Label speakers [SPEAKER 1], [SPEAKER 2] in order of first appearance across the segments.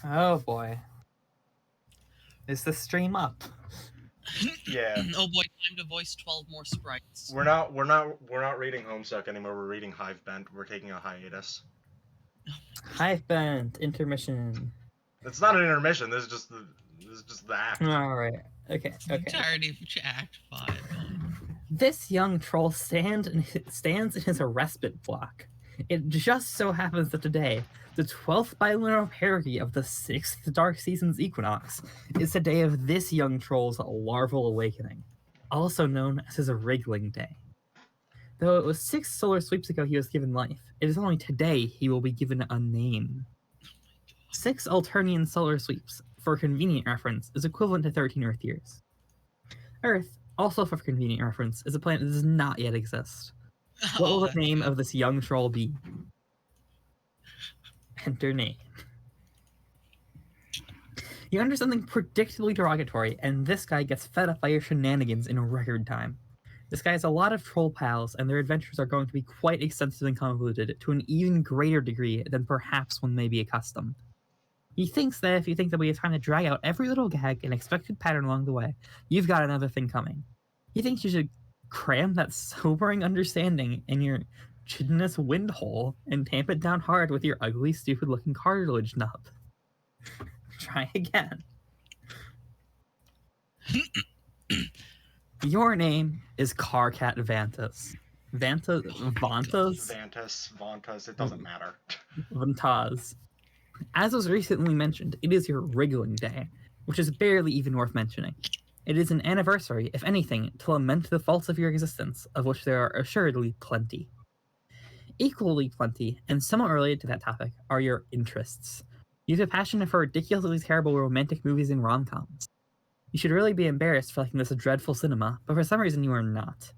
[SPEAKER 1] Oh boy. Is the stream up?
[SPEAKER 2] Yeah.
[SPEAKER 3] Oh boy, time to voice 12 more sprites.
[SPEAKER 2] We're not reading Homestuck anymore. We're reading Hivebent. We're taking a hiatus.
[SPEAKER 1] Hivebent intermission.
[SPEAKER 2] It's not an intermission. This is just the act.
[SPEAKER 1] All right. Okay.
[SPEAKER 3] Entirety of Act 5.
[SPEAKER 1] This young troll stands in his respite block. It just so happens that today, the 12th bilunar perigee of the 6th dark season's equinox, is the day of this young troll's larval awakening, also known as his wriggling day. Though it was 6 solar sweeps ago he was given life, it is only today he will be given a name. 6 Alternian solar sweeps, for convenient reference, is equivalent to 13 Earth years. Earth, also for convenient reference, is a planet that does not yet exist. What will the name of this young troll be? Enter name. You enter something predictably derogatory, and this guy gets fed up by your shenanigans in record time. This guy has a lot of troll pals, and their adventures are going to be quite extensive and convoluted, to an even greater degree than perhaps one may be accustomed. He thinks that if you think that we have time to drag out every little gag and expected pattern along the way, you've got another thing coming. He thinks you should cram that sobering understanding in your chitinous wind hole and tamp it down hard with your ugly, stupid-looking cartilage nub. Try again. Your name is Carcat Vantas. Vantas?
[SPEAKER 2] Vantas, it doesn't matter.
[SPEAKER 1] Vantaz. As was recently mentioned, it is your wriggling day, which is barely even worth mentioning. It is an anniversary, if anything, to lament the faults of your existence, of which there are assuredly plenty. Equally plenty, and somewhat related to that topic, are your interests. You have a passion for ridiculously terrible romantic movies and rom-coms. You should really be embarrassed for liking this dreadful cinema, but for some reason you are not.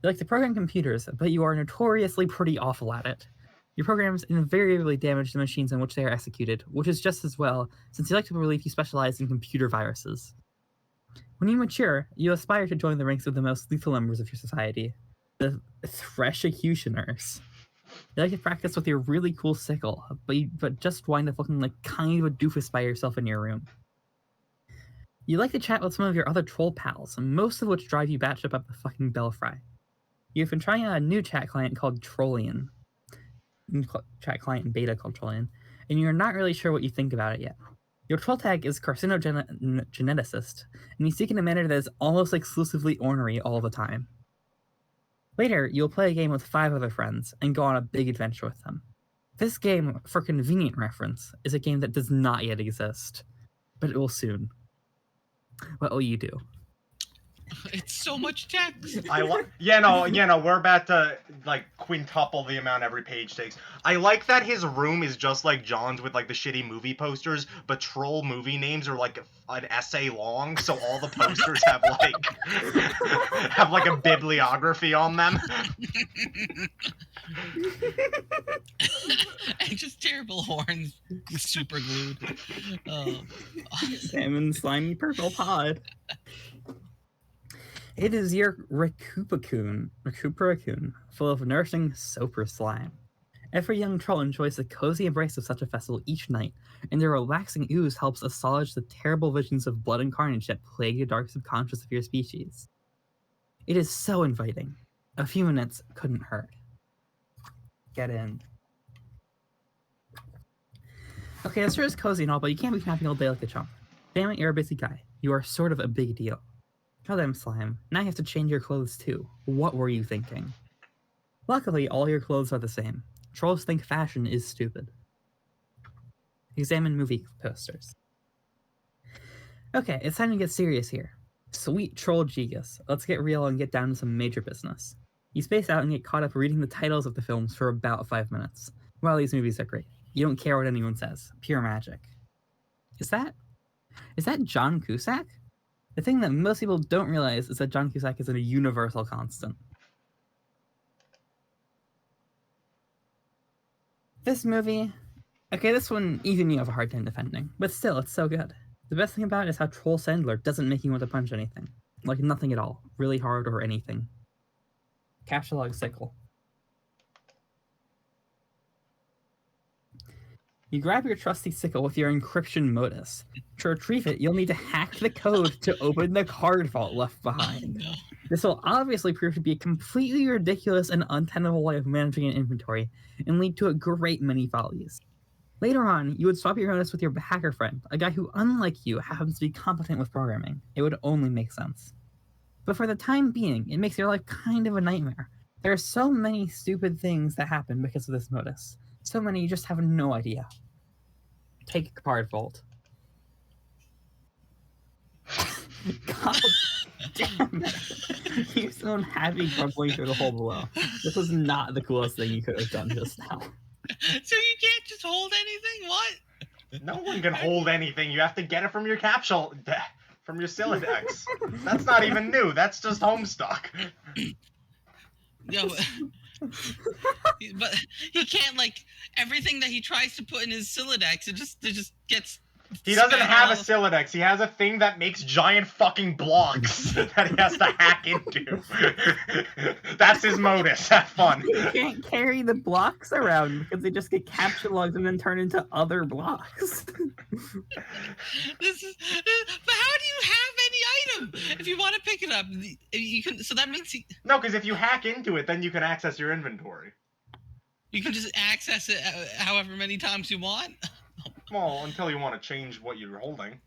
[SPEAKER 1] You like to program computers, but you are notoriously pretty awful at it. Your programs invariably damage the machines on which they are executed, which is just as well, since you like to believe you specialize in computer viruses. When you mature, you aspire to join the ranks of the most lethal members of your society, the Threshicutioners. You like to practice with your really cool sickle, but just wind up looking like kind of a doofus by yourself in your room. You like to chat with some of your other troll pals, most of which drive you batshit up the fucking belfry. You've been trying out a new chat client called Trollian. Chat client in beta called Trollian, and you're not really sure what you think about it yet. Your troll tag is carcinogeneticist, and you speak in a manner that is almost exclusively ornery all the time. Later, you'll play a game with 5 other friends and go on a big adventure with them. This game, for convenient reference, is a game that does not yet exist, but it will soon. What will you do?
[SPEAKER 3] It's so much text.
[SPEAKER 2] We're about to like quintuple the amount every page takes. I like that his room is just like John's with like the shitty movie posters, but troll movie names are like an essay long, so all the posters have like a bibliography on them.
[SPEAKER 3] And just terrible horns super glued.
[SPEAKER 1] Salmon slimy purple pod. It is your Recuperacoon, full of nourishing soper slime. Every young troll enjoys the cozy embrace of such a festival each night, and their relaxing ooze helps assuage the terrible visions of blood and carnage that plague the dark subconscious of your species. It is so inviting. A few minutes couldn't hurt. Get in. Okay, this sure is cozy and all, but you can't be camping all day like a chump. Damn it, you're a busy guy. You are sort of a big deal. Goddamn slime. Now you have to change your clothes too. What were you thinking? Luckily, all your clothes are the same. Trolls think fashion is stupid. Examine movie posters. Okay, it's time to get serious here. Sweet troll Gigas. Let's get real and get down to some major business. You space out and get caught up reading the titles of the films for about 5 minutes. Wow, these movies are great. You don't care what anyone says. Pure magic. Is that John Cusack? The thing that most people don't realize is that John Cusack is a universal constant. This movie... Okay, this one, even you have a hard time defending. But still, it's so good. The best thing about it is how Troll Sandler doesn't make you want to punch anything. Like, nothing at all. Really hard or anything. Capture log cycle. You grab your trusty sickle with your encryption modus. To retrieve it, you'll need to hack the code to open the card vault left behind.
[SPEAKER 3] No.
[SPEAKER 1] This will obviously prove to be a completely ridiculous and untenable way of managing an inventory and lead to a great many follies. Later on, you would swap your notice with your hacker friend, a guy who, unlike you, happens to be competent with programming. It would only make sense. But for the time being, it makes your life kind of a nightmare. There are so many stupid things that happen because of this modus. So many you just have no idea. Take card vault. God damn it. You sound happy crumbling through the hole below. This was not the coolest thing you could have done just now.
[SPEAKER 3] So you can't just hold anything? What?
[SPEAKER 2] No one can hold anything. You have to get it from your capsule, from your Silodex. That's not even new. That's just homestuck.
[SPEAKER 3] Yeah, but he can't, like, everything that he tries to put in his Silodex, it just gets.
[SPEAKER 2] He doesn't
[SPEAKER 3] spat
[SPEAKER 2] have a
[SPEAKER 3] all-
[SPEAKER 2] Silodex. He has a thing that makes giant fucking blocks that he has to hack into. That's his modus. Have fun.
[SPEAKER 1] You can't carry the blocks around because they just get capture logged and then turn into other blocks.
[SPEAKER 3] But how do you have any item? If you want to pick it up, you can. So that means
[SPEAKER 2] No, because if you hack into it, then you can access your inventory.
[SPEAKER 3] you can just access it however many times you want.
[SPEAKER 2] Well, until you want to change what you're holding.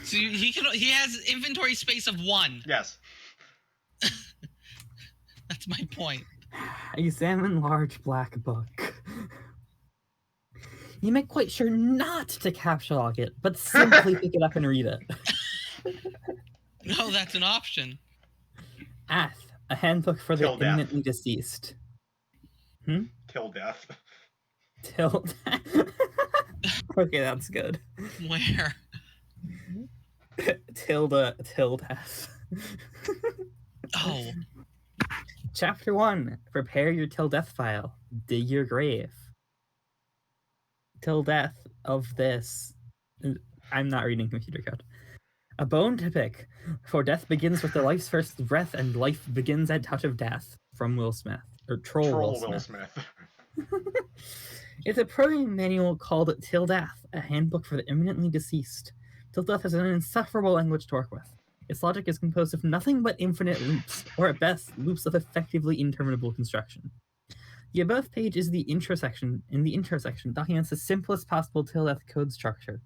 [SPEAKER 3] So he has inventory space of 1.
[SPEAKER 2] Yes.
[SPEAKER 3] That's my point.
[SPEAKER 1] Examine large black book. You make quite sure not to capture log it, but simply pick it up and read it.
[SPEAKER 3] No, that's an option.
[SPEAKER 1] Ath, a handbook for the
[SPEAKER 2] Till death.
[SPEAKER 1] imminently deceased.
[SPEAKER 2] Till death.
[SPEAKER 1] Till Okay, that's good.
[SPEAKER 3] Where?
[SPEAKER 1] Till death.
[SPEAKER 3] Oh,
[SPEAKER 1] Chapter 1. Prepare your till death file. Dig your grave. Till death of this. I'm not reading computer code. A bone to pick, for death begins with the life's first breath, and life begins at touch of death. From Will Smith. Or Troll Will Smith. It's a programming manual called Till Death, a handbook for the imminently deceased. Till Death is an insufferable language to work with. Its logic is composed of nothing but infinite loops, or at best, loops of effectively interminable construction. The above page is the intro section. In the intro section, documents the simplest possible Till Death code structure.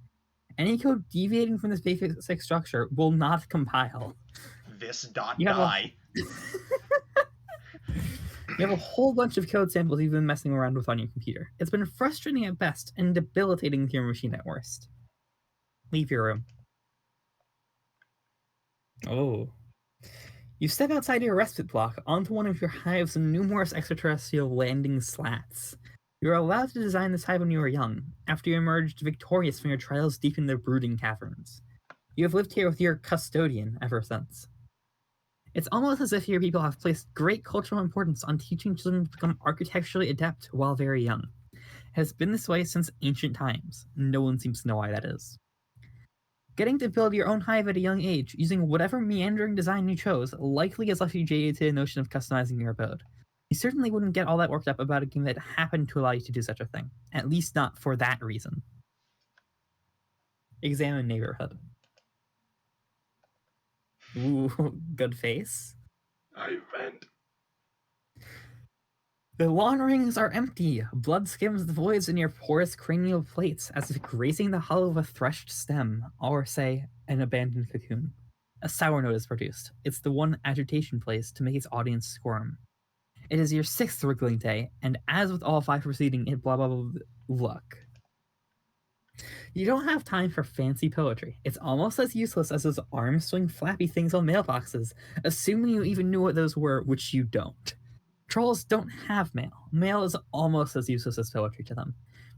[SPEAKER 1] Any code deviating from this basic structure will not compile.
[SPEAKER 2] This dot
[SPEAKER 1] You have a-
[SPEAKER 2] die.
[SPEAKER 1] You have a whole bunch of code samples you've been messing around with on your computer. It's been frustrating at best and debilitating to your machine at worst. Leave your room. Oh. You step outside your respite block onto one of your hive's numerous extraterrestrial landing slats. You were allowed to design this hive when you were young, after you emerged victorious from your trials deep in the brooding caverns. You have lived here with your custodian ever since. It's almost as if your people have placed great cultural importance on teaching children to become architecturally adept while very young. It has been this way since ancient times. No one seems to know why that is. Getting to build your own hive at a young age, using whatever meandering design you chose, likely has left you jaded to the notion of customizing your abode. You certainly wouldn't get all that worked up about a game that happened to allow you to do such a thing. At least not for that reason. Examine neighborhood. Ooh, good face.
[SPEAKER 2] I vent.
[SPEAKER 1] The lawn rings are empty. Blood skims the voids in your porous cranial plates as if grazing the hull of a threshed stem, or say, an abandoned cocoon. A sour note is produced. It's the one agitation plays to make its audience squirm. It is your 6th wriggling day, and as with all 5 preceding it, blah blah blah, luck. You don't have time for fancy poetry. It's almost as useless as those arm swing flappy things on mailboxes, assuming you even knew what those were, which you don't. Trolls don't have mail. Mail is almost as useless as poetry to them.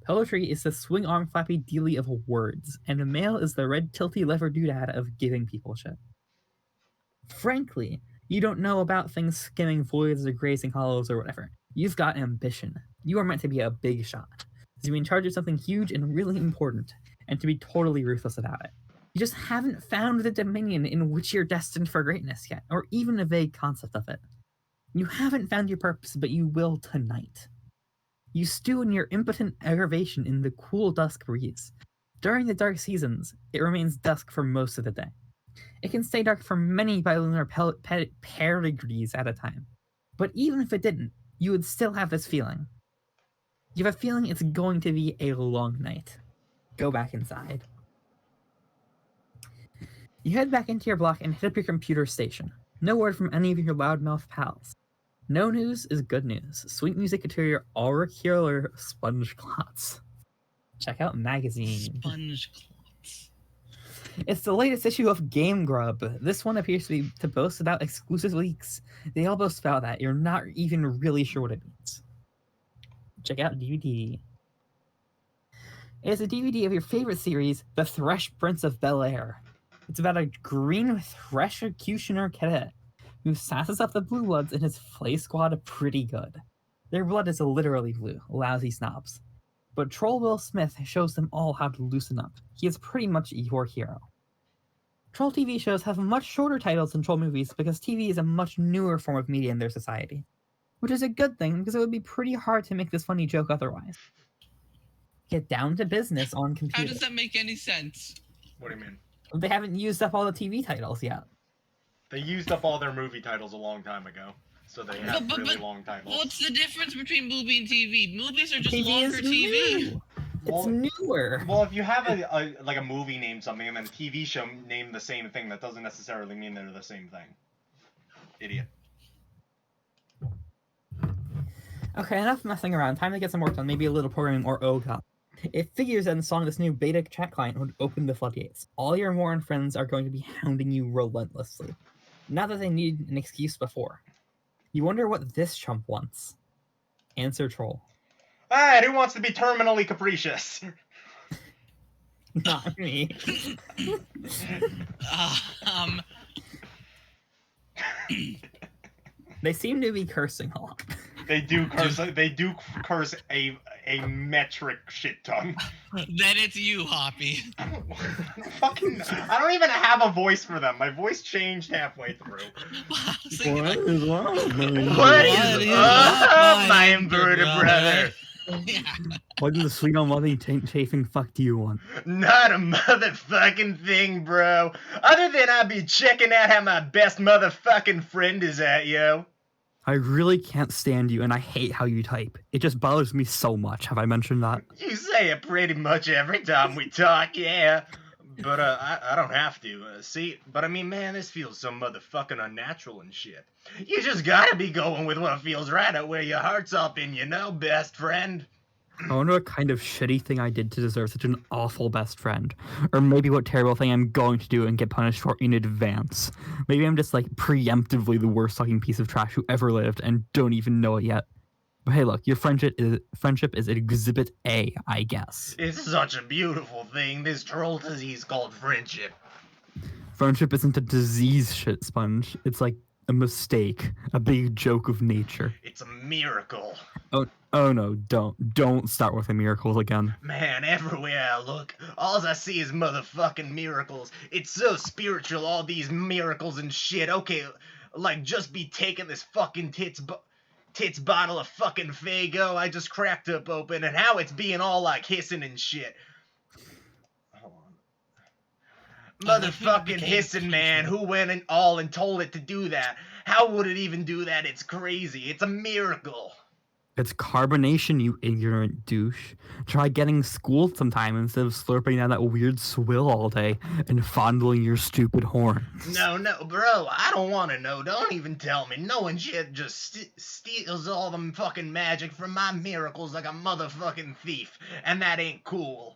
[SPEAKER 1] Poetry is the swing arm flappy dealy of words, and mail is the red tilty lever doodad of giving people shit. Frankly, you don't know about things skimming voids or grazing hollows or whatever. You've got ambition. You are meant to be a big shot. To be in charge of something huge and really important, and to be totally ruthless about it. You just haven't found the dominion in which you're destined for greatness yet, or even a vague concept of it. You haven't found your purpose, but you will tonight. You stew in your impotent aggravation in the cool dusk breeze. During the dark seasons, it remains dusk for most of the day. It can stay dark for many bilunar pedigrees at a time. But even if it didn't, you would still have this feeling. You have a feeling it's going to be a long night. Go back inside. You head back into your block and hit up your computer station. No word from any of your loudmouth pals. No news is good news. Sweet music to your auricular sponge clots. Check out magazine.
[SPEAKER 3] Sponge clots.
[SPEAKER 1] It's the latest issue of Game Grub. This one appears to boast about exclusive leaks. They all boast about that. You're not even really sure what it means. Check out DVD. It's a DVD of your favorite series, The Thresh Prince of Bel-Air. It's about a green Thresh-executioner cadet who sasses up the Blue Bloods in his Flay Squad pretty good. Their blood is literally blue, lousy snobs. But Troll Will Smith shows them all how to loosen up. He is pretty much your hero. Troll TV shows have much shorter titles than Troll movies because TV is a much newer form of media in their society. Which is a good thing because it would be pretty hard to make this funny joke otherwise. Get down to business on
[SPEAKER 3] How
[SPEAKER 1] computer.
[SPEAKER 3] does that make any sense?
[SPEAKER 2] What do you mean?
[SPEAKER 1] They haven't used up all the TV titles yet.
[SPEAKER 2] They used up all their movie titles a long time ago, so they have really long titles.
[SPEAKER 3] What's the difference between movie and TV? Movies are just
[SPEAKER 1] TV
[SPEAKER 3] longer
[SPEAKER 1] is
[SPEAKER 3] TV.
[SPEAKER 1] new.
[SPEAKER 2] Well-
[SPEAKER 1] It's newer.
[SPEAKER 2] Well, if you have a movie named something and then a TV show named the same thing, that doesn't necessarily mean they're the same thing. Idiot.
[SPEAKER 1] Okay, enough messing around. Time to get some work done. Maybe a little programming or OGA. It figures that installing this new beta chat client would open the floodgates. All your Moran friends are going to be hounding you relentlessly. Not that they need an excuse before. You wonder what this chump wants. Answer Troll.
[SPEAKER 2] Alright, who wants to be terminally capricious?
[SPEAKER 1] Not me.
[SPEAKER 3] Um,
[SPEAKER 1] They seem to be cursing a lot.
[SPEAKER 2] They do curse. They do curse a metric shit ton.
[SPEAKER 3] then it's you, Hoppy.
[SPEAKER 2] Fucking, I don't even have a voice for them. My voice changed halfway through.
[SPEAKER 1] What is wrong?
[SPEAKER 2] What is up, my inverted brother?
[SPEAKER 3] Yeah.
[SPEAKER 1] What does the sweet on mother chafing fuck do you want?
[SPEAKER 2] Not a motherfucking thing, bro. Other than I be checking out how my best motherfucking friend is at, yo.
[SPEAKER 1] I really can't stand you, and I hate how you type. It just bothers me so much. Have I mentioned that?
[SPEAKER 2] You say it pretty much every time we talk, yeah. But I don't have to. See, but I mean, man, this feels so motherfucking unnatural and shit. You just gotta be going with what feels right out where your heart's up in, you know, best friend.
[SPEAKER 1] I wonder what kind of shitty thing I did to deserve such an awful best friend. Or maybe what terrible thing I'm going to do and get punished for in advance. Maybe I'm just like preemptively the worst fucking piece of trash who ever lived and don't even know it yet. But hey, look, your friendship is exhibit A, I guess.
[SPEAKER 2] It's such a beautiful thing, this troll disease called friendship.
[SPEAKER 1] Friendship isn't a disease, shit sponge. It's like a mistake, a big joke of nature.
[SPEAKER 2] It's a miracle.
[SPEAKER 1] Oh no, don't start with the miracles again.
[SPEAKER 2] Man, everywhere I look, all I see is motherfucking miracles. It's so spiritual, all these miracles and shit. Okay, like just be taking this fucking tits bottle of fucking Faygo I just cracked up open, and how it's being all like hissing and shit. Hold on. Motherfucking hissing man, who went and told it to do that? How would it even do that? It's crazy. It's a miracle.
[SPEAKER 1] It's carbonation, you ignorant douche. Try getting schooled sometime instead of slurping down that weird swill all day and fondling your stupid horns.
[SPEAKER 2] No, bro, I don't want to know. Don't even tell me. Knowing shit just steals all the fucking magic from my miracles like a motherfucking thief. And that ain't cool.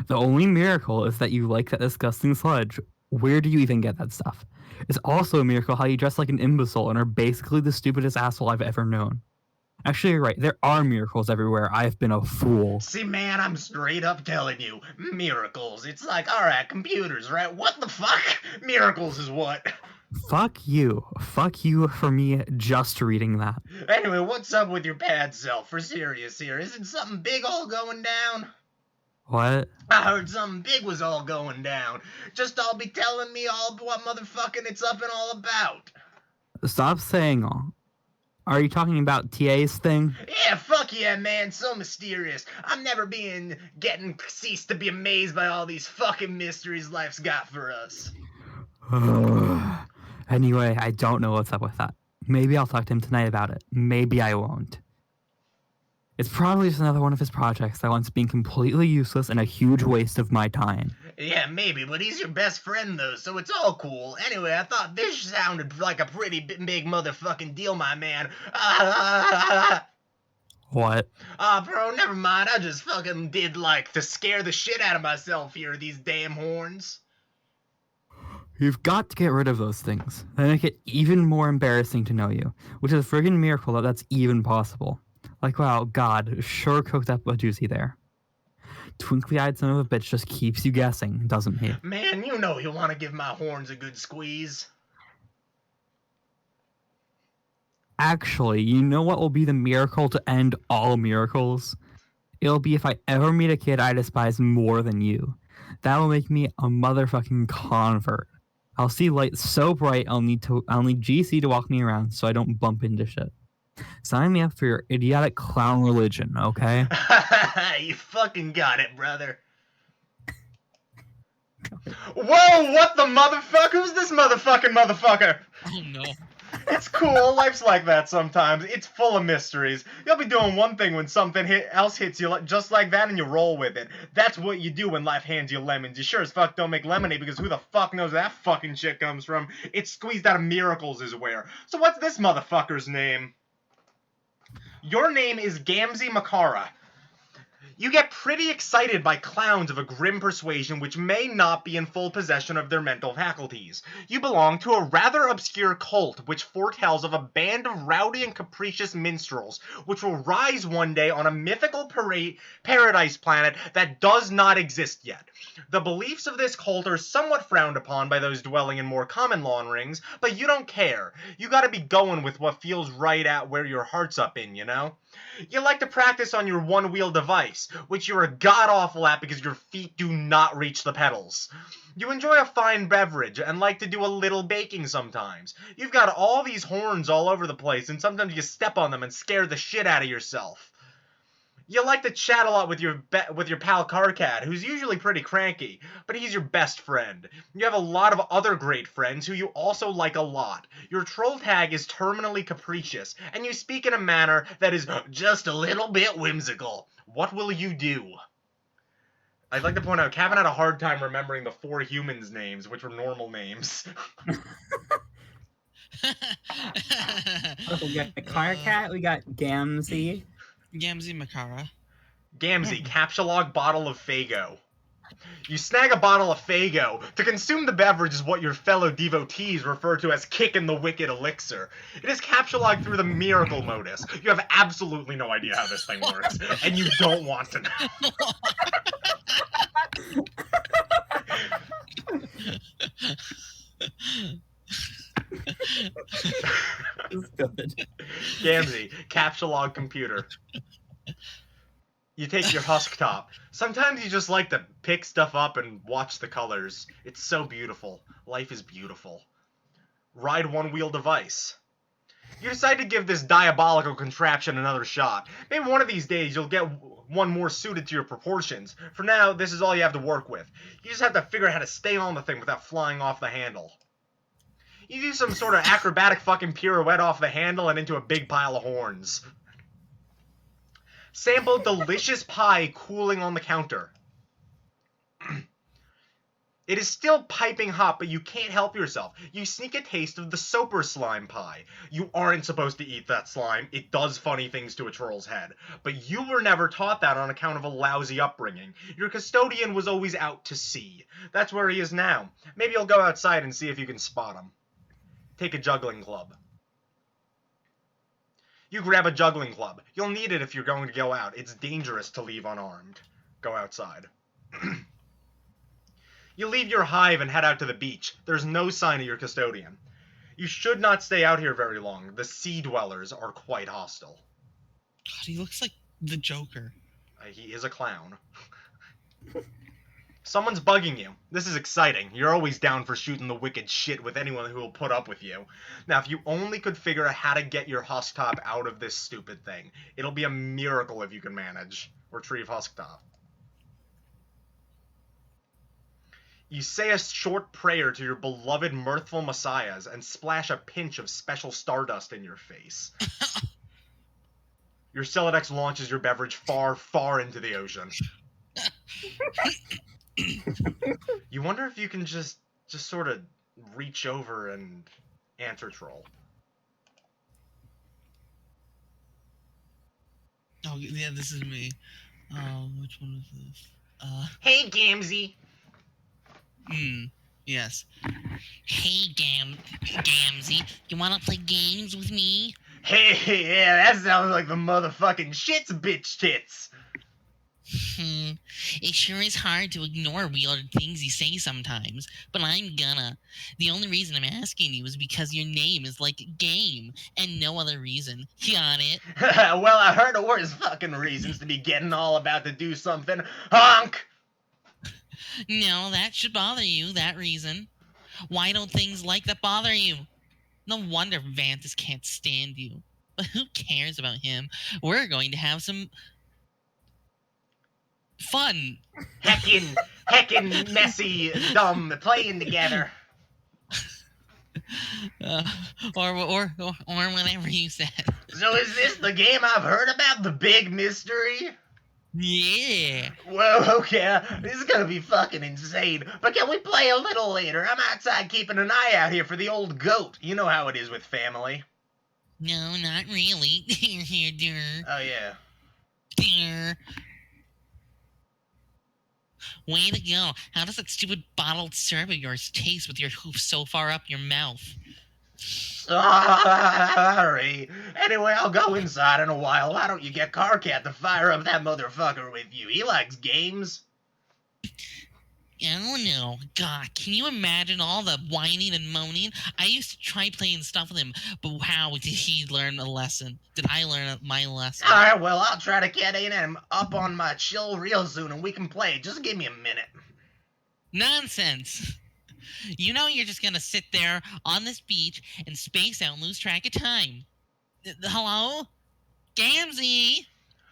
[SPEAKER 1] The only miracle is that you like that disgusting sludge. Where do you even get that stuff? It's also a miracle how you dress like an imbecile and are basically the stupidest asshole I've ever known. Actually, you're right. There are miracles everywhere. I've been a fool.
[SPEAKER 2] See, man, I'm straight up telling you. Miracles. It's like, alright, computers, right? What the fuck? Miracles is what?
[SPEAKER 1] Fuck you. Fuck you for me just reading that.
[SPEAKER 2] Anyway, what's up with your bad self? For serious here. Isn't something big all going down?
[SPEAKER 1] What?
[SPEAKER 2] I heard something big was all going down. Just all be telling me all what motherfucking it's up and all about.
[SPEAKER 1] Stop saying all. Are you talking about TA's thing?
[SPEAKER 2] Yeah, fuck yeah, man, so mysterious. I'm never getting ceased to be amazed by all these fucking mysteries life's got for us.
[SPEAKER 1] Anyway, I don't know what's up with that. Maybe I'll talk to him tonight about it. Maybe I won't. It's probably just another one of his projects that wants being completely useless and a huge waste of my time.
[SPEAKER 2] Yeah, maybe, but he's your best friend, though, so it's all cool. Anyway, I thought this sounded like a pretty big motherfucking deal, my man.
[SPEAKER 1] What?
[SPEAKER 2] Bro, never mind. I just fucking did, to scare the shit out of myself here, these damn horns.
[SPEAKER 1] You've got to get rid of those things. They make it even more embarrassing to know you, which is a friggin' miracle that that's even possible. Like, wow, God, sure cooked up a doozy there. Twinkly-eyed son of a bitch just keeps you guessing, doesn't he?
[SPEAKER 2] Man, you know you want to give my horns a good squeeze.
[SPEAKER 1] Actually, you know what will be the miracle to end all miracles? It'll be if I ever meet a kid I despise more than you. That will make me a motherfucking convert. I'll see light so bright I'll need GC to walk me around so I don't bump into shit. Sign me up for your idiotic clown religion, okay?
[SPEAKER 2] You fucking got it, brother. Whoa, what the motherfucker? Who's this motherfucker?
[SPEAKER 3] Oh no.
[SPEAKER 2] It's cool. Life's like that sometimes. It's full of mysteries. You'll be doing one thing when something else hits you just like that and you roll with it. That's what you do when life hands you lemons. You sure as fuck don't make lemonade because who the fuck knows where that fucking shit comes from? It's squeezed out of miracles is where. So what's this motherfucker's name? Your name is Gamzee Makara. You get pretty excited by clowns of a grim persuasion which may not be in full possession of their mental faculties. You belong to a rather obscure cult which foretells of a band of rowdy and capricious minstrels which will rise one day on a mythical paradise planet that does not exist yet. The beliefs of this cult are somewhat frowned upon by those dwelling in more common lawn rings, but you don't care. You gotta be going with what feels right at where your heart's up in, you know? You like to practice on your one-wheel device, which you're a god-awful at because your feet do not reach the pedals. You enjoy a fine beverage and like to do a little baking sometimes. You've got all these horns all over the place, and sometimes you step on them and scare the shit out of yourself. You like to chat a lot with your pal Carcat, who's usually pretty cranky, but he's your best friend. You have a lot of other great friends who you also like a lot. Your troll tag is terminally capricious, and you speak in a manner that is just a little bit whimsical. What will you do? I'd like to point out, Kevin had a hard time remembering the 4 humans' names, which were normal names.
[SPEAKER 1] We got Carcat, we got Gamzee.
[SPEAKER 3] Gamzee Makara.
[SPEAKER 2] Gamzee, capsulog bottle of Fago. You snag a bottle of Fago. To consume the beverage is what your fellow devotees refer to as kicking the wicked elixir. It is capsulog through the miracle modus. You have absolutely no idea how this thing works, and you don't want to know.
[SPEAKER 1] It's good.
[SPEAKER 2] Gamzee, capsulog computer. You take your husk top. Sometimes you just like to pick stuff up and watch the colors. It's so beautiful. Life is beautiful. Ride one-wheel device. You decide to give this diabolical contraption another shot. Maybe one of these days you'll get one more suited to your proportions. For now, this is all you have to work with. You just have to figure out how to stay on the thing without flying off the handle. You do some sort of acrobatic fucking pirouette off the handle and into a big pile of horns. Sample delicious pie cooling on the counter. It is still piping hot, but you can't help yourself. You sneak a taste of the Soper slime pie. You aren't supposed to eat that slime. It does funny things to a troll's head. But you were never taught that on account of a lousy upbringing. Your custodian was always out to sea. That's where he is now. Maybe you'll go outside and see if you can spot him. Take a juggling club. You grab a juggling club. You'll need it if you're going to go out. It's dangerous to leave unarmed. Go outside. You leave your hive and head out to the beach. There's no sign of your custodian. You should not stay out here very long. The sea dwellers are quite hostile.
[SPEAKER 3] God, he looks like the Joker.
[SPEAKER 2] He is a clown. Someone's bugging you. This is exciting. You're always down for shooting the wicked shit with anyone who will put up with you. Now, if you only could figure out how to get your husk top out of this stupid thing, it'll be a miracle if you can manage. Retrieve husk top. You say a short prayer to your beloved mirthful messiahs and splash a pinch of special stardust in your face. Your Celodex launches your beverage far, far into the ocean. You wonder if you can just sort of reach over and answer troll.
[SPEAKER 3] Oh yeah, this is me. Which one is this?
[SPEAKER 2] Hey, Gamzee.
[SPEAKER 3] Yes. Hey, Gamzee, you wanna play games with me?
[SPEAKER 2] Hey, yeah, that sounds like the motherfucking shits, bitch tits.
[SPEAKER 3] It sure is hard to ignore weird things you say sometimes, but I'm gonna. The only reason I'm asking you is because your name is like game, and no other reason. Got it?
[SPEAKER 2] Well, I heard of worse fucking reasons to be getting all about to do something. Honk!
[SPEAKER 3] No, that should bother you, that reason. Why don't things like that bother you? No wonder Vantus can't stand you. But who cares about him? We're going to have some fun.
[SPEAKER 2] Heckin' messy, dumb, playing together.
[SPEAKER 3] Or whatever you said.
[SPEAKER 2] So is this the game I've heard about, the big mystery?
[SPEAKER 3] Yeah.
[SPEAKER 2] Well, okay, this is gonna be fucking insane, but can we play a little later? I'm outside keeping an eye out here for the old goat. You know how it is with family.
[SPEAKER 3] No, not really. Here, dear.
[SPEAKER 2] Oh, yeah.
[SPEAKER 3] Dear. Way to go. How does that stupid bottled syrup of yours taste with your hoof so far up your mouth?
[SPEAKER 2] Sorry. Anyway, I'll go inside in a while. Why don't you get Carcat to fire up that motherfucker with you? He likes games.
[SPEAKER 3] Oh no, God, can you imagine all the whining and moaning? I used to try playing stuff with him, but how did he learn a lesson? Did I learn my lesson?
[SPEAKER 2] Alright, well, I'll try to get him up on my chill real soon and we can play. Just give me a minute.
[SPEAKER 3] Nonsense. You know you're just gonna sit there on this beach and space out and lose track of time. Hello? Gamzee?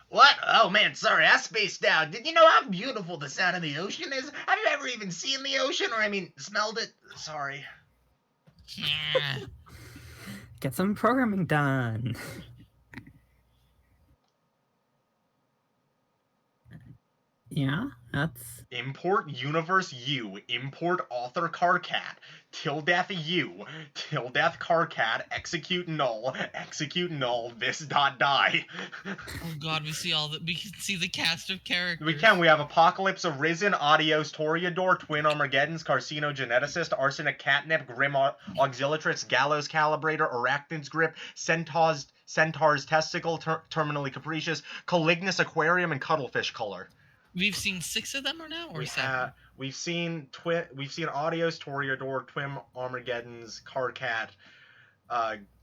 [SPEAKER 2] What? Oh, man, sorry, I spaced out. Did you know how beautiful the sound of the ocean is? Have you ever even seen the ocean? Or, smelled it? Sorry.
[SPEAKER 3] Yeah.
[SPEAKER 1] Get some programming done. Yeah, that's...
[SPEAKER 2] Import universe U, import author Carcat, tildeath U, tildeath Carcat, execute null, this dot die.
[SPEAKER 3] Oh God, we can see the cast of characters.
[SPEAKER 2] We have Apocalypse Arisen, Adios Toreador, Twin Armageddons, Carcinogeneticist, Arsenic Catnip, Grim Auxiliatrix, Gallows Calibrator, Arachnid's Grip, Centaur's Testicle, Terminally Capricious, Calignus Aquarium, and Cuttlefish Color.
[SPEAKER 3] We've seen 6 of them or now, or 7?
[SPEAKER 2] We've seen Adios Toreador, Twin Armageddons, Carcat,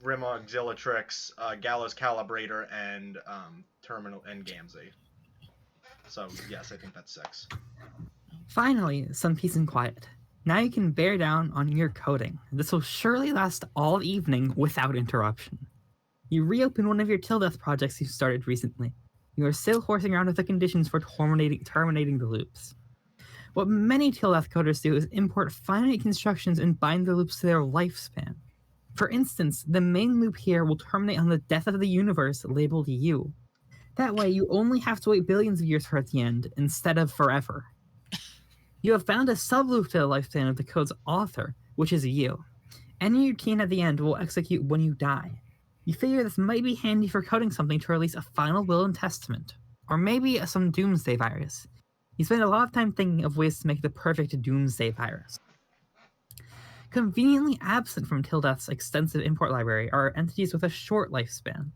[SPEAKER 2] Grim Auxiliatrix, Gallows Calibrator, and Terminal and Gamzee. So yes, I think that's 6.
[SPEAKER 1] Finally, some peace and quiet. Now you can bear down on your coding. This will surely last all evening without interruption. You reopen one of your Till Death projects you started recently. You are still horsing around with the conditions for terminating the loops. What many Till Death coders do is import finite constructions and bind the loops to their lifespan. For instance, the main loop here will terminate on the death of the universe labeled U. That way, you only have to wait billions of years for it at the end, instead of forever. You have found a subloop to the lifespan of the code's author, which is U. Any routine at the end will execute when you die. You figure this might be handy for coding something to release a final will and testament, or maybe some doomsday virus. You spend a lot of time thinking of ways to make the perfect doomsday virus. Conveniently absent from Till Death's extensive import library are entities with a short lifespan.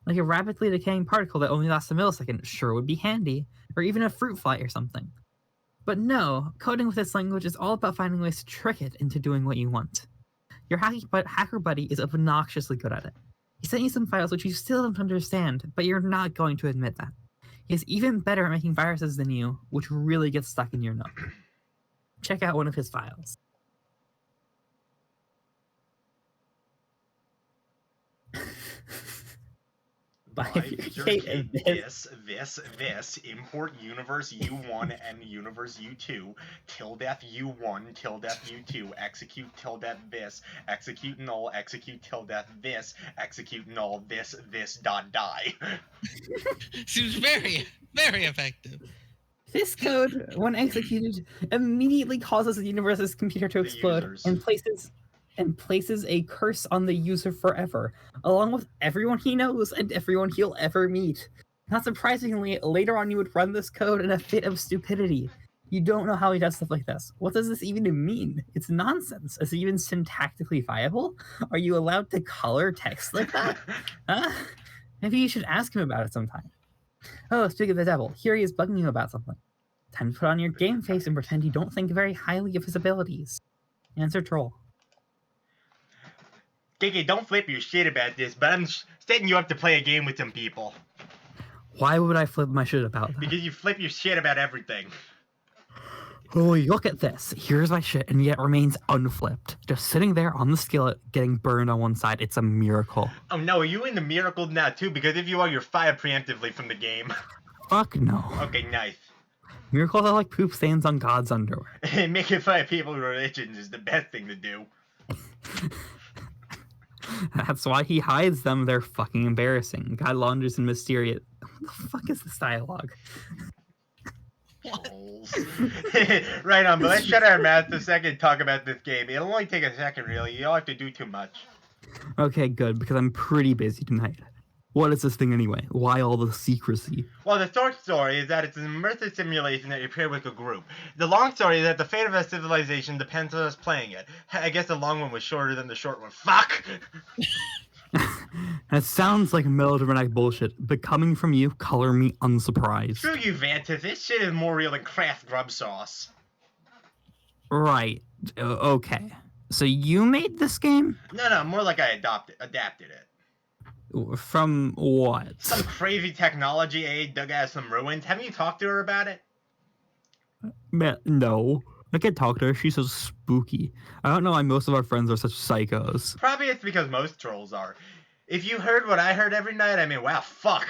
[SPEAKER 1] Like a rapidly decaying particle that only lasts a millisecond sure would be handy, or even a fruit fly or something. But no, coding with this language is all about finding ways to trick it into doing what you want. Your hacker buddy is obnoxiously good at it. He sent you some files which you still don't understand, but you're not going to admit that. He is even better at making viruses than you, which really gets stuck in your nose. check out one of his files.
[SPEAKER 2] Bifurcate this, import universe U1 and universe U2, till death U1, till death U2, execute till death this, execute null, execute till death this, execute null, this, dot die.
[SPEAKER 3] Seems very, very effective.
[SPEAKER 1] This code, when executed, immediately causes the universe's computer to explode and places a curse on the user forever, along with everyone he knows and everyone he'll ever meet. Not surprisingly, later on you would run this code in a fit of stupidity. You don't know how he does stuff like this. What does this even mean? It's nonsense. Is it even syntactically viable? Are you allowed to color text like that? Maybe you should ask him about it sometime. Oh, speak of the devil, here he is bugging you about something. Time to put on your game face and pretend you don't think very highly of his abilities. Answer troll.
[SPEAKER 2] KK, don't flip your shit about this, but I'm setting you up to play a game with some people.
[SPEAKER 1] Why would I flip my shit about that?
[SPEAKER 2] Because you flip your shit about everything.
[SPEAKER 1] Holy, look at this. Here's my shit, and yet remains unflipped. Just sitting there on the skillet, getting burned on one side. It's a miracle.
[SPEAKER 2] Oh no, are you in the miracle now too? Because if you are, you're fired preemptively from the game.
[SPEAKER 1] Fuck no.
[SPEAKER 2] Okay, nice.
[SPEAKER 1] Miracles are like poop stains on God's underwear.
[SPEAKER 2] Making fun of people's religions is the best thing to do.
[SPEAKER 1] That's why he hides them. They're fucking embarrassing. God launders and mysterious. What the fuck is this dialogue?
[SPEAKER 2] Right on, but let's shut our mouths a second and talk about this game. It'll only take a second, really. You don't have to do too much.
[SPEAKER 1] Okay, good, because I'm pretty busy tonight. What is this thing anyway? Why all the secrecy?
[SPEAKER 2] Well, the short story is that it's an immersive simulation that you play with a group. The long story is that the fate of a civilization depends on us playing it. I guess the long one was shorter than the short one. Fuck!
[SPEAKER 1] It sounds like melodramatic bullshit, but coming from you, color me unsurprised.
[SPEAKER 2] Screw you, Vantis. This shit is more real than Kraft grub sauce.
[SPEAKER 1] Right. Okay. So you made this game?
[SPEAKER 2] No, more like I adapted it.
[SPEAKER 1] From what?
[SPEAKER 2] Some crazy technology aid dug out of some ruins. Haven't you talked to her about it?
[SPEAKER 1] No. I can't talk to her. She's so spooky. I don't know why most of our friends are such psychos.
[SPEAKER 2] Probably it's because most trolls are. If you heard what I heard every night, I mean, wow, fuck.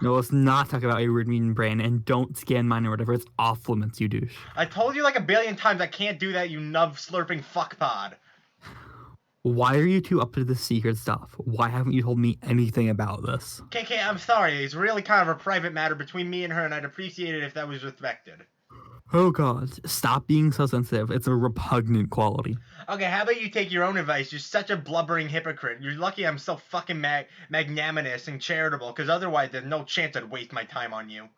[SPEAKER 1] No, let's not talk about your weird mean brain, and don't scan mine or whatever. It's off limits, you douche.
[SPEAKER 2] I told you like a billion times I can't do that, you nub slurping fuckpod.
[SPEAKER 1] Why are you two up to this secret stuff? Why haven't you told me anything about this?
[SPEAKER 2] KK, I'm sorry. It's really kind of a private matter between me and her, and I'd appreciate it if that was respected.
[SPEAKER 1] Oh god, stop being so sensitive. It's a repugnant quality.
[SPEAKER 2] Okay, how about you take your own advice? You're such a blubbering hypocrite. You're lucky I'm so fucking magnanimous and charitable, because otherwise there's no chance I'd waste my time on you.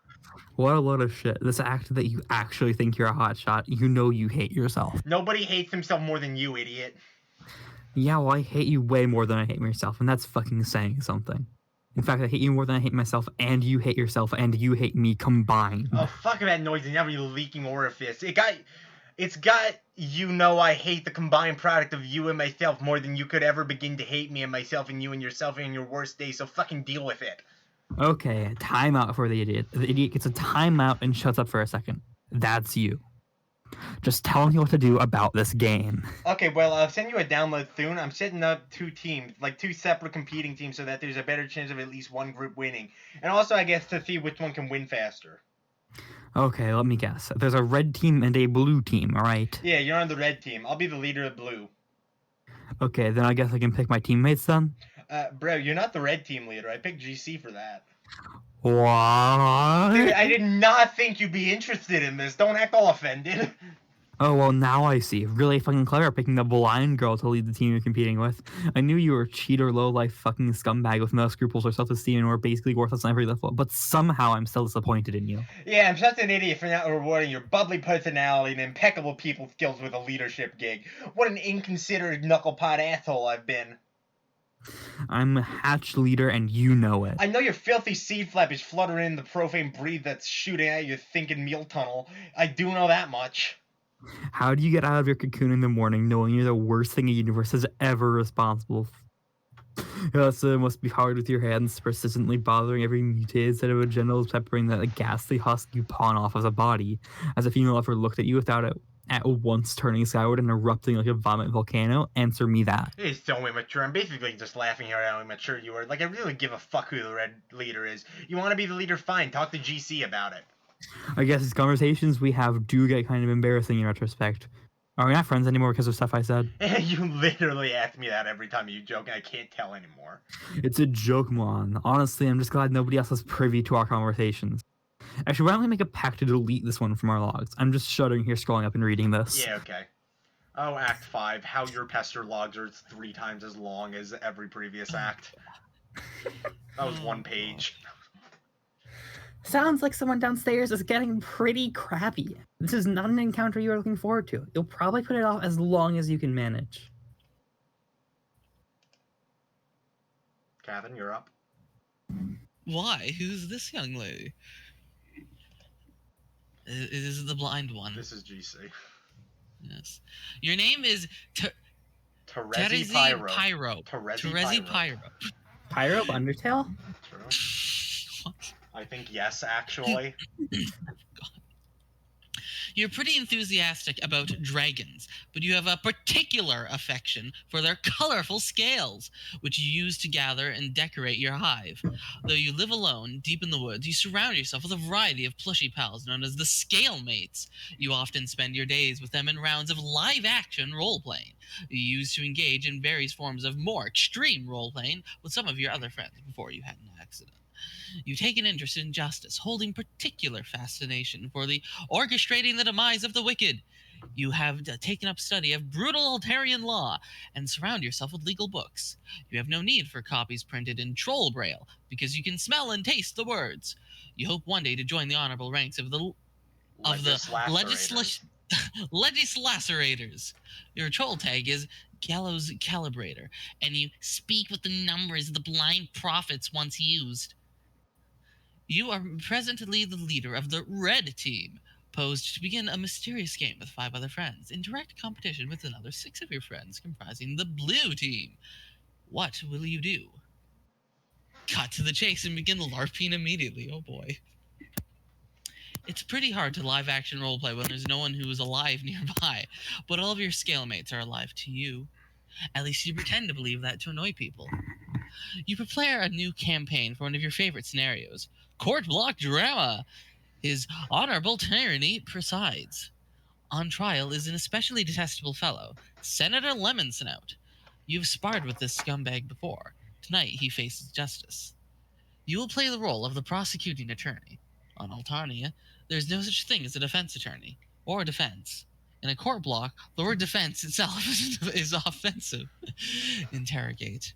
[SPEAKER 1] What a load of shit. This act that you actually think you're a hotshot, you know you hate yourself.
[SPEAKER 2] Nobody hates himself more than you, idiot.
[SPEAKER 1] Yeah, well, I hate you way more than I hate myself, and that's fucking saying something. In fact, I hate you more than I hate myself, and you hate yourself, and you hate me combined.
[SPEAKER 2] Oh, fuck that noise in every leaking orifice. It's got, you know, I hate the combined product of you and myself more than you could ever begin to hate me and myself and you and yourself in your worst days, so fucking deal with it.
[SPEAKER 1] Okay, timeout for the idiot. The idiot gets a timeout and shuts up for a second. That's you. Just tell me what to do about this game.
[SPEAKER 2] Okay, well, I'll send you a download soon. I'm setting up two teams, like two separate competing teams, so that there's a better chance of at least one group winning. And also, I guess, to see which one can win faster.
[SPEAKER 1] Okay, let me guess. There's a red team and a blue team, alright?
[SPEAKER 2] Yeah, you're on the red team. I'll be the leader of blue.
[SPEAKER 1] Okay, then I guess I can pick my teammates then?
[SPEAKER 2] Bro, you're not the red team leader. I picked GC for that.
[SPEAKER 1] What?
[SPEAKER 2] Dude, I did not think you'd be interested in this. Don't act all offended.
[SPEAKER 1] Oh, well, now I see. Really fucking clever picking the blind girl to lead the team you're competing with. I knew you were a cheater, low-life fucking scumbag with no scruples or self-esteem and were basically worthless on every level, but somehow I'm still disappointed in you.
[SPEAKER 2] Yeah, I'm such an idiot for not rewarding your bubbly personality and impeccable people skills with a leadership gig. What an inconsiderate knucklepot asshole I've been.
[SPEAKER 1] I'm a hatch leader and you know it.
[SPEAKER 2] I know your filthy seed flap is fluttering in the profane breed that's shooting at your thinking meal tunnel. I do know that much.
[SPEAKER 1] How do you get out of your cocoon in the morning knowing you're the worst thing the universe is ever responsible for? Yes, it must be hard with your hands persistently bothering every mutated set of agendas peppering that ghastly husk you pawn off as a body, as if you ever looked at you without it. at once turning skyward and erupting like a vomit volcano? Answer me that.
[SPEAKER 2] It's so immature. I'm basically just laughing at how immature you are. Like, I really give a fuck who the red leader is. You want to be the leader? Fine. Talk to GC about it.
[SPEAKER 1] I guess these conversations we have do get kind of embarrassing in retrospect. Are we not friends anymore because of stuff I said?
[SPEAKER 2] You literally ask me that every time you joke, and I can't tell anymore.
[SPEAKER 1] It's a joke, Mon. Honestly, I'm just glad nobody else is privy to our conversations. Actually, why don't we make a pact to delete this one from our logs? I'm just shuddering here, scrolling up and reading this.
[SPEAKER 2] Yeah, okay. Oh, Act 5. How your pester logs are 3 times as long as every previous act. That was 1 page.
[SPEAKER 1] Sounds like someone downstairs is getting pretty crappy. This is not an encounter you are looking forward to. You'll probably put it off as long as you can manage.
[SPEAKER 2] Catherine, you're up.
[SPEAKER 3] Why? Who's this young lady? It is the blind one.
[SPEAKER 2] This is GC.
[SPEAKER 3] Yes. Your name is
[SPEAKER 2] Terezi
[SPEAKER 3] Pyro.
[SPEAKER 2] Pyro.
[SPEAKER 3] Terezi Pyro.
[SPEAKER 1] Pyro of Undertale?
[SPEAKER 2] True. I think yes, actually.
[SPEAKER 3] You're pretty enthusiastic about dragons, but you have a particular affection for their colorful scales, which you use to gather and decorate your hive. Though you live alone, deep in the woods, you surround yourself with a variety of plushy pals known as the Scale Mates. You often spend your days with them in rounds of live-action role-playing. You used to engage in various forms of more extreme role-playing with some of your other friends before you had an accident. You take an interest in justice, holding particular fascination for the orchestrating the demise of the wicked. You have taken up study of brutal Altarian law and surround yourself with legal books. You have no need for copies printed in troll braille because you can smell and taste the words. You hope one day to join the honorable ranks of the legislaturators. Your troll tag is Gallows Calibrator, and you speak with the numbers the blind prophets once used. You are presently the leader of the Red Team, posed to begin a mysterious game with 5 other friends, in direct competition with another 6 of your friends comprising the Blue Team. What will you do? Cut to the chase and begin LARPing immediately. Oh boy. It's pretty hard to live action roleplay when there's no one who is alive nearby, but all of your scale mates are alive to you. At least you pretend to believe that to annoy people. You prepare a new campaign for one of your favorite scenarios. Court block drama. His honorable tyranny presides. On trial is an especially detestable fellow, Senator Lemonsnout. You've sparred with this scumbag before. Tonight he faces justice. You will play the role of the prosecuting attorney. On Altarnia, there's no such thing as a defense attorney, or a defense. In a court block, the word defense itself is offensive. Interrogate.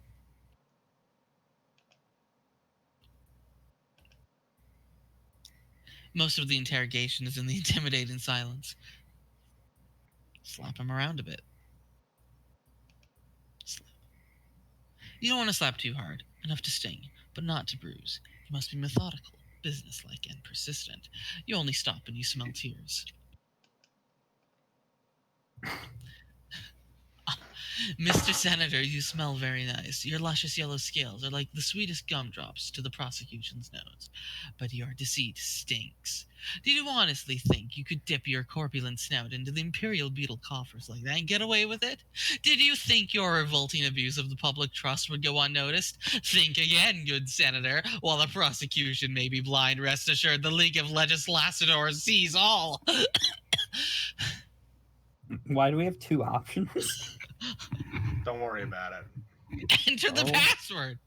[SPEAKER 3] Most of the interrogation is in the intimidating silence. Slap him around a bit. Slap. You don't want to slap too hard, enough to sting, but not to bruise. You must be methodical, businesslike, and persistent. You only stop when you smell tears. Mr. Senator, you smell very nice. Your luscious yellow scales are like the sweetest gumdrops to the prosecution's nose. But your deceit stinks. Did you honestly think you could dip your corpulent snout into the imperial beetle coffers like that and get away with it? Did you think your revolting abuse of the public trust would go unnoticed? Think again, good senator. While the prosecution may be blind, rest assured the League of Legislators sees all.
[SPEAKER 1] Why do we have 2 options?
[SPEAKER 2] Don't worry about it.
[SPEAKER 3] Enter the password.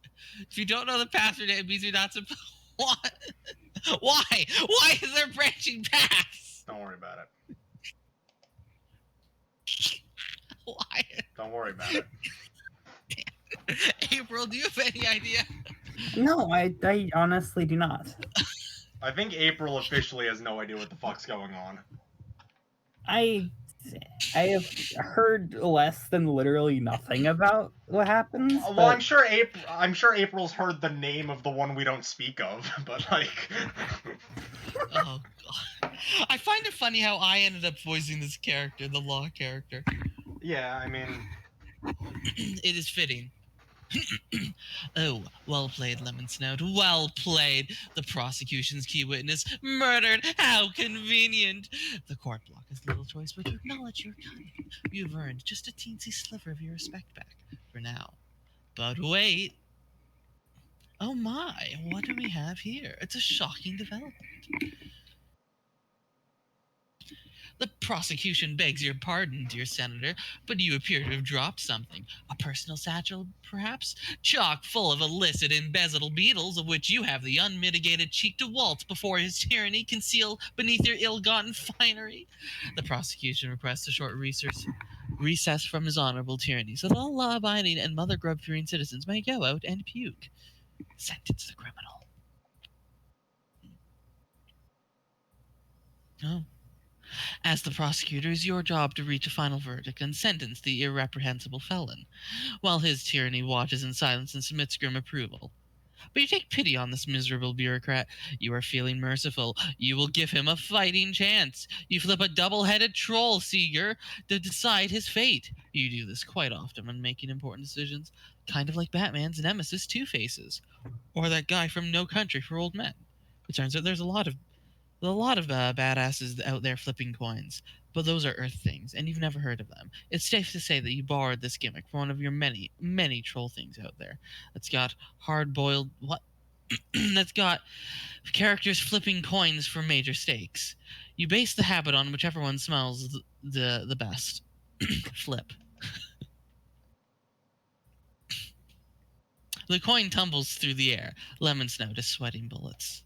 [SPEAKER 3] If you don't know the password, it means you're not supposed. What? Why? Why is there branching paths?
[SPEAKER 2] Don't worry about it.
[SPEAKER 3] Why?
[SPEAKER 2] Don't worry about it.
[SPEAKER 3] April, do you have any idea?
[SPEAKER 1] No, I honestly do not.
[SPEAKER 2] I think April officially has no idea what the fuck's going on.
[SPEAKER 1] I have heard less than literally nothing about what happens.
[SPEAKER 2] Well,
[SPEAKER 1] but...
[SPEAKER 2] I'm sure April's heard the name of the one we don't speak of, but like.
[SPEAKER 3] Oh god, I find it funny how I ended up voicing this character, the law character.
[SPEAKER 2] Yeah, I mean.
[SPEAKER 3] It is fitting. Oh, well played, Lemon Snout. Well played. The prosecution's key witness murdered. How convenient. The court block has little choice but to acknowledge your cunning. You've earned just a teensy sliver of your respect back for now. But wait. Oh my, what do we have here? It's a shocking development. The prosecution begs your pardon, dear Senator, but you appear to have dropped something. A personal satchel, perhaps? Chock full of illicit embezzled beetles, of which you have the unmitigated cheek to waltz before his tyranny concealed beneath your ill-gotten finery. The prosecution requests a short recess from his honorable tyranny, so that all law-abiding and mother grub-fearing citizens may go out and puke. Sentence the criminal. Oh. As the prosecutor, it is your job to reach a final verdict and sentence the irreprehensible felon, while his tyranny watches in silence and submits grim approval. But you take pity on this miserable bureaucrat. You are feeling merciful. You will give him a fighting chance. You flip a double-headed troll seeger to decide his fate. You do this quite often when making important decisions, kind of like Batman's nemesis Two-Faces, or that guy from No Country for Old Men. It turns out there's a lot of badasses out there flipping coins, but those are Earth things, and you've never heard of them. It's safe to say that you borrowed this gimmick from one of your many, many troll things out there. That's got hard-boiled what? That's got characters flipping coins for major stakes. You base the habit on whichever one smells the best. Flip. The coin tumbles through the air. Lemon Snout is sweating bullets.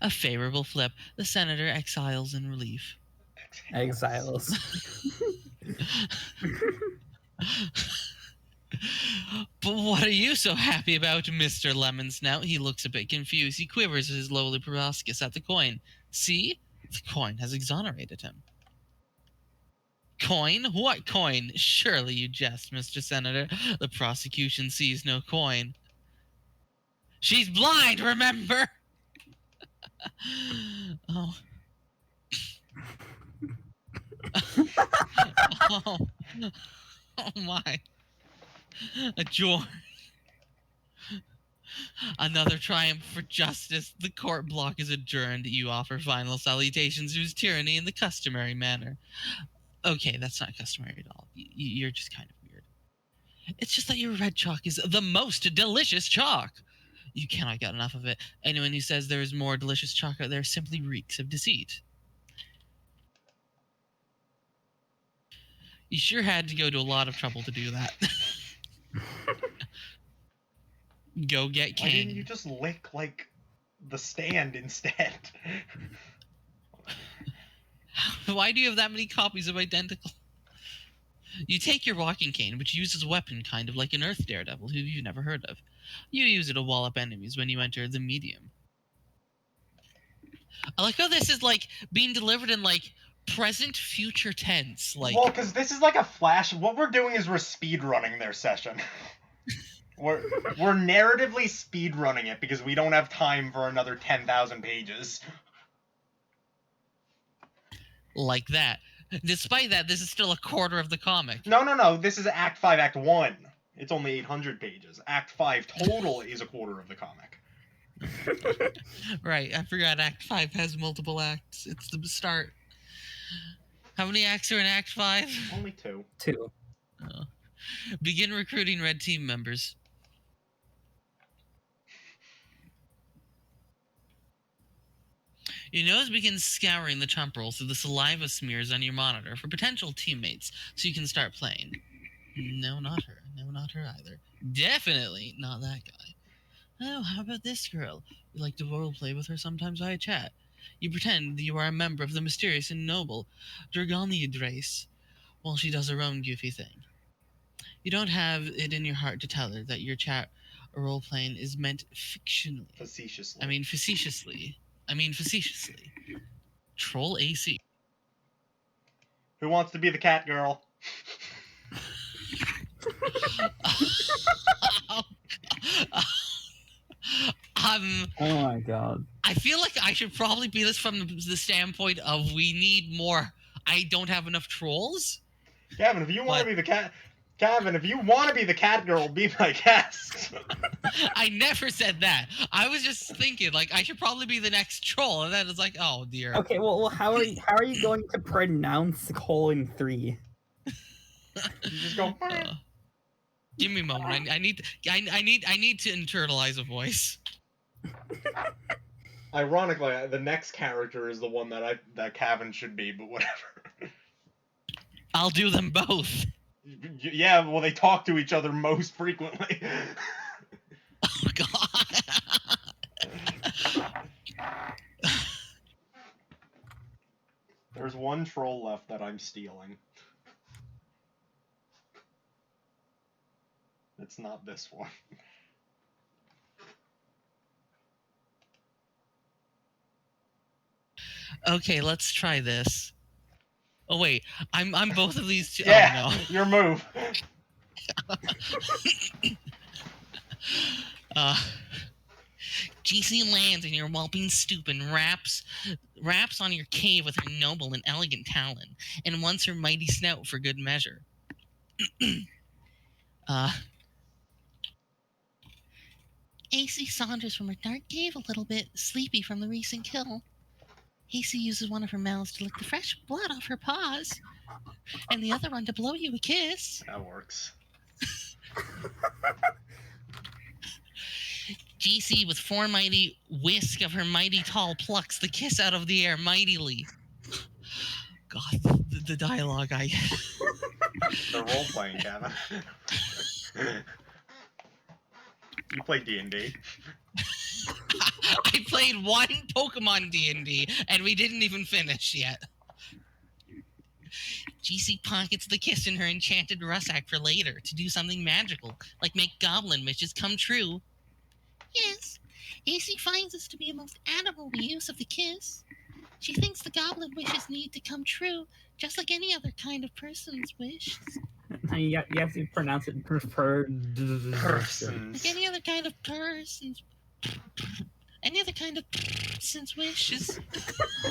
[SPEAKER 3] A favorable flip. The senator exiles in relief.
[SPEAKER 1] Exiles.
[SPEAKER 3] But what are you so happy about, Mr. Lemon Snout? He looks a bit confused. He quivers his lowly proboscis at the coin. See? The coin has exonerated him. Coin? What coin? Surely you jest, Mr. Senator. The prosecution sees no coin. She's blind, remember? Oh. Oh. Oh my. A joy. Another triumph for justice. The court block is adjourned. You offer final salutations to his tyranny in the customary manner. Okay, that's not customary at all. You're just kind of weird. It's just that your red chalk is the most delicious chalk. You cannot get enough of it. Anyone who says there is more delicious chalk out there simply reeks of deceit. You sure had to go to a lot of trouble to do that. Go get King.
[SPEAKER 2] Why didn't you just lick, like, the stand instead?
[SPEAKER 3] Why do you have that many copies of Identical? You take your walking cane, which you use as a weapon, kind of like an Earth Daredevil, who you've never heard of. You use it to wall up enemies when you enter the medium. I like how this is, like, being delivered in, like, present future tense. Like,
[SPEAKER 2] well, because this is like a flash. What we're doing is we're speedrunning their session. We're narratively speedrunning it because we don't have time for another 10,000 pages.
[SPEAKER 3] like that. Despite that, this is still a quarter of the comic.
[SPEAKER 2] No. This is Act 5, Act 1. It's only 800 pages. Act 5 total is a quarter of the comic.
[SPEAKER 3] Right, I forgot Act 5 has multiple acts. It's the start. How many acts are in Act 5?
[SPEAKER 2] Only 2.
[SPEAKER 1] 2.
[SPEAKER 3] Oh. Begin recruiting Red Team members. Your nose begins scouring the temporal through the saliva smears on your monitor for potential teammates so you can start playing. No, not her. No, not her either. Definitely not that guy. Oh, how about this girl? You like to roleplay with her sometimes via chat. You pretend that you are a member of the mysterious and noble Dragoniad race while she does her own goofy thing. You don't have it in your heart to tell her that your chat or role-playing is meant fictionally.
[SPEAKER 2] Facetiously.
[SPEAKER 3] I mean facetiously. Troll AC.
[SPEAKER 2] Who wants to be the cat girl?
[SPEAKER 1] Oh my god.
[SPEAKER 3] I feel like I should probably be this from the standpoint of we need more. I don't have enough trolls.
[SPEAKER 2] Gavin, if you want to be the cat... Kevin, if you want to be the cat girl, be my guest.
[SPEAKER 3] I never said that. I was just thinking, like, I should probably be the next troll, and then it's like, oh dear.
[SPEAKER 1] Okay, well, how are you going to pronounce :3?
[SPEAKER 2] You just go.
[SPEAKER 3] Give me a moment. I need to internalize a voice.
[SPEAKER 2] Ironically, the next character is the one that Kevin should be, but whatever.
[SPEAKER 3] I'll do them both.
[SPEAKER 2] Yeah, well, they talk to each other most frequently.
[SPEAKER 3] Oh god.
[SPEAKER 2] There's one troll left that I'm stealing. It's not this one.
[SPEAKER 3] Okay, let's try this. Oh wait, I'm both of these two.
[SPEAKER 2] Yeah,
[SPEAKER 3] Oh,
[SPEAKER 2] your move.
[SPEAKER 3] no. GC lands in your whelping stoop and raps on your cave with her noble and elegant talon, and wants her mighty snout for good measure. AC saunters from her dark cave a little bit, sleepy from the recent kill. AC uses one of her mouths to lick the fresh blood off her paws, and the other one to blow you a kiss.
[SPEAKER 2] That works.
[SPEAKER 3] GC, with four mighty whisk of her mighty tall, plucks the kiss out of the air mightily. God, the dialogue I...
[SPEAKER 2] The role-playing, Kevin. You play D&D.
[SPEAKER 3] I played one Pokemon D&D, and we didn't even finish yet. GC pockets the kiss in her enchanted russack for later, to do something magical, like make goblin wishes come true. Yes, AC finds this to be a most admirable use of the kiss. She thinks the goblin wishes need to come true, just like any other kind of person's wish.
[SPEAKER 1] You have to pronounce it preferred.
[SPEAKER 3] Like any other kind of person's... Any other kind of person's wishes.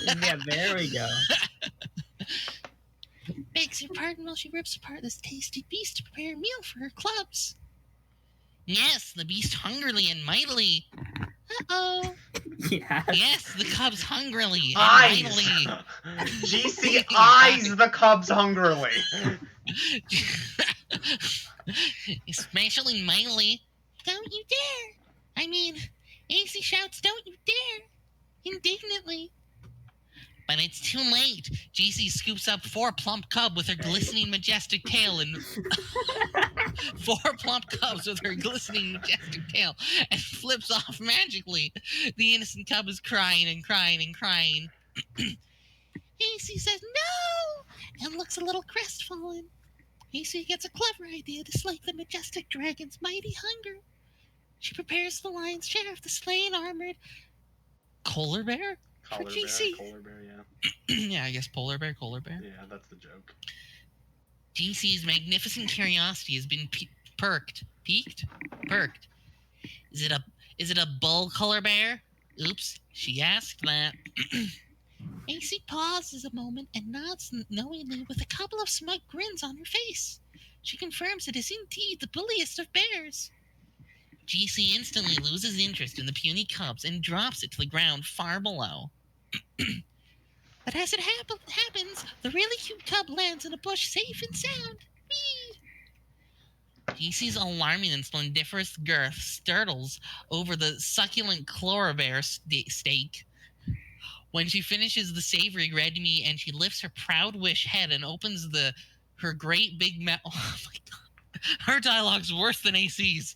[SPEAKER 1] Yeah, there we go.
[SPEAKER 3] Begs your pardon while she rips apart this tasty beast to prepare a meal for her clubs. Yes, the beast hungrily and mightily. Uh-oh.
[SPEAKER 1] Yeah.
[SPEAKER 3] Yes, the cubs hungrily and
[SPEAKER 2] Eyes!
[SPEAKER 3] mightily.
[SPEAKER 2] GC eyes the cubs hungrily.
[SPEAKER 3] Especially mightily. Don't you dare! I mean, AC shouts, don't you dare! Indignantly. But it's too late. GC scoops up four plump cub with her glistening majestic tail and four plump cubs with her glistening majestic tail and flips off magically. The innocent cub is crying and crying and crying. AC says no and looks a little crestfallen. AC gets a clever idea to slake the majestic dragon's mighty hunger. She prepares the lion's share of the slain armored polar bear for GC.
[SPEAKER 2] Polar bear, yeah.
[SPEAKER 3] Yeah, I guess polar bear.
[SPEAKER 2] Yeah, that's the joke.
[SPEAKER 3] GC's magnificent curiosity has been perked. Is it a bull color bear? Oops, she asked that. AC pauses a moment and nods knowingly with a couple of smug grins on her face. She confirms it is indeed the bulliest of bears. GC instantly loses interest in the puny cubs and drops it to the ground far below. But as it happens, the really cute cub lands in a bush safe and sound. Whee! GC's alarming and splendiferous girth startles over the succulent chlorobear steak. When she finishes the savory red meat and she lifts her proud wish head and opens her great big mouth. Oh my god. Her dialogue's worse than AC's.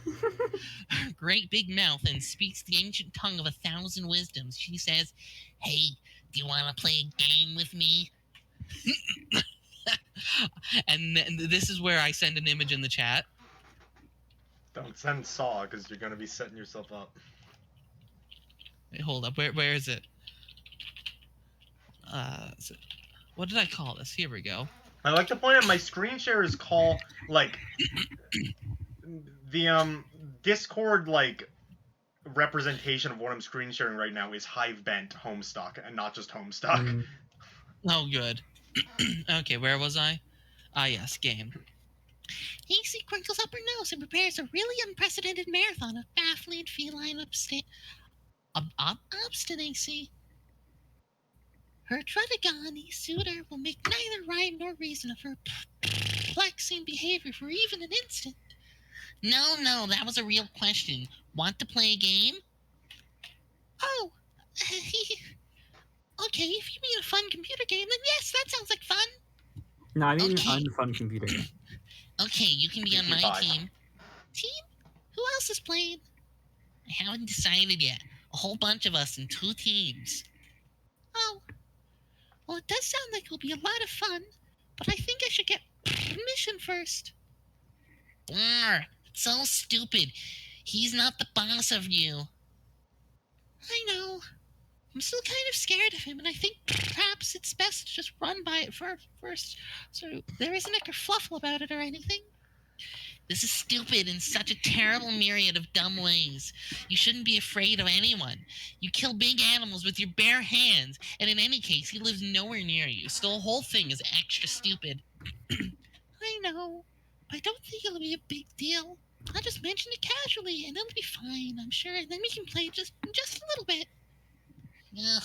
[SPEAKER 3] Her great big mouth and speaks the ancient tongue of 1,000 wisdoms. She says, "Hey, do you want to play a game with me?" And this is where I send an image in the chat.
[SPEAKER 2] Don't send Saw, because you're going to be setting yourself up.
[SPEAKER 3] Wait, hold up. Where is it? What did I call this? Here we go.
[SPEAKER 2] I like to point out my screen share is called, like, the, Discord, like, representation of what I'm screen sharing right now is Hive-Bent Homestuck, and not just Homestuck.
[SPEAKER 3] Oh, good. Okay, where was I? Ah, yes, game. AC crinkles up her nose and prepares a really unprecedented marathon of baffling feline obstinacy. Her Tredigani suitor will make neither rhyme nor reason of her perplexing behavior for even an instant. No, that was a real question. Want to play a game? Oh, okay, if you mean a fun computer game, then yes, that sounds like fun.
[SPEAKER 1] No, I mean
[SPEAKER 3] Okay.
[SPEAKER 1] an unfun computer game.
[SPEAKER 3] Okay, you can be on my
[SPEAKER 2] Bye.
[SPEAKER 3] team. Team? Who else is playing? I haven't decided yet. A whole bunch of us in 2 teams. Oh, well, it does sound like it'll be a lot of fun, but I think I should get permission first. So stupid. He's not the boss of you. I know. I'm still kind of scared of him, and I think perhaps it's best to just run by it first, so there isn't a kerfluffle about it or anything. This is stupid in such a terrible myriad of dumb ways. You shouldn't be afraid of anyone. You kill big animals with your bare hands, and in any case, he lives nowhere near you, so the whole thing is extra stupid. I know. I don't think it'll be a big deal. I'll just mention it casually, and it'll be fine, I'm sure. And then we can play just a little bit. Ugh,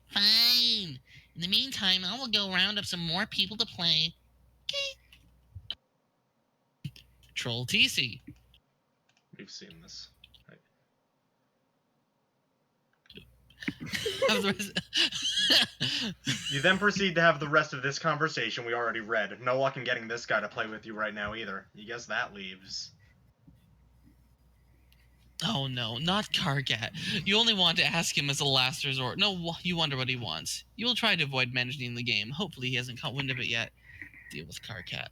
[SPEAKER 3] fine. In the meantime, I will go round up some more people to play. Okay. Troll TC.
[SPEAKER 2] We've seen this. You then proceed to have the rest of this conversation we already read. No luck in getting this guy to play with you right now either. You guess that leaves.
[SPEAKER 3] Oh no, not Karkat. You only want to ask him as a last resort. No, you wonder what he wants. You will try to avoid mentioning the game. Hopefully he hasn't caught wind of it yet. Deal with Karkat.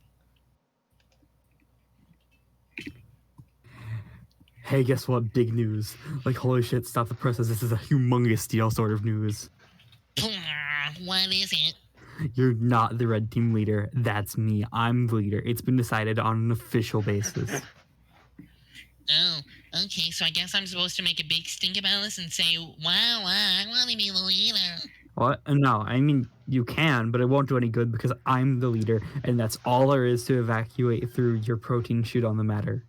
[SPEAKER 1] Hey, guess what? Big news. Like, holy shit, stop the presses. This is a humongous deal sort of news.
[SPEAKER 3] What is it?
[SPEAKER 1] You're not the red team leader. That's me. I'm the leader. It's been decided on an official basis.
[SPEAKER 3] Oh, okay, so I guess I'm supposed to make a big stink about this and say, wow, I want to be the leader.
[SPEAKER 1] What? No, I mean, you can, but it won't do any good because I'm the leader, and that's all there is to evacuate through your protein chute on the matter.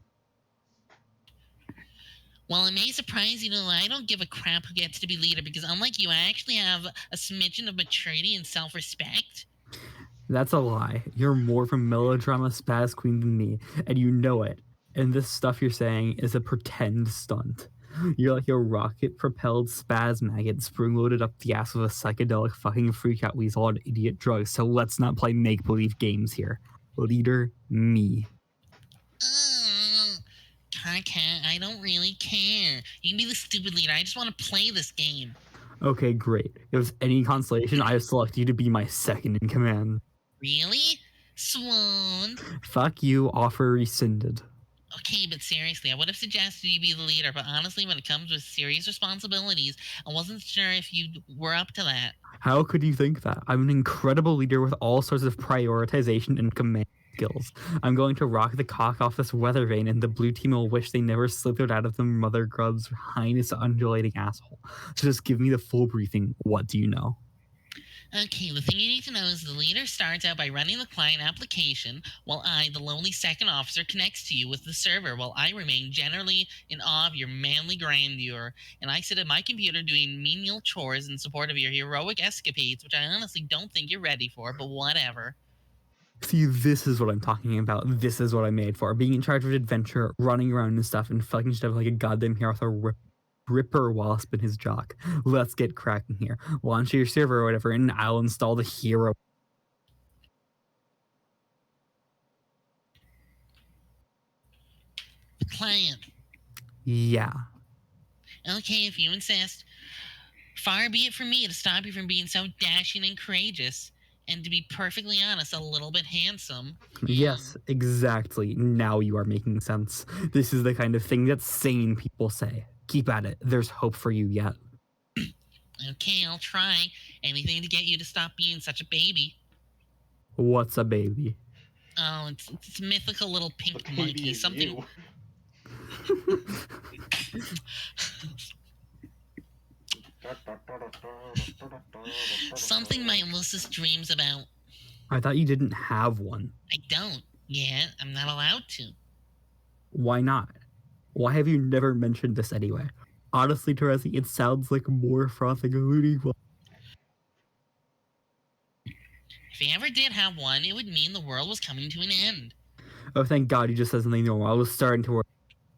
[SPEAKER 3] Well, it may surprise you to know I don't give a crap who gets to be leader because unlike you, I actually have a smidgen of maturity and self-respect.
[SPEAKER 1] That's a lie. You're more of a melodrama spaz queen than me, and you know it. And this stuff you're saying is a pretend stunt. You're like a rocket-propelled spaz maggot spring-loaded up the ass of a psychedelic fucking freak-out weasel on idiot drugs, so let's not play make-believe games here. Leader, me.
[SPEAKER 3] Karkat, I don't really care. You can be the stupid leader. I just want to play this game.
[SPEAKER 1] Okay, great. If it's any consolation, I have selected you to be my second in command.
[SPEAKER 3] Really? Swan?
[SPEAKER 1] Fuck you, offer rescinded.
[SPEAKER 3] Okay, but seriously, I would have suggested you be the leader, but honestly, when it comes with serious responsibilities, I wasn't sure if you were up to that.
[SPEAKER 1] How could you think that? I'm an incredible leader with all sorts of prioritization and command skills. I'm going to rock the cock off this weather vane, and the blue team will wish they never slithered out of the mother grub's highness undulating asshole. So just give me the full briefing. What do you know?
[SPEAKER 3] Okay, the thing you need to know is the leader starts out by running the client application, while I, the lonely second officer, connects to you with the server, while I remain generally in awe of your manly grandeur, and I sit at my computer doing menial chores in support of your heroic escapades, which I honestly don't think you're ready for, but whatever.
[SPEAKER 1] See, this is what I'm talking about. This is what I'm made for. Being in charge of adventure, running around and stuff, and fucking stuff like a goddamn hero with a ripper wasp in his jock. Let's get cracking here. Launch your server or whatever, and I'll install the hero.
[SPEAKER 3] The client.
[SPEAKER 1] Yeah.
[SPEAKER 3] Okay, if you insist. Far be it from me to stop you from being so dashing and courageous, and to be perfectly honest, a little bit handsome.
[SPEAKER 1] Yes, exactly. Now you are making sense. This is the kind of thing that sane people say. Keep at it. There's hope for you yet.
[SPEAKER 3] Okay, I'll try. Anything to get you to stop being such a baby.
[SPEAKER 1] What's a baby?
[SPEAKER 3] Oh, it's a mythical little pink monkey. Something. Something my Ulysses dreams about.
[SPEAKER 1] I thought you didn't have one.
[SPEAKER 3] I don't. Yeah, I'm not allowed to.
[SPEAKER 1] Why not? Why have you never mentioned this anyway? Honestly, Terezi, it sounds like more frothing looting.
[SPEAKER 3] If he ever did have one, it would mean the world was coming to an end.
[SPEAKER 1] Oh, thank God you just said something normal. I was starting to work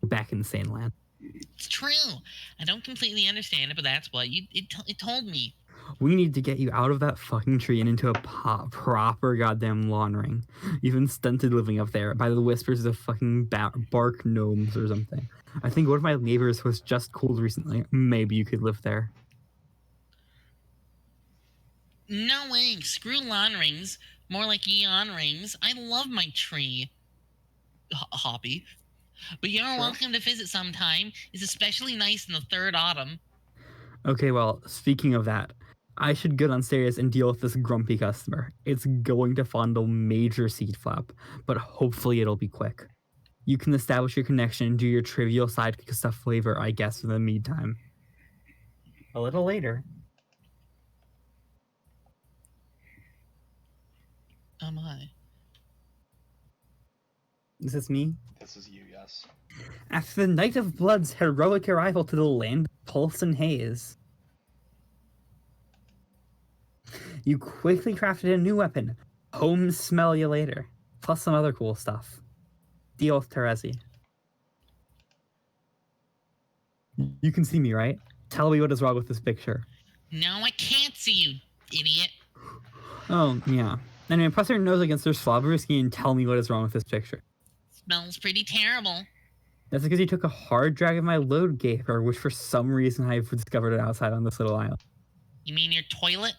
[SPEAKER 1] back in Sane Land.
[SPEAKER 3] It's true. I don't completely understand it, but that's what it told me.
[SPEAKER 1] We need to get you out of that fucking tree and into a proper goddamn lawn ring. You've been stunted living up there by the whispers of fucking bark gnomes or something. I think one of my neighbors was just cooled recently. Maybe you could live there.
[SPEAKER 3] No way. Screw lawn rings. More like eon rings. I love my tree. Hobby. But you're welcome to visit sometime. It's especially nice in the third autumn.
[SPEAKER 1] Okay, well, speaking of that, I should go downstairs and deal with this grumpy customer. It's going to fondle major seed flap, but hopefully it'll be quick. You can establish your connection and do your trivial sidekick stuff flavor, I guess, in the meantime. A little later.
[SPEAKER 3] Oh my.
[SPEAKER 1] Is this me?
[SPEAKER 2] This is you, yes.
[SPEAKER 1] After the Night of Blood's heroic arrival to the land of Pulse and Haze, you quickly crafted a new weapon, Home Smell You Later, plus some other cool stuff. Deal with Terezi. You can see me, right? Tell me what is wrong with this picture.
[SPEAKER 3] No, I can't see you, idiot.
[SPEAKER 1] Oh, yeah. Anyway, press your nose against your slobbery skin and tell me what is wrong with this picture.
[SPEAKER 3] Smells pretty terrible.
[SPEAKER 1] That's because you took a hard drag of my load gaper, which for some reason I've discovered it outside on this little island.
[SPEAKER 3] You mean your toilet?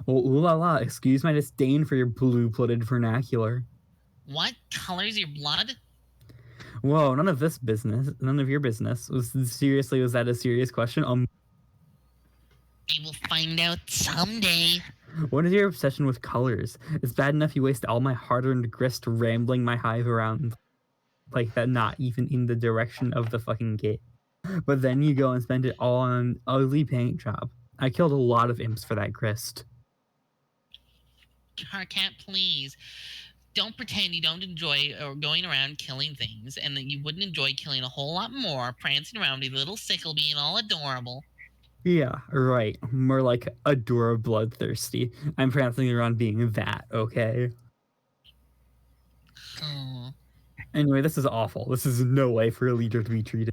[SPEAKER 1] Well, ooh la la, excuse my disdain for your blue-blooded vernacular.
[SPEAKER 3] What? Colors your blood?
[SPEAKER 1] Whoa, none of this business. None of your business. Was that a serious question?
[SPEAKER 3] I will find out someday.
[SPEAKER 1] What is your obsession with colors? It's bad enough you waste all my hard-earned grist rambling my hive around like that, not even in the direction of the fucking gate. But then you go and spend it all on an ugly paint job. I killed a lot of imps for that grist.
[SPEAKER 3] Carcat, please. Don't pretend you don't enjoy going around killing things, and that you wouldn't enjoy killing a whole lot more, prancing around with a little sickle being all adorable.
[SPEAKER 1] Yeah, right. More like adore bloodthirsty. I'm prancing around being that, okay?
[SPEAKER 3] Oh.
[SPEAKER 1] Anyway, this is awful. This is no way for a leader to be treated.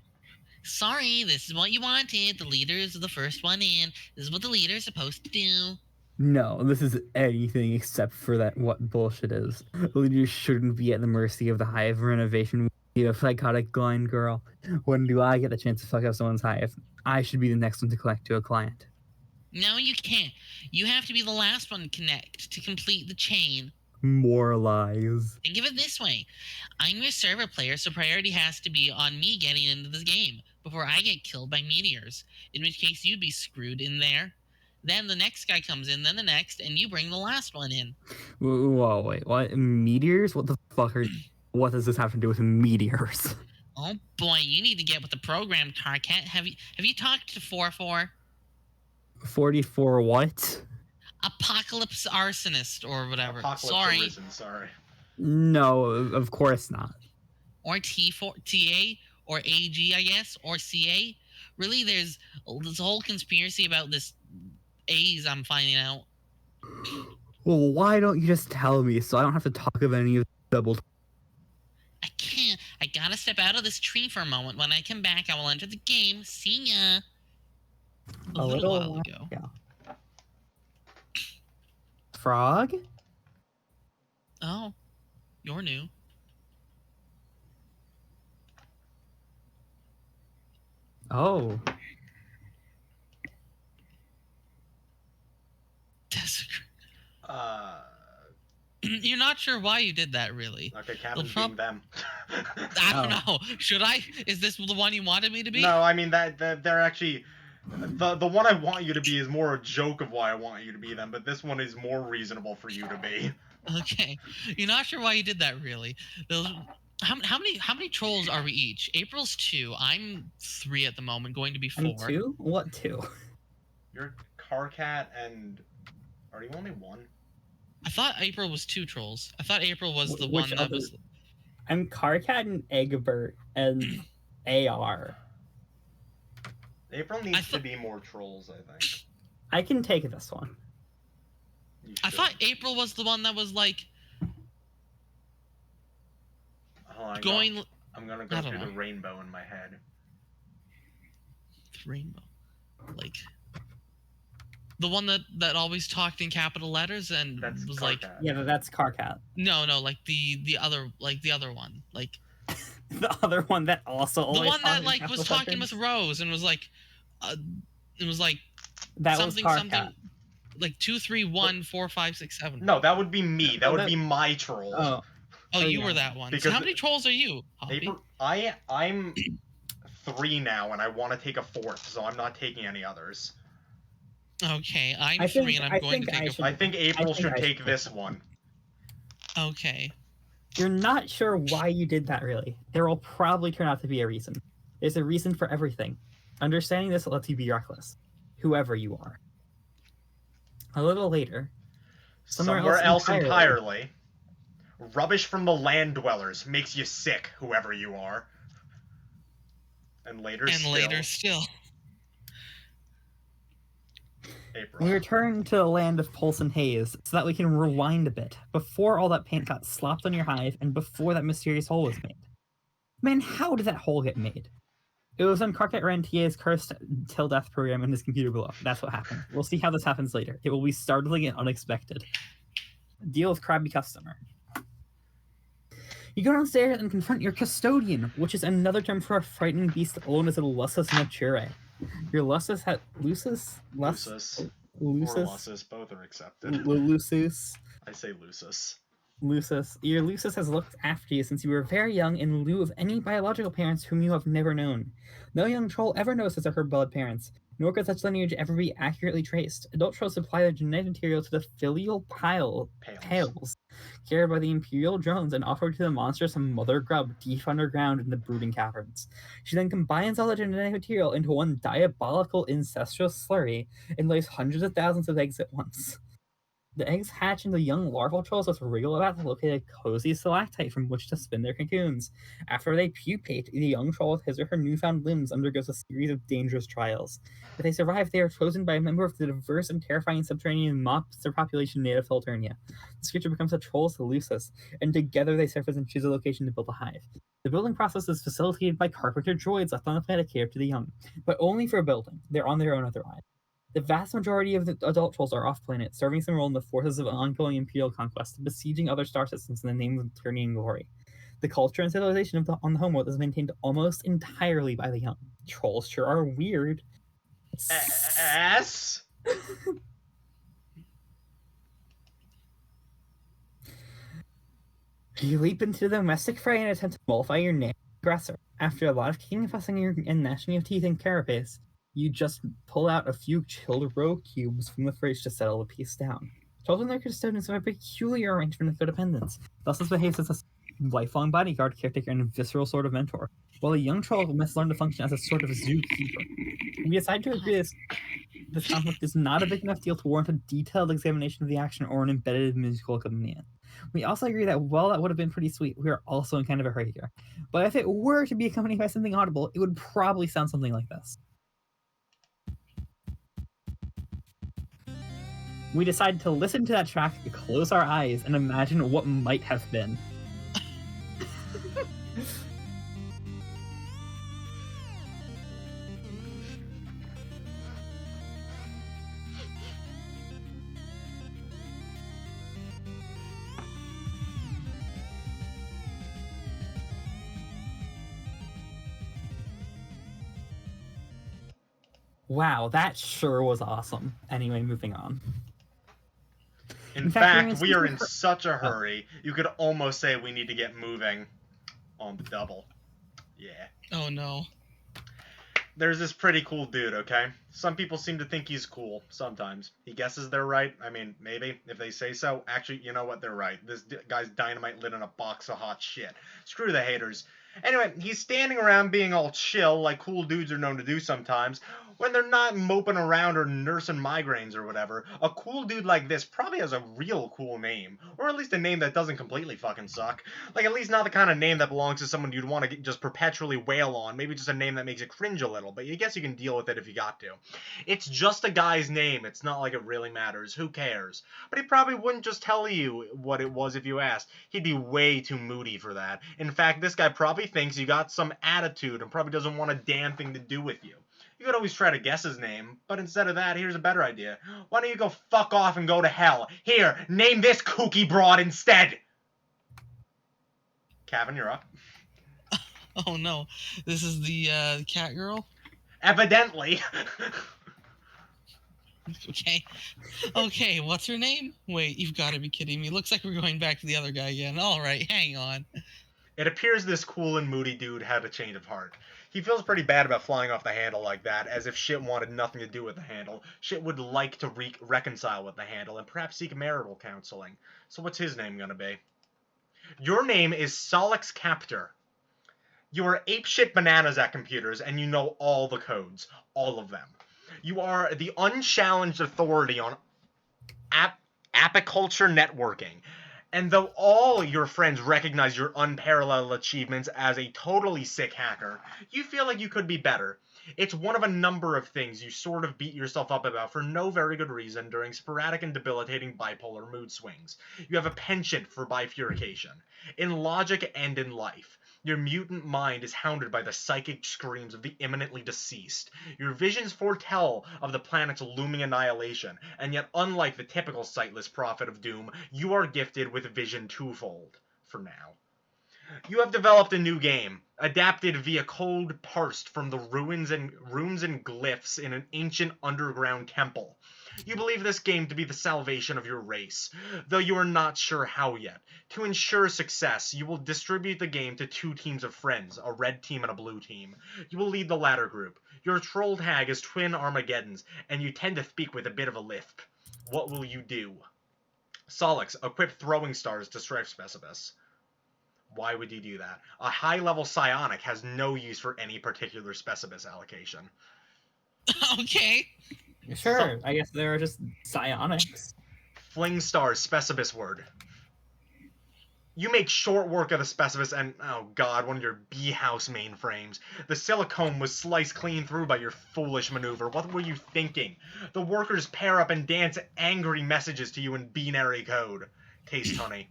[SPEAKER 3] Sorry, this is what you wanted. The leader is the first one in. This is what the leader is supposed to do.
[SPEAKER 1] No, this is anything except for that what bullshit is. Leaders shouldn't be at the mercy of the hive renovation. You psychotic blind girl. When do I get the chance to fuck up someone's hive? I should be the next one to collect to a client.
[SPEAKER 3] No, you can't. You have to be the last one to connect to complete the chain.
[SPEAKER 1] More lies.
[SPEAKER 3] Think of it this way. I'm your server player, so priority has to be on me getting into this game before I get killed by meteors, in which case you'd be screwed in there. Then the next guy comes in, then the next, and you bring the last one in.
[SPEAKER 1] Whoa, wait, what? Meteors? What the fuck are... What does this have to do with meteors?
[SPEAKER 3] Oh boy, you need to get with the program, Carcat. Have you talked to 44?
[SPEAKER 1] 44 what?
[SPEAKER 3] Apocalypse Arsonist or whatever.
[SPEAKER 2] Apocalypse Arisen, sorry.
[SPEAKER 1] No, of course not.
[SPEAKER 3] Or T4 TA or AG, I guess, or CA. Really, there's this whole conspiracy about this A's I'm finding out.
[SPEAKER 1] Well, why don't you just tell me so I don't have to talk about any of the double...
[SPEAKER 3] I can't. I gotta step out of this tree for a moment. When I come back, I will enter the game. See ya. A little while ago.
[SPEAKER 1] Yeah. Frog?
[SPEAKER 3] Oh, you're new.
[SPEAKER 1] Oh.
[SPEAKER 3] You're not sure why you did that, really.
[SPEAKER 2] Okay, Kevin's being them.
[SPEAKER 3] I don't know. Should I? Is this the one you wanted me to be?
[SPEAKER 2] No, I mean that they're actually the one I want you to be is more a joke of why I want you to be them, but this one is more reasonable for you to be.
[SPEAKER 3] Okay, you're not sure why you did that, really. How many trolls are we each? April's 2. I'm 3 at the moment, going to be 4.
[SPEAKER 1] I'm 2? What 2?
[SPEAKER 2] You're Carcat and are you only 1?
[SPEAKER 3] I thought April was 2 trolls. I thought April was the
[SPEAKER 1] Which
[SPEAKER 3] one that
[SPEAKER 1] other-
[SPEAKER 3] was.
[SPEAKER 1] I'm Carcat and Egbert and AR.
[SPEAKER 2] April needs to be more trolls, I think.
[SPEAKER 1] I can take this one.
[SPEAKER 2] You
[SPEAKER 3] I
[SPEAKER 2] should.
[SPEAKER 3] thought April was the one that was like
[SPEAKER 2] Hold on,
[SPEAKER 3] going.
[SPEAKER 2] I'm gonna
[SPEAKER 3] I
[SPEAKER 2] go
[SPEAKER 3] don't
[SPEAKER 2] through
[SPEAKER 3] know.
[SPEAKER 2] the rainbow in my head.
[SPEAKER 3] Rainbow, like the one that always talked in capital letters and
[SPEAKER 2] That's
[SPEAKER 3] was
[SPEAKER 2] Carcat.
[SPEAKER 3] like,
[SPEAKER 1] Yeah, that's Carcat.
[SPEAKER 3] no, like the other one, like
[SPEAKER 1] The other one that also
[SPEAKER 3] the
[SPEAKER 1] always
[SPEAKER 3] one that
[SPEAKER 1] talked in
[SPEAKER 3] like was
[SPEAKER 1] capital
[SPEAKER 3] talking
[SPEAKER 1] letters?
[SPEAKER 3] with Rose and was like, it was like
[SPEAKER 1] That
[SPEAKER 3] something
[SPEAKER 1] was
[SPEAKER 3] something
[SPEAKER 1] Carcat.
[SPEAKER 3] like 2, 3, 1, 4, 5, 6, 7.
[SPEAKER 2] No, that would be me. That
[SPEAKER 1] Well,
[SPEAKER 2] would
[SPEAKER 1] that-
[SPEAKER 2] be my troll.
[SPEAKER 1] Oh,
[SPEAKER 3] Oh, you
[SPEAKER 1] yeah.
[SPEAKER 3] were that one. So
[SPEAKER 2] Because
[SPEAKER 3] how many trolls are you, Hoppy?
[SPEAKER 2] April, I'm 3 now, and I want to take a 4th, so I'm not taking any others.
[SPEAKER 3] Okay, I'm
[SPEAKER 1] I
[SPEAKER 3] 3
[SPEAKER 1] think-
[SPEAKER 3] and I'm
[SPEAKER 1] I
[SPEAKER 3] going to
[SPEAKER 1] think I
[SPEAKER 3] take
[SPEAKER 1] should-
[SPEAKER 2] I think April
[SPEAKER 1] think
[SPEAKER 2] should
[SPEAKER 1] I
[SPEAKER 2] take
[SPEAKER 1] should
[SPEAKER 2] this
[SPEAKER 1] take
[SPEAKER 2] one.
[SPEAKER 3] a. Okay.
[SPEAKER 1] You're not sure why you did that, really. There will probably turn out to be a reason. There's a reason for everything. Understanding this lets you be reckless, whoever you are. A little later,
[SPEAKER 2] Somewhere else entirely. Rubbish from the land dwellers makes you sick, whoever you are. And later
[SPEAKER 3] Still.
[SPEAKER 2] April.
[SPEAKER 1] we return to the land of pulse and haze so that we can rewind a bit before all that paint got slopped on your hive and before that mysterious hole was made. Man, how did that hole get made? It was on Carcat Rentier's cursed till death program in his computer below. That's what happened. We'll see how this happens later. It will be startling and unexpected. Deal with crabby customer. You go downstairs and confront your custodian, which is another term for a frightening beast known as a lusus naturae. Your lusus had lusus?
[SPEAKER 2] Lusus. Or
[SPEAKER 1] Lusus?
[SPEAKER 2] Lusus, both are accepted.
[SPEAKER 1] Lusus.
[SPEAKER 2] I say Lusus.
[SPEAKER 1] Lusus. Your Lusus has looked after you since you were very young in lieu of any biological parents whom you have never known. No young troll ever knows his or her blood parents, nor could such lineage ever be accurately traced. Adult trolls supply their genetic material to the filial pails carried by the Imperial drones and offered to the monstrous mother grub deep underground in the brooding caverns. She then combines all the genetic material into one diabolical incestuous slurry and lays hundreds of thousands of eggs at once. The eggs hatch into young larval trolls with wriggle about to locate a cozy stalactite from which to spin their cocoons. After they pupate, the young troll with his or her newfound limbs undergoes a series of dangerous trials. If they survive, they are chosen by a member of the diverse and terrifying subterranean monster population native to Alternia. This creature becomes a troll's lusus, and together they surface and choose a location to build a hive. The building process is facilitated by carpenter droids left on the planet to care to the young, but only for building. They're on their own otherwise. The vast majority of the adult trolls are off-planet, serving some role in the forces of ongoing imperial conquest, besieging other star systems in the name of Turnian glory. The culture and civilization on the homeworld is maintained almost entirely by the young. Trolls sure are weird.
[SPEAKER 2] S?
[SPEAKER 1] You leap into the domestic fray and attempt to mollify your aggressor. After a lot of kicking and fussing and gnashing of teeth and carapace, you just pull out a few chilled row cubes from the fridge to settle the piece down. Trolls and their custodians have a peculiar arrangement of codependence. Thus behaves as a lifelong bodyguard, caretaker, and visceral sort of mentor, while a young troll must learn to function as a sort of zookeeper. We decide to agree this conflict is not a big enough deal to warrant a detailed examination of the action or an embedded musical accompaniment. We also agree that while that would have been pretty sweet, we are also in kind of a hurry here. But if it were to be accompanied by something audible, it would probably sound something like this. We decide to listen to that track, close our eyes, and imagine what might have been. Wow, that sure was awesome. Anyway, moving on.
[SPEAKER 2] In fact, we are in such a hurry, you could almost say we need to get moving on the double. Yeah.
[SPEAKER 3] Oh no.
[SPEAKER 2] There's this pretty cool dude, okay? Some people seem to think he's cool, sometimes. He guesses they're right. I mean, maybe, if they say so. Actually, you know what? They're right. This guy's dynamite lit in a box of hot shit. Screw the haters. Anyway, he's standing around being all chill, like cool dudes are known to do sometimes, when they're not moping around or nursing migraines or whatever, a cool dude like this probably has a real cool name. Or at least a name that doesn't completely fucking suck. Like, at least not the kind of name that belongs to someone you'd want to just perpetually wail on. Maybe just a name that makes you cringe a little, but I guess you can deal with it if you got to. It's just a guy's name. It's not like it really matters. Who cares? But he probably wouldn't just tell you what it was if you asked. He'd be way too moody for that. In fact, this guy probably thinks you got some attitude and probably doesn't want a damn thing to do with you. You could always try to guess his name, but instead of that, here's a better idea. Why don't you go fuck off and go to hell? Here, name this kooky broad instead! Kevin, you're up.
[SPEAKER 3] Oh no, this is the cat girl?
[SPEAKER 2] Evidently.
[SPEAKER 3] Okay, what's her name? Wait, you've got to be kidding me. Looks like we're going back to the other guy again. Alright, hang on.
[SPEAKER 2] It appears this cool and moody dude had a change of heart. He feels pretty bad about flying off the handle like that, as if shit wanted nothing to do with the handle. Shit would like to reconcile with the handle, and perhaps seek marital counseling. So what's his name gonna be? Your name is Solix Captor. You are apeshit bananas at computers, and you know all the codes. All of them. You are the unchallenged authority on apiculture networking. And though all your friends recognize your unparalleled achievements as a totally sick hacker, you feel like you could be better. It's one of a number of things you sort of beat yourself up about for no very good reason during sporadic and debilitating bipolar mood swings. You have a penchant for bifurcation. In logic and in life. Your mutant mind is hounded by the psychic screams of the imminently deceased. Your visions foretell of the planet's looming annihilation, and yet unlike the typical sightless prophet of doom, you are gifted with vision twofold, for now. You have developed a new game, adapted via code parsed from the runes and glyphs in an ancient underground temple. You believe this game to be the salvation of your race, though you are not sure how yet. To ensure success, you will distribute the game to two teams of friends, a red team and a blue team. You will lead the latter group. Your troll tag is Twin Armageddons, and you tend to speak with a bit of a lisp. What will you do? Solix, equip throwing stars to Strife Specibus. Why would you do that? A high-level psionic has no use for any particular Specibus allocation.
[SPEAKER 3] Okay.
[SPEAKER 1] Sure, I guess there are just psionics.
[SPEAKER 2] Fling stars, Specibus word. You make short work of the Specibus and, oh god, one of your B-house mainframes. The silicone was sliced clean through by your foolish maneuver. What were you thinking? The workers pair up and dance angry messages to you in binary code. Taste honey.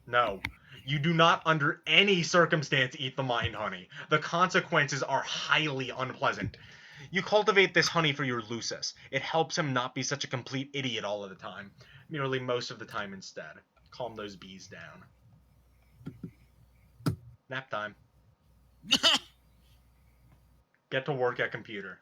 [SPEAKER 2] No. You do not under any circumstance eat the mind honey. The consequences are highly unpleasant. You cultivate this honey for your Lucis. It helps him not be such a complete idiot all of the time. Merely most of the time instead. Calm those bees down. Nap time. Get to work at computer.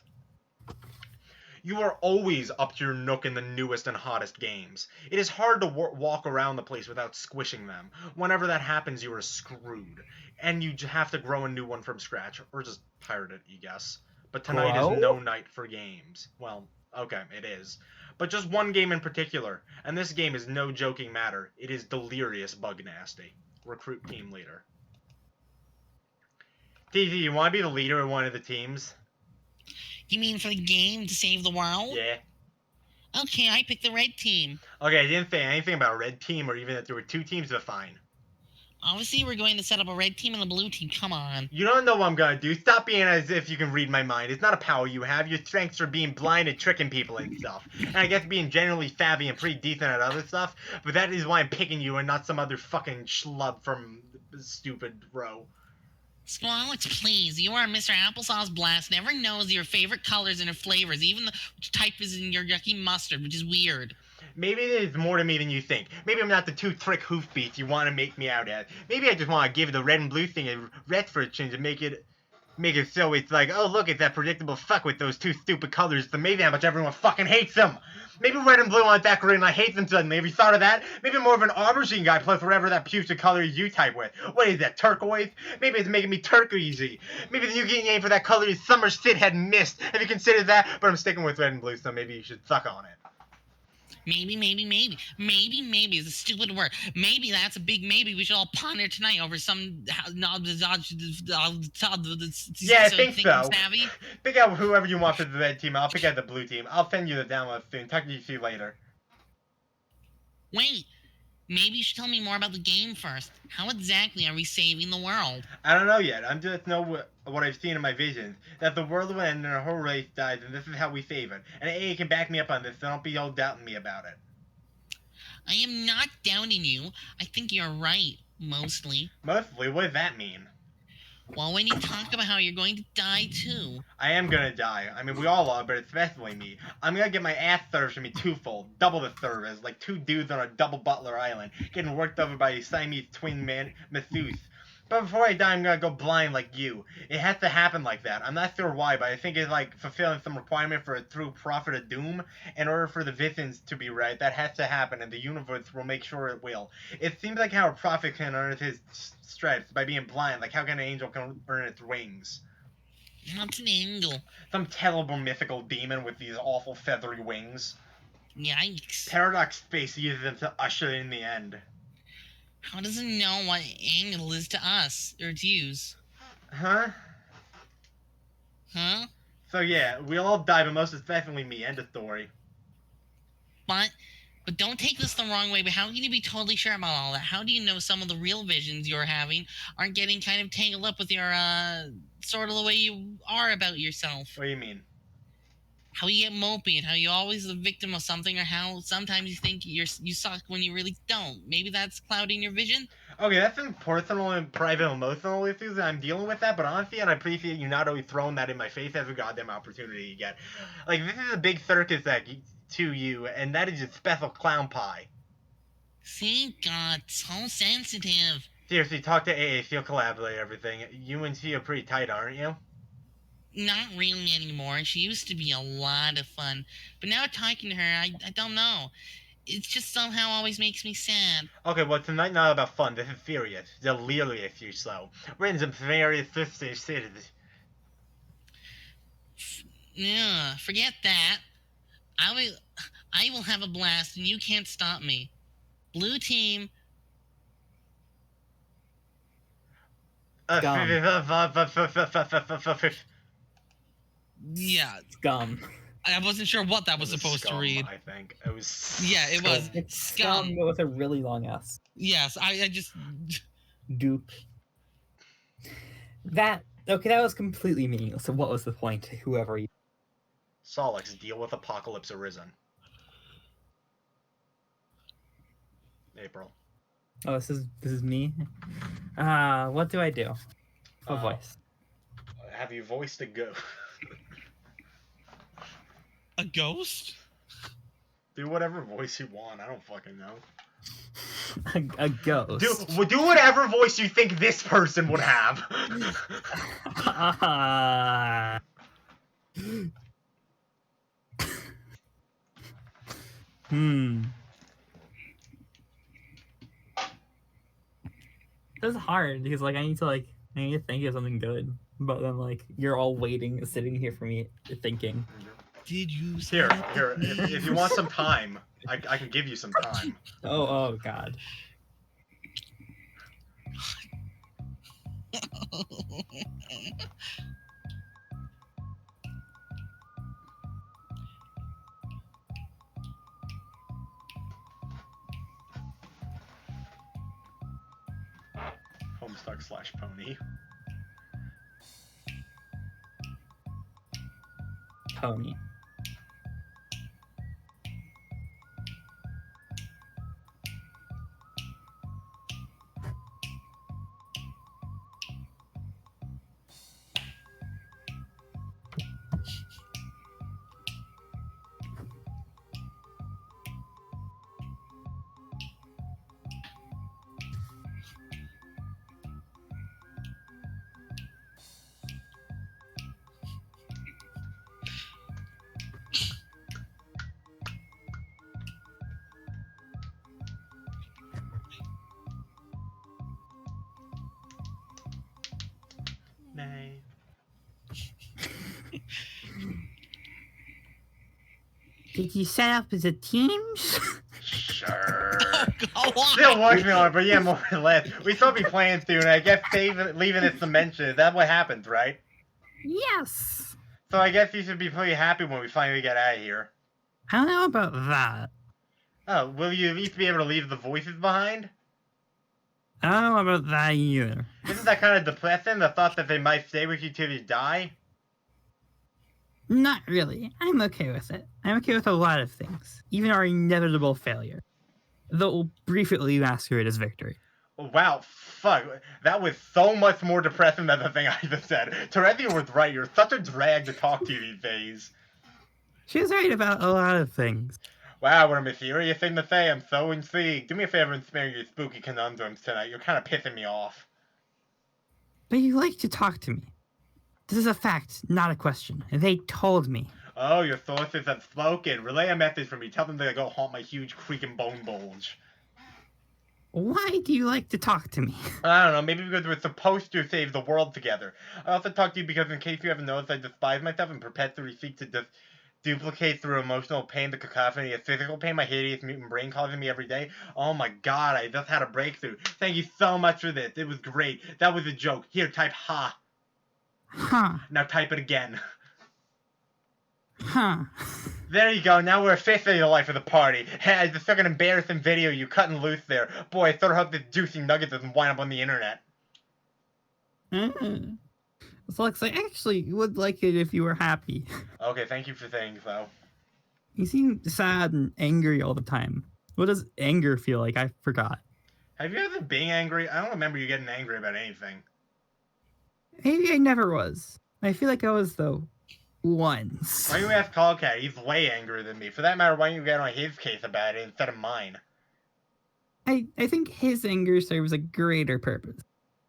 [SPEAKER 2] You are always up to your nook in the newest and hottest games. It is hard to walk around the place without squishing them. Whenever that happens, you are screwed. And you have to grow a new one from scratch. Or just pirate it, you guess. But tonight is no night for games. Well, okay, it is. But just one game in particular. And this game is no joking matter. It is delirious bug nasty. Recruit team leader. TT, you want to be the leader of one of the teams?
[SPEAKER 3] You mean for the game to save the world?
[SPEAKER 2] Yeah.
[SPEAKER 3] Okay, I picked the red team.
[SPEAKER 2] Okay, I didn't say anything about a red team or even that there were two teams to find.
[SPEAKER 3] Obviously, we're going to set up a red team and a blue team. Come on.
[SPEAKER 2] You don't know what I'm gonna do. Stop being as if you can read my mind. It's not a power you have. Your strengths are being blind and tricking people and stuff. And I guess being generally savvy and pretty decent at other stuff. But that is why I'm picking you and not some other fucking schlub from stupid row.
[SPEAKER 3] Squallix, please. You are Mr. Applesauce Blast. Never knows your favorite colors and your flavors. Even the type is in your yucky mustard, which is weird.
[SPEAKER 2] Maybe there's more to me than you think. Maybe I'm not the two-trick hoofbeat you want to make me out as. Maybe I just want to give the red and blue thing a red for a change and make it so it's like, oh look, it's that predictable fuck with those two stupid colors. It's amazing how much everyone fucking hates them. Maybe red and blue aren't that great and I hate them suddenly. Have you thought of that? Maybe more of an aubergine guy plus whatever that putrid color you type with. What is that, turquoise? Maybe it's making me turquoisey. Maybe the new game name for that color is Summer Sit had missed. Have you considered that? But I'm sticking with red and blue, so maybe you should suck on it.
[SPEAKER 3] Maybe is a stupid word. Maybe that's a big maybe. We should all ponder tonight over some
[SPEAKER 2] Yeah, I think so.
[SPEAKER 3] savvy.
[SPEAKER 2] Pick out whoever you want for the red team. I'll pick out the blue team. I'll send you the download soon. Talk to you later.
[SPEAKER 3] Wait, maybe you should tell me more about the game first. How exactly are we saving the world?
[SPEAKER 2] I don't know yet. I'm just know what I've seen in my visions. That the world will end and our whole race dies, and this is how we save it. And AA can back me up on this, so don't be all doubting me about it.
[SPEAKER 3] I am not doubting you. I think you're right, mostly.
[SPEAKER 2] Mostly, what does that mean?
[SPEAKER 3] Well, when you talk about how you're going to die too.
[SPEAKER 2] I am gonna die. I mean, we all are, but especially me. I'm gonna get my ass served from me twofold. Double the service, like two dudes on a double butler island, getting worked over by a Siamese twin man, masseuse. But before I die, I'm gonna go blind like you. It has to happen like that. I'm not sure why, but I think it's like fulfilling some requirement for a true prophet of doom. In order for the visions to be right, that has to happen, and the universe will make sure it will. It seems like how a prophet can earn his stripes by being blind, like how can an angel can earn its wings?
[SPEAKER 3] What's an angel?
[SPEAKER 2] Some terrible mythical demon with these awful feathery wings.
[SPEAKER 3] Yikes.
[SPEAKER 2] Paradox Space uses them to usher in the end.
[SPEAKER 3] How does it know what angel is to us, or to use?
[SPEAKER 2] Huh?
[SPEAKER 3] Huh?
[SPEAKER 2] So yeah, we'll all die, but most especially me. End of story.
[SPEAKER 3] But don't take this the wrong way, but how can you be totally sure about all that? How do you know some of the real visions you're having aren't getting kind of tangled up with your, sort of the way you are about yourself?
[SPEAKER 2] What do you mean?
[SPEAKER 3] How you get mopey and how you're always the victim of something, or how sometimes you think you suck when you really don't. Maybe that's clouding your vision?
[SPEAKER 2] Okay, that's some personal and private emotional issues, and I'm dealing with that, but honestly, and I appreciate you not always throwing that in my face every goddamn opportunity you get. Like, this is a big circus that to you, and that is just special clown pie.
[SPEAKER 3] See, God, so sensitive.
[SPEAKER 2] Seriously, talk to AA, she'll collaborate everything. You and she are pretty tight, aren't you?
[SPEAKER 3] Not really anymore. She used to be a lot of fun. But now talking to her, I don't know. It just somehow always makes me sad.
[SPEAKER 2] Okay, well, tonight not about fun, this is serious. Delirious, you so. We're in some very sister cities.
[SPEAKER 3] Yeah, forget that. I will have a blast, and you can't stop me. Blue team.
[SPEAKER 1] Scum.
[SPEAKER 3] Yeah,
[SPEAKER 1] Scum.
[SPEAKER 3] I wasn't sure what that was supposed
[SPEAKER 2] Scum,
[SPEAKER 3] to read.
[SPEAKER 2] I think. It was.
[SPEAKER 3] Yeah, it was.
[SPEAKER 1] It's
[SPEAKER 3] Scum.
[SPEAKER 1] scum with a really long S.
[SPEAKER 3] Yes, I just.
[SPEAKER 1] Dupe. That was completely meaningless. So what was the point? Whoever you.
[SPEAKER 2] Solix, deal with Apocalypse Arisen. April.
[SPEAKER 1] Oh, this is me. What do I do? What voice?
[SPEAKER 2] Have you voiced a ghost?
[SPEAKER 3] A ghost?
[SPEAKER 2] Do whatever voice you want. I don't fucking know.
[SPEAKER 1] a ghost.
[SPEAKER 2] Do whatever voice you think this person would have.
[SPEAKER 1] This is hard because I need to think of something good, but then you're all waiting, sitting here for me thinking.
[SPEAKER 3] Did you
[SPEAKER 2] Here. If you want some time, I can give you some time.
[SPEAKER 1] Oh God.
[SPEAKER 2] Homestuck/pony.
[SPEAKER 1] Pony. Did you set up as a teams?
[SPEAKER 2] Sure.
[SPEAKER 3] Oh, why?
[SPEAKER 2] Still working on it, but yeah, more or less. We still be playing soon. I guess leaving it to mention. That's what happens, right?
[SPEAKER 1] Yes.
[SPEAKER 2] So I guess you should be pretty happy when we finally get out of here.
[SPEAKER 1] I don't know about that.
[SPEAKER 2] Oh, will you at least be able to leave the voices behind?
[SPEAKER 1] I don't know about that either.
[SPEAKER 2] Isn't that kind of depressing, the thought that they might stay with you till you die?
[SPEAKER 1] Not really. I'm okay with it. I'm okay with a lot of things, even our inevitable failure. Though we'll briefly masquerade as victory.
[SPEAKER 2] Wow, fuck. That was so much more depressing than the thing I just said. Terezia was right. You're such a drag to talk to these days.
[SPEAKER 1] She's right about a lot of things.
[SPEAKER 2] Wow, what a mysterious thing to say. I'm so intrigued. Do me a favor and spare your spooky conundrums tonight. You're kind of pissing me off.
[SPEAKER 1] But you like to talk to me. This is a fact, not a question. They told me.
[SPEAKER 2] Oh, your sources have spoken. Relay a message for me. Tell them to go haunt my huge creaking bone bulge.
[SPEAKER 1] Why do you like to talk to me?
[SPEAKER 2] I don't know, maybe because we're supposed to save the world together. I also talk to you because, in case you haven't noticed, I despise myself and perpetually seek to duplicate through emotional pain the cacophony of physical pain my hideous mutant brain causing me every day. Oh my god, I just had a breakthrough. Thank you so much for this. It was great. That was a joke. Here, type ha.
[SPEAKER 1] Huh.
[SPEAKER 2] Now type it again.
[SPEAKER 1] Huh.
[SPEAKER 2] There you go, now we're officially the life of the party. Hey, I just took an embarrassing video you cutting loose there. Boy, I sort of hope this juicy nugget doesn't wind up on the internet.
[SPEAKER 1] So, Lex, I actually would like it if you were happy.
[SPEAKER 2] Okay, thank you for saying so.
[SPEAKER 1] You seem sad and angry all the time. What does anger feel like? I forgot.
[SPEAKER 2] Have you ever been angry? I don't remember you getting angry about anything.
[SPEAKER 1] Maybe I never was. I feel like I was, though, once.
[SPEAKER 2] Why don't you ask Callcat? He's way angrier than me. For that matter, why don't you get on his case about it instead of mine?
[SPEAKER 1] I think his anger serves a greater purpose.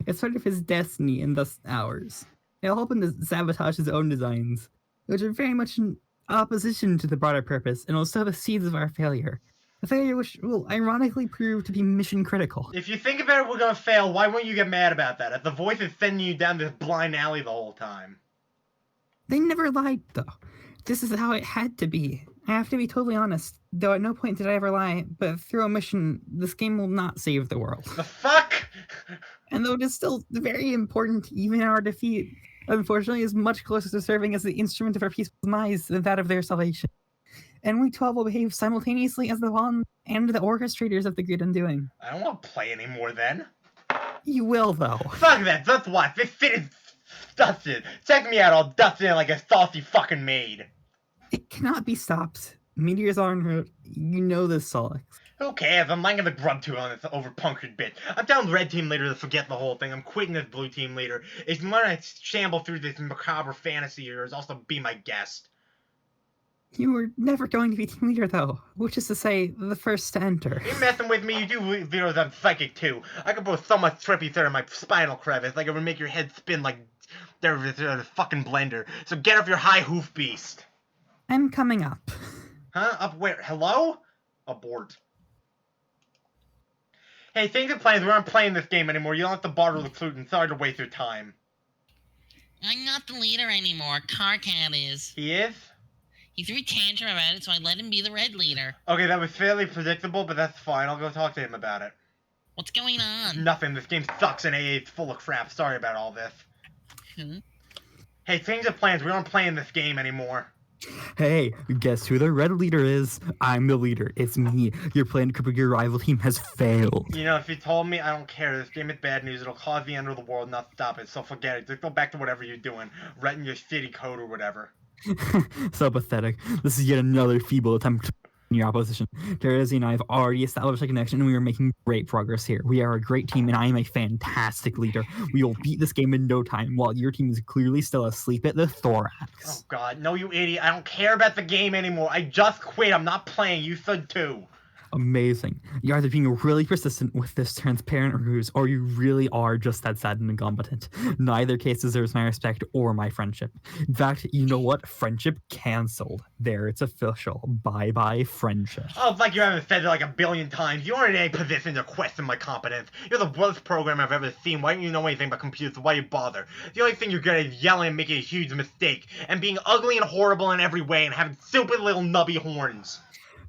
[SPEAKER 1] It's part of his destiny and thus ours. It'll help him to sabotage his own designs, which are very much in opposition to the broader purpose and will sow the seeds of our failure. A failure which will ironically prove to be mission critical.
[SPEAKER 2] If you think about it, we're gonna fail. Why won't you get mad about that? If the voice is sending you down this blind alley the whole time.
[SPEAKER 1] They never lied, though. This is how it had to be. I have to be totally honest, though at no point did I ever lie, but through omission, this game will not save the world.
[SPEAKER 2] The fuck?
[SPEAKER 1] And though it is still very important, even our defeat, unfortunately, is much closer to serving as the instrument of our peaceful demise than that of their salvation. And we 12 will behave simultaneously as the one and the orchestrators of the great undoing.
[SPEAKER 2] I don't want to play anymore then.
[SPEAKER 1] You will, though.
[SPEAKER 2] Fuck that, that's what. This shit is dusted. Check me out, I'll dust it in like a saucy fucking maid.
[SPEAKER 1] It cannot be stopped. Meteors are en route. You know this, Solix.
[SPEAKER 2] Who cares? I'm not gonna grub to on this over-punctured bitch. I'm telling the red team leader to forget the whole thing. I'm quitting this blue team leader. If you want to shamble through this macabre fantasy of yours, also be my guest.
[SPEAKER 1] You were never going to be team leader, though, which is to say, the first to enter.
[SPEAKER 2] You messing with me? You do realize I'm psychic too. I could put so much trippy through in my spinal crevice, like it would make your head spin like they're a fucking blender. So get off your high hoof beast.
[SPEAKER 1] I'm coming up.
[SPEAKER 2] Huh? Up where? Hello? Abort. Hey, things are plans. We aren't playing this game anymore. You don't have to bother recruiting. Sorry to waste your time.
[SPEAKER 3] I'm not the leader anymore. Carcat is.
[SPEAKER 2] He is?
[SPEAKER 3] He threw a tantrum about it, so I let him be the red leader.
[SPEAKER 2] Okay, that was fairly predictable, but that's fine. I'll go talk to him about it.
[SPEAKER 3] What's going on?
[SPEAKER 2] Nothing. This game sucks and it's full of crap. Sorry about all this. Hey, change of plans. We aren't playing this game anymore.
[SPEAKER 1] Hey, guess who the red leader is? I'm the leader. It's me. Your plan to cripple your rival team has failed.
[SPEAKER 2] You know, if you told me, I don't care. This game is bad news. It'll cause the end of the world, not stop it. So forget it. Just go back to whatever you're doing. Writing your shitty code or whatever.
[SPEAKER 1] So pathetic. This is yet another feeble attempt to win your opposition. Terezi and I have already established a connection and we are making great progress here. We are a great team and I am a fantastic leader. We will beat this game in no time while your team is clearly still asleep at the thorax.
[SPEAKER 2] Oh god, no you idiot. I don't care about the game anymore. I just quit. I'm not playing. You should too.
[SPEAKER 1] Amazing. You're either being really persistent with this transparent ruse, or you really are just that sad and incompetent. Neither case deserves my respect or my friendship. In fact, you know what? Friendship canceled. There, it's official. Bye-bye friendship.
[SPEAKER 2] Oh, it's like you haven't said it like a billion times. You aren't in any position to question my competence. You're the worst program I've ever seen. Why don't you know anything about computers? Why you bother? The only thing you're good at is yelling and making a huge mistake, and being ugly and horrible in every way, and having stupid little nubby horns.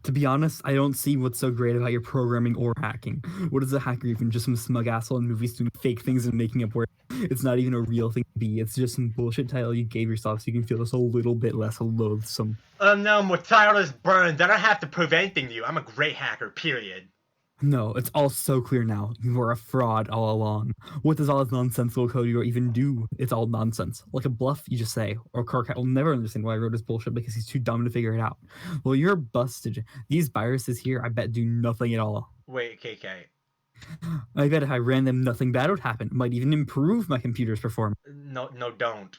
[SPEAKER 1] To be honest, I don't see what's so great about your programming or hacking. What is a hacker even? Just some smug asshole in movies doing fake things and making up words. It's not even a real thing to be. It's just some bullshit title you gave yourself so you can feel just a little bit less loathsome.
[SPEAKER 2] No, more tireless burns. I don't have to prove anything to you. I'm a great hacker, period.
[SPEAKER 1] No, it's all so clear now. You were a fraud all along. What does all this nonsensical code you even do? It's all nonsense. Like a bluff, you just say. Or Karkat will never understand why I wrote his bullshit because he's too dumb to figure it out. Well, you're busted. These viruses here, I bet, do nothing at all.
[SPEAKER 2] Wait, KK.
[SPEAKER 1] I bet if I ran them, nothing bad would happen. It might even improve my computer's performance.
[SPEAKER 2] No, don't.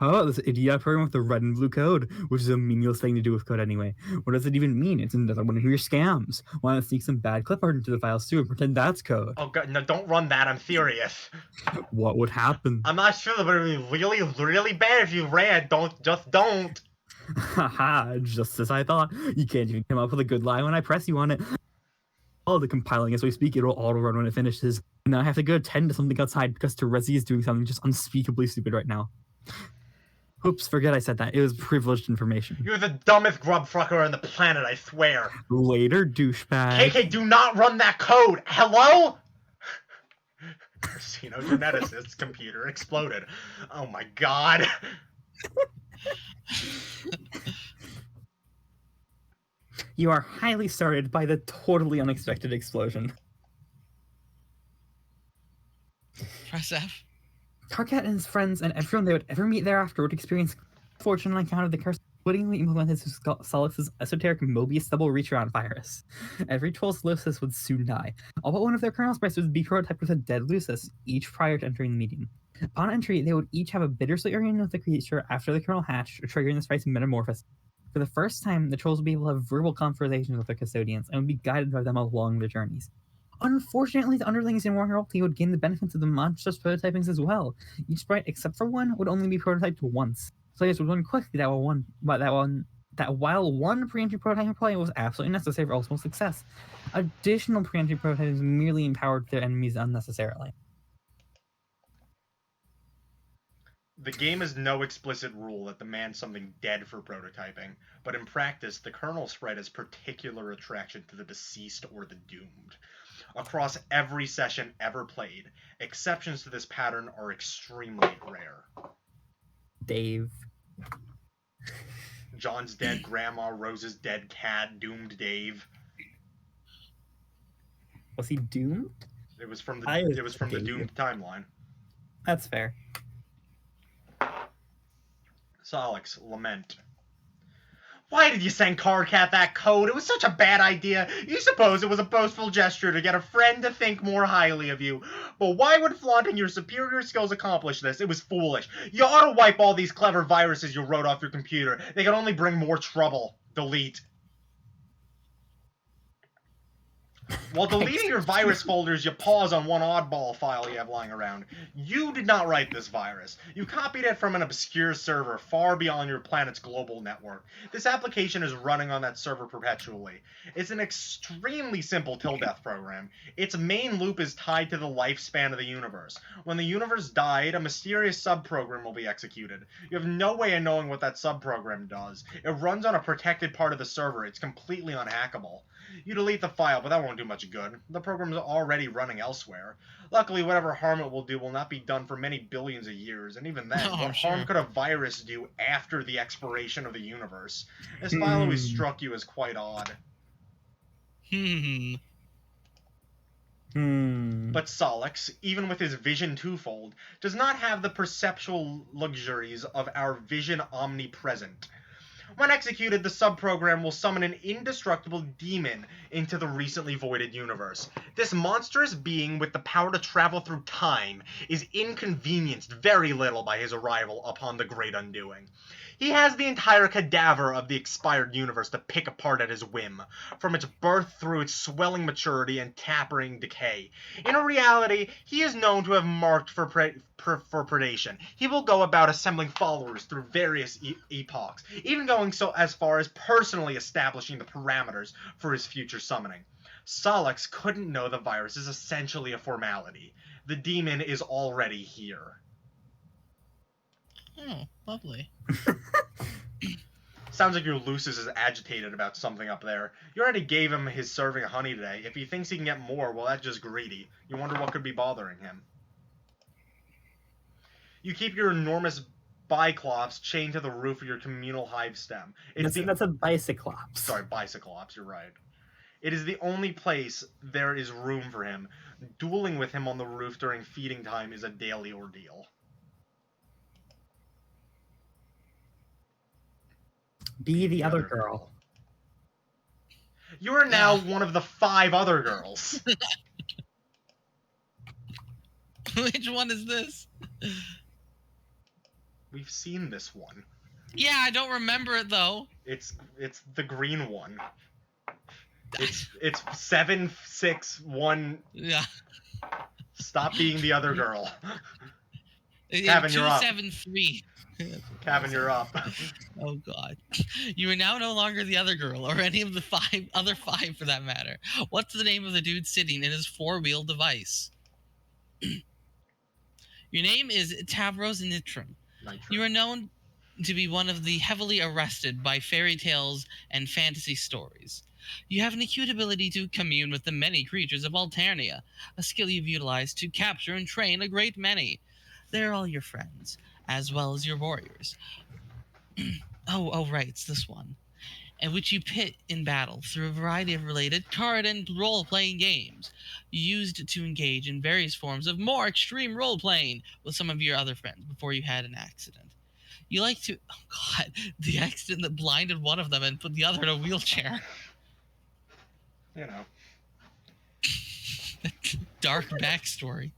[SPEAKER 1] Oh, this idiot program with the red and blue code, which is a meaningless thing to do with code anyway. What does it even mean? It's another one of your scams. Why not sneak some bad clip art into the files too and pretend that's code?
[SPEAKER 2] Oh god, no, don't run that. I'm serious.
[SPEAKER 1] What would happen?
[SPEAKER 2] I'm not sure, but it would be really, really bad if you ran. Don't.
[SPEAKER 1] Haha, just as I thought. You can't even come up with a good lie when I press you on it. All the compiling as we speak, it will auto run when it finishes. Now I have to go attend to something outside because Terezi is doing something just unspeakably stupid right now. Oops, forget I said that. It was privileged information.
[SPEAKER 2] You're the dumbest grubfucker on the planet, I swear.
[SPEAKER 1] Later, douchebag.
[SPEAKER 2] KK, do not run that code. Hello? Xenogeneticist's computer exploded. Oh my god.
[SPEAKER 1] You are highly startled by the totally unexpected explosion.
[SPEAKER 3] Press F.
[SPEAKER 1] Karkat and his friends and everyone they would ever meet thereafter would experience fortunate encounter the curse wittingly implemented to Solix's esoteric Mobius double reach-around virus. Every troll's Lucis would soon die. All but one of their kernel sprites would be prototyped with a dead Lucis, each prior to entering the medium. Upon entry, they would each have a bittersweet reunion with the creature after the kernel hatched, triggering the sprite's metamorphosis. For the first time, the trolls would be able to have verbal conversations with their custodians and would be guided by them along their journeys. Unfortunately, the underlings in Warner Roleplay would gain the benefits of the monstrous prototypings as well. Each sprite, except for one, would only be prototyped once. Players would learn quickly that while one preemptive prototyping play was absolutely necessary for ultimate success, additional preemptive prototypes merely empowered their enemies unnecessarily.
[SPEAKER 2] The game has no explicit rule that demands something dead for prototyping, but in practice, the kernel sprite has particular attraction to the deceased or the doomed. Across every session ever played, exceptions to this pattern are extremely rare.
[SPEAKER 1] Dave.
[SPEAKER 2] John's dead grandma, Rose's dead cat, doomed Dave.
[SPEAKER 1] Was he doomed?
[SPEAKER 2] It was from the doomed timeline.
[SPEAKER 1] That's fair.
[SPEAKER 2] Solix, lament. Why did you send Karkat that code? It was such a bad idea. You suppose it was a boastful gesture to get a friend to think more highly of you. But why would flaunting your superior skills accomplish this? It was foolish. You ought to wipe all these clever viruses you wrote off your computer. They can only bring more trouble. Delete. While deleting your virus folders, you pause on one oddball file you have lying around. You did not write this virus. You copied it from an obscure server far beyond your planet's global network. This application is running on that server perpetually. It's an extremely simple till-death program. Its main loop is tied to the lifespan of the universe. When the universe died, a mysterious subprogram will be executed. You have no way of knowing what that subprogram does. It runs on a protected part of the server. It's completely unhackable. You delete the file, but that won't do much good. The program is already running elsewhere. Luckily, whatever harm it will do will not be done for many billions of years, and even then, what harm could a virus do after the expiration of the universe? This file always struck you as quite odd. But Solix, even with his vision twofold, does not have the perceptual luxuries of our vision omnipresent. When executed, the subprogram will summon an indestructible demon into the recently voided universe. This monstrous being with the power to travel through time is inconvenienced very little by his arrival upon the Great Undoing. He has the entire cadaver of the expired universe to pick apart at his whim, from its birth through its swelling maturity and tapering decay. In reality, he is known to have marked for predation. He will go about assembling followers through various epochs, even going so as far as personally establishing the parameters for his future summoning. Solix couldn't know the virus is essentially a formality. The demon is already here.
[SPEAKER 3] Oh, lovely.
[SPEAKER 2] Sounds like your Lucis is agitated about something up there. You already gave him his serving of honey today. If he thinks he can get more, well, that's just greedy. You wonder what could be bothering him. You keep your enormous biclops chained to the roof of your communal hive stem.
[SPEAKER 1] That's a bicyclops.
[SPEAKER 2] Sorry, bicyclops, you're right. It is the only place there is room for him. Dueling with him on the roof during feeding time is a daily ordeal.
[SPEAKER 1] Be the other girl.
[SPEAKER 2] You are now one of the 5 other girls.
[SPEAKER 3] Which one is this?
[SPEAKER 2] We've seen this one.
[SPEAKER 3] Yeah, I don't remember it though.
[SPEAKER 2] It's the green one. It's 761.
[SPEAKER 3] Yeah.
[SPEAKER 2] Stop being the other girm.
[SPEAKER 3] It's
[SPEAKER 2] Kevin, you're up.
[SPEAKER 3] 273.
[SPEAKER 2] Kevin, you're up.
[SPEAKER 3] Oh God. You are now no longer the other girl, or any of the other five for that matter. What's the name of the dude sitting in his 4-wheel device? Your name is Tavros Nitram. You are known to be one of the heavily arrested by fairy tales and fantasy stories. You have an acute ability to commune with the many creatures of Alternia, a skill you've utilized to capture and train a great many. They're all your friends, as well as your warriors. Oh, right, it's this one. And which you pit in battle through a variety of related card and role-playing games, used to engage in various forms of more extreme role-playing with some of your other friends before you had an accident. You like to... Oh, God. The accident that blinded one of them and put the other in a wheelchair.
[SPEAKER 2] You know.
[SPEAKER 3] Dark backstory.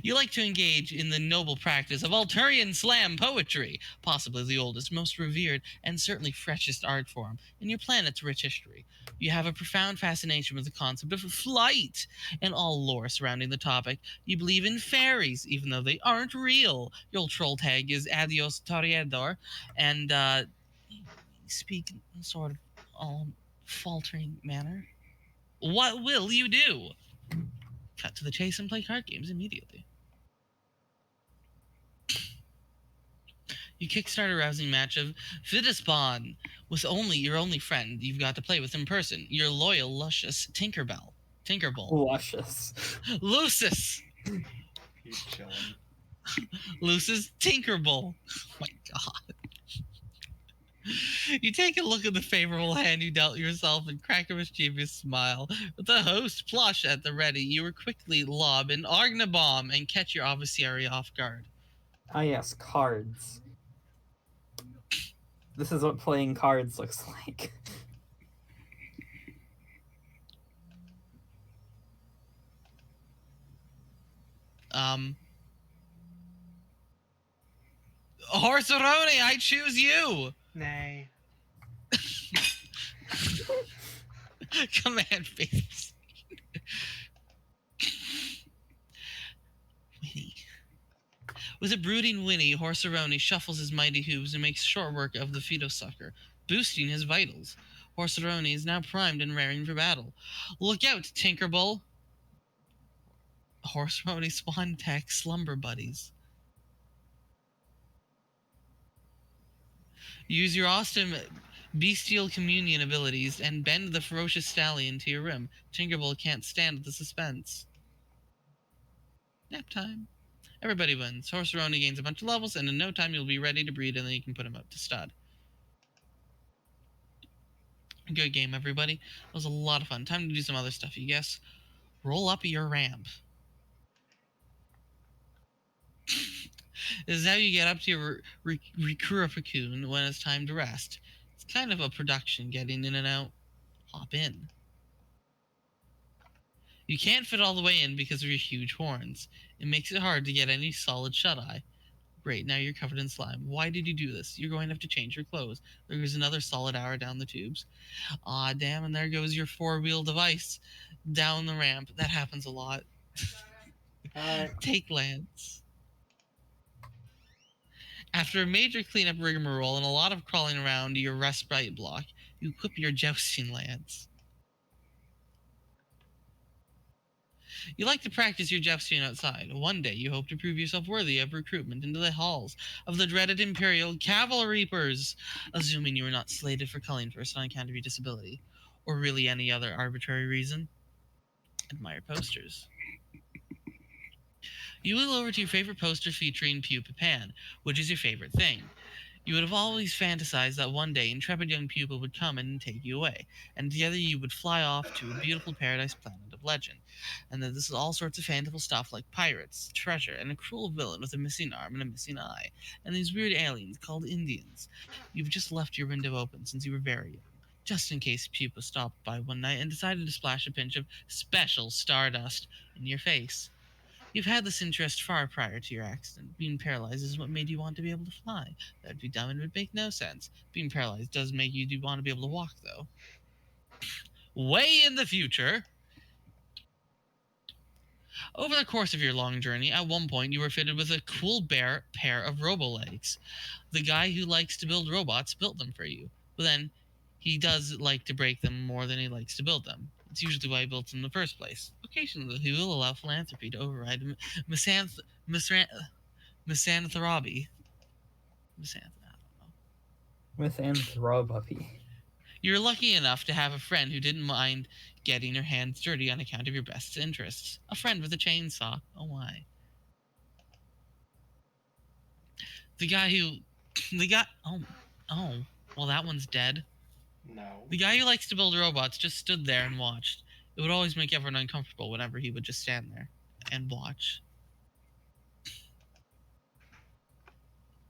[SPEAKER 3] You like to engage in the noble practice of Alturian slam poetry, possibly the oldest, most revered, and certainly freshest art form in your planet's rich history. You have a profound fascination with the concept of flight and all lore surrounding the topic. You believe in fairies, even though they aren't real. Your old troll tag is Adios Toreador, and you speak in sort of faltering manner. What will you do? Cut to the chase and play card games immediately. You kickstart a rousing match of Fiddlespawn with your only friend you've got to play with in person, your loyal, luscious Tinkerbell.
[SPEAKER 1] Luscious.
[SPEAKER 3] Lucis!
[SPEAKER 2] He's chilling.
[SPEAKER 3] Lucis Tinkerbell. Oh my God. You take a look at the favorable hand you dealt yourself and crack a mischievous smile. With the host plush at the ready, you will quickly lob an Argnabomb and catch your adversary off guard.
[SPEAKER 1] Ah, yes, cards. This is what playing cards looks like.
[SPEAKER 3] Horseroni, I choose you!
[SPEAKER 2] Nay.
[SPEAKER 3] Command phase. Winnie. With a brooding whinny, Horseroni shuffles his mighty hooves and makes short work of the Feetosucker, boosting his vitals. Horseroni is now primed and raring for battle. Look out, Tinkerbell! Horseroni spawn attack slumber buddies. Use your awesome bestial communion abilities and bend the ferocious stallion to your rim. Tinkerbell can't stand the suspense. Nap time. Everybody wins. Horseroni gains a bunch of levels, and in no time you'll be ready to breed, and then you can put him up to stud. Good game, everybody. That was a lot of fun. Time to do some other stuff, you guess. Roll up your ramp. This is how you get up to your Recurifacune when it's time to rest. It's kind of a production getting in and out. Hop in. You can't fit all the way in because of your huge horns. It makes it hard to get any solid shut-eye. Great, now you're covered in slime. Why did you do this? You're going to have to change your clothes. There's another solid hour down the tubes. Aw, damn, and there goes your four-wheel device down the ramp. That happens a lot.
[SPEAKER 2] Hi.
[SPEAKER 3] Take Lance. After a major cleanup rigmarole and a lot of crawling around your respite block, you equip your jousting lance. You like to practice your jousting outside. One day you hope to prove yourself worthy of recruitment into the halls of the dreaded Imperial Cavalreapers, assuming you are not slated for culling first on account of your disability, or really any other arbitrary reason. Admire posters. You wheel over to your favorite poster featuring Pupa Pan, which is your favorite thing. You would have always fantasized that one day intrepid young Pupa would come and take you away, and together you would fly off to a beautiful paradise planet of legend. And that this is all sorts of fanciful stuff like pirates, treasure, and a cruel villain with a missing arm and a missing eye, and these weird aliens called Indians. You've just left your window open since you were very young, just in case Pupa stopped by one night and decided to splash a pinch of special stardust in your face. You've had this interest far prior to your accident. Being paralyzed is what made you want to be able to fly. That would be dumb and would make no sense. Being paralyzed does make you do want to be able to walk, though. Way in the future. Over the course of your long journey, at one point you were fitted with a cool pair of robo-legs. The guy who likes to build robots built them for you. But then, he does like to break them more than he likes to build them. It's usually why he built them in the first place. Occasionally, he will allow philanthropy to override misanthropy.
[SPEAKER 1] Misanthropy.
[SPEAKER 3] You're lucky enough to have a friend who didn't mind getting your hands dirty on account of your best interests. A friend with a chainsaw. Oh, why? Well, that one's dead.
[SPEAKER 2] No.
[SPEAKER 3] The guy who likes to build robots just stood there and watched. It would always make everyone uncomfortable whenever he would just stand there and watch.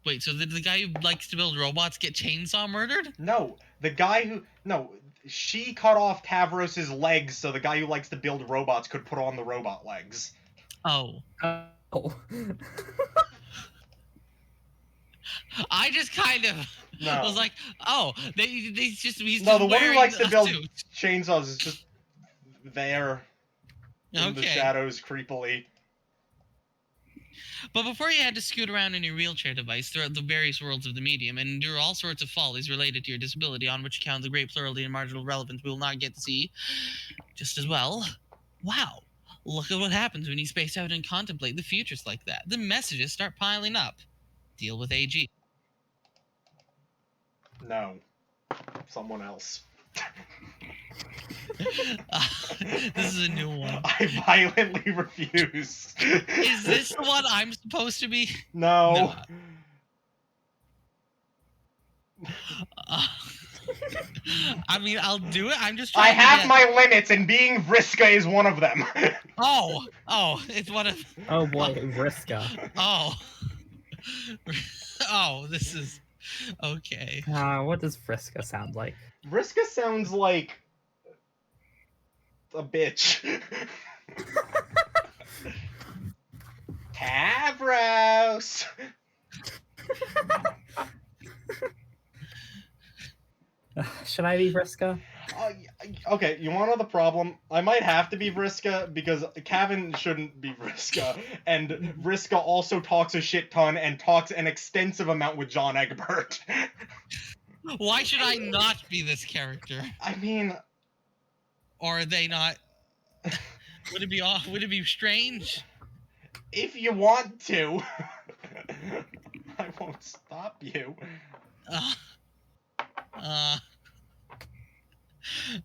[SPEAKER 3] Wait, so did the guy who likes to build robots get chainsaw murdered?
[SPEAKER 2] No, the guy who... No, she cut off Tavros's legs so the guy who likes to build robots could put on the robot legs.
[SPEAKER 3] Oh.
[SPEAKER 1] Oh.
[SPEAKER 3] I just kind of
[SPEAKER 2] No.
[SPEAKER 3] was like, oh, he's
[SPEAKER 2] No,
[SPEAKER 3] just
[SPEAKER 2] the one who
[SPEAKER 3] wearing
[SPEAKER 2] likes to
[SPEAKER 3] a
[SPEAKER 2] build
[SPEAKER 3] suit.
[SPEAKER 2] chainsaws is just there in the
[SPEAKER 3] Okay.
[SPEAKER 2] shadows creepily.
[SPEAKER 3] But before you had to scoot around in your wheelchair device throughout the various worlds of the medium and endure all sorts of follies related to your disability, on which account the great plurality and marginal relevance we will not get to see just as well. Wow. Look at what happens when you space out and contemplate the futures like that. The messages start piling up. Deal with AG.
[SPEAKER 2] No. Someone else.
[SPEAKER 3] This is a new one.
[SPEAKER 2] I violently refuse.
[SPEAKER 3] Is this the one I'm supposed to be?
[SPEAKER 2] No.
[SPEAKER 3] I mean, I'll do it. I'm just trying
[SPEAKER 2] I
[SPEAKER 3] to
[SPEAKER 2] have
[SPEAKER 3] get...
[SPEAKER 2] my limits, and being Vriska is one of them.
[SPEAKER 3] Oh, it's one of...
[SPEAKER 1] Oh boy, Vriska.
[SPEAKER 3] Oh. Oh, this is... Okay.
[SPEAKER 1] What does Vriska sound like?
[SPEAKER 2] Vriska sounds like... a bitch. Tavros!
[SPEAKER 1] Should I be Vriska?
[SPEAKER 2] Okay, you wanna know the problem? I might have to be Vriska because Cavan shouldn't be Vriska, and Vriska also talks a shit ton and talks an extensive amount with John Egbert.
[SPEAKER 3] Why should I not be this character?
[SPEAKER 2] I mean...
[SPEAKER 3] Or are they not... Would it be off? Would it be strange?
[SPEAKER 2] If you want to. I won't stop you.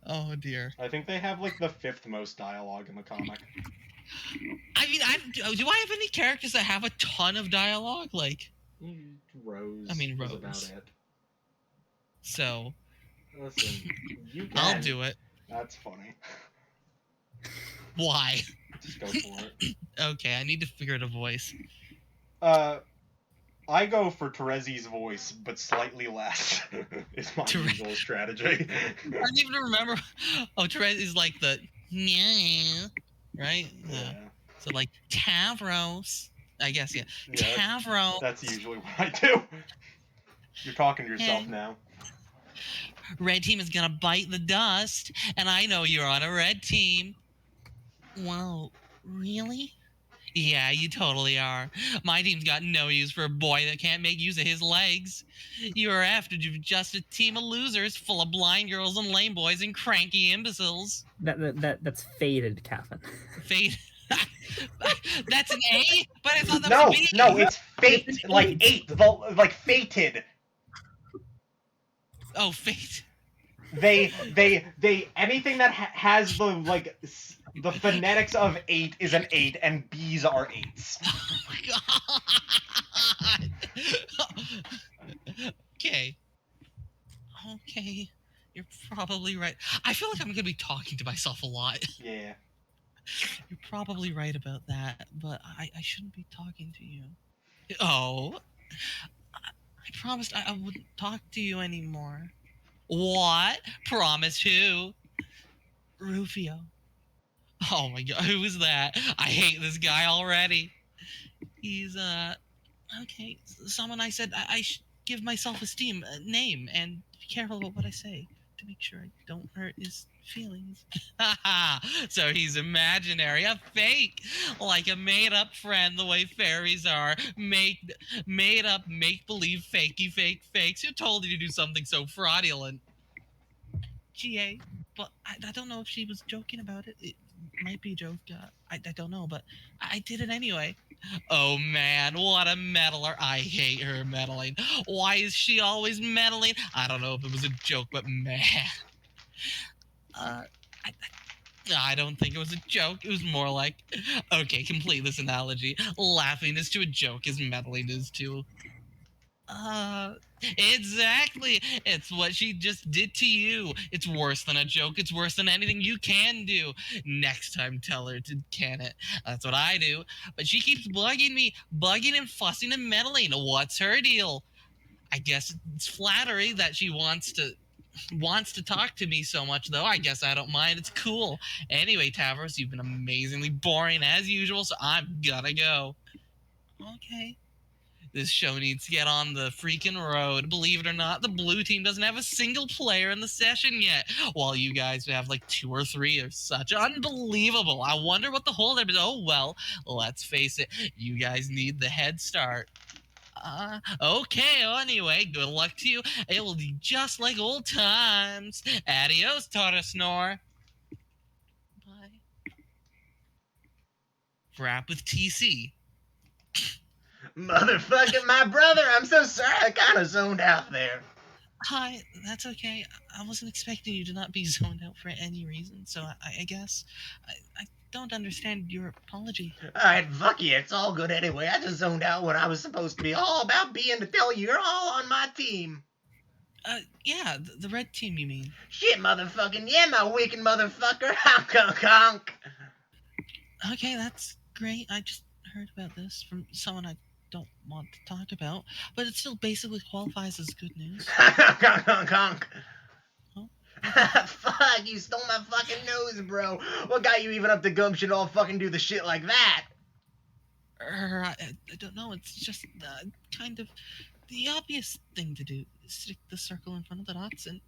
[SPEAKER 3] Oh dear.
[SPEAKER 2] I think they have like the 5th most dialogue in the comic.
[SPEAKER 3] I mean, do I have any characters that have a ton of dialogue? Like,
[SPEAKER 2] Rose.
[SPEAKER 3] I mean,
[SPEAKER 2] is
[SPEAKER 3] Rose.
[SPEAKER 2] about it.
[SPEAKER 3] So,
[SPEAKER 2] Listen, you can.
[SPEAKER 3] I'll do it.
[SPEAKER 2] That's funny.
[SPEAKER 3] Why?
[SPEAKER 2] Just go for it.
[SPEAKER 3] Okay, I need to figure out a voice.
[SPEAKER 2] I go for Terezi's voice, but slightly less. Is my usual strategy.
[SPEAKER 3] I don't even remember. Oh, Therese is like the... Right?
[SPEAKER 2] Yeah.
[SPEAKER 3] So like, Tavros. I guess, yeah.
[SPEAKER 2] Yeah,
[SPEAKER 3] Tavro.
[SPEAKER 2] That's usually what I do. You're talking to yourself
[SPEAKER 3] Yeah.
[SPEAKER 2] now.
[SPEAKER 3] Red team is gonna bite the dust, and I know you're on a red team. Whoa, really? Yeah, you totally are. My team's got no use for a boy that can't make use of his legs. You're after just a team of losers full of blind girls and lame boys and cranky imbeciles.
[SPEAKER 1] That's faded, Catherine.
[SPEAKER 3] Fate. That's an A? But I thought that was a B.
[SPEAKER 2] No, it's fate,
[SPEAKER 1] It's an
[SPEAKER 2] like
[SPEAKER 1] eight.
[SPEAKER 2] like fated.
[SPEAKER 3] Oh, fate.
[SPEAKER 2] They anything that has the like the phonetics of 8 is an 8, and B's are 8s.
[SPEAKER 3] Oh my god. Okay. Okay. You're probably right. I feel like I'm gonna be talking to myself a lot.
[SPEAKER 2] Yeah.
[SPEAKER 3] You're probably right about that, but I shouldn't be talking to you. Oh. I promised I wouldn't talk to you anymore. What? Promise who? Rufio. Oh my god, who is that? I hate this guy already. He's, okay, someone I said I should give my self-esteem a name and be careful about what I say to make sure I don't hurt his feelings. Haha, so he's imaginary, a fake, like a made-up friend the way fairies are, made up, make-believe, fakey fake fakes. Who told you to do something so fraudulent? GA, but I don't know if she was joking about it. It might be a joke. I don't know, but I did it anyway. Oh man, what a meddler. I hate her meddling. Why is she always meddling? I don't know if it was a joke, but man. I don't think it was a joke. It was more like, okay, complete this analogy. Laughing is to a joke as meddling is to exactly. It's what she just did to you. It's worse than a joke. It's worse than anything you can do. Next time, tell her to can it. That's what I do. But she keeps bugging me, bugging and fussing and meddling. What's her deal? I guess it's flattery that she wants to talk to me so much, though. I guess I don't mind. It's cool. Anyway, Tavros, you've been amazingly boring as usual, so I'm gonna go. Okay. This show needs to get on the freaking road. Believe it or not, the blue team doesn't have a single player in the session yet, while you guys have like 2 or 3 or such. Unbelievable. I wonder what the holdup is. Oh, well, let's face it. You guys need the head start. Okay, well, anyway, good luck to you. It will be just like old times. Adios, Tata Snore. Bye. Rap with TC.
[SPEAKER 2] Motherfucking my brother, I'm so sorry. I kind of zoned out there.
[SPEAKER 3] Hi, that's okay. I wasn't expecting you to not be zoned out for any reason, so I guess I don't understand your apology.
[SPEAKER 2] Alright, fuck you. It's all good anyway. I just zoned out when I was supposed to be all about being to tell you you're all on my team.
[SPEAKER 3] Yeah, the red team, you mean?
[SPEAKER 2] Shit, motherfucking yeah, my wicked motherfucker. Honk, honk, honk.
[SPEAKER 3] Okay, that's great. I just heard about this from someone I don't want to talk about, but it still basically qualifies as good news.
[SPEAKER 2] Honk, honk, honk, honk.
[SPEAKER 3] Oh.
[SPEAKER 2] Fuck, you stole my fucking nose, bro. What got you even up to gumption to all fucking do the shit like that?
[SPEAKER 3] I don't know. It's just kind of the obvious thing to do. Stick the circle in front of the dots and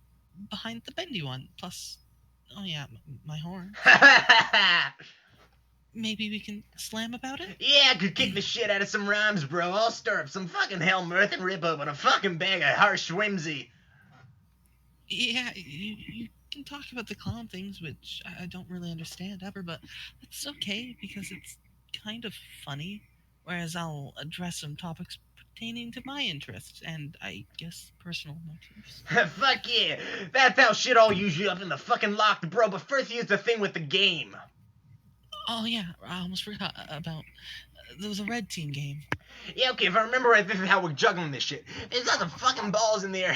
[SPEAKER 3] behind the bendy one. Plus, oh yeah, my horn. Maybe we can slam about it?
[SPEAKER 2] Yeah, I could kick the shit out of some rhymes, bro. I'll stir up some fucking hell mirth and rip open a fucking bag of harsh whimsy.
[SPEAKER 3] Yeah, you can talk about the clown things, which I don't really understand ever, but it's okay because it's kind of funny. Whereas I'll address some topics pertaining to my interests and, I guess, personal motives.
[SPEAKER 2] Fuck yeah. That's how shit all usually up in the fucking locked, bro. But first here's the thing with the game.
[SPEAKER 3] Oh yeah, I almost forgot about. There was a red team game.
[SPEAKER 2] Yeah, okay, if I remember right, this is how we're juggling this shit. There's lots of fucking balls in there.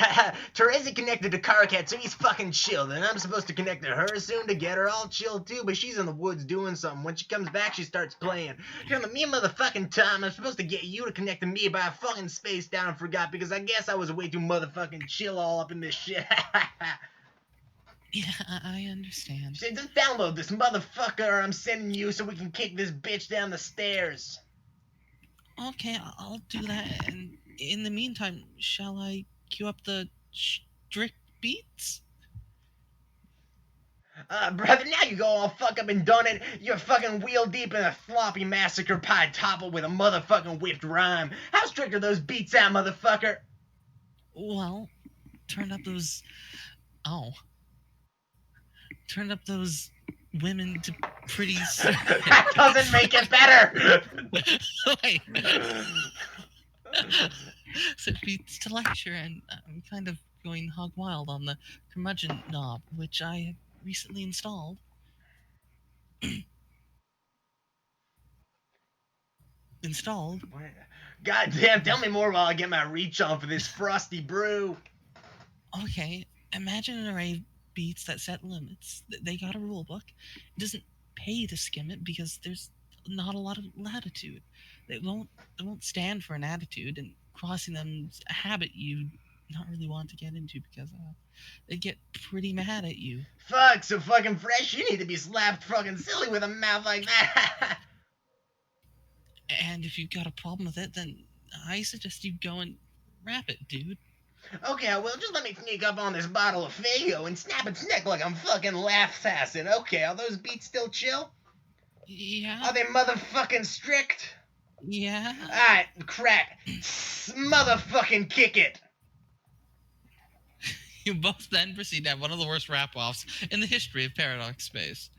[SPEAKER 2] Terezi connected to Carcat, so he's fucking chilled. And I'm supposed to connect to her soon to get her all chilled too, but she's in the woods doing something. When she comes back, she starts playing. During the me motherfucking time, I'm supposed to get you to connect to me, but I fucking spaced down and forgot because I guess I was way too motherfucking chill all up in this shit.
[SPEAKER 3] Yeah, I understand.
[SPEAKER 2] So just download this motherfucker I'm sending you so we can kick this bitch down the stairs.
[SPEAKER 3] Okay, I'll do that. And in the meantime, shall I cue up the strict beats?
[SPEAKER 2] Brother, now you go all fuck up and done it. You're fucking wheel deep in a floppy massacre pie topple with a motherfucking whipped rhyme. How strict are those beats out, motherfucker?
[SPEAKER 3] Well, turn up those. Oh. Turn up those women to pretty.
[SPEAKER 2] That doesn't make it better!
[SPEAKER 3] Wait. Set beats to lecture, and I'm kind of going hog wild on the curmudgeon knob, which I have recently installed. Installed?
[SPEAKER 2] God damn, tell me more while I get my reach on for this frosty brew.
[SPEAKER 3] Okay, imagine an array of beats that set limits. They got a rule book. It doesn't pay to skim it because there's not a lot of latitude. They won't stand for an attitude, and crossing them's a habit you not really want to get into because they get pretty mad at you.
[SPEAKER 2] Fuck, so fucking fresh, you need to be slapped fucking silly with a mouth like that.
[SPEAKER 3] And if you've got a problem with it, then I suggest you go and rap it, dude.
[SPEAKER 2] Okay, well, just let me sneak up on this bottle of Fago and snap its neck like I'm fucking laugh-assassin. Okay, are those beats still chill?
[SPEAKER 3] Yeah.
[SPEAKER 2] Are they motherfucking strict?
[SPEAKER 3] Yeah.
[SPEAKER 2] Alright, crack. Motherfucking kick it.
[SPEAKER 3] You both then proceed to have one of the worst rap-offs in the history of Paradox Space.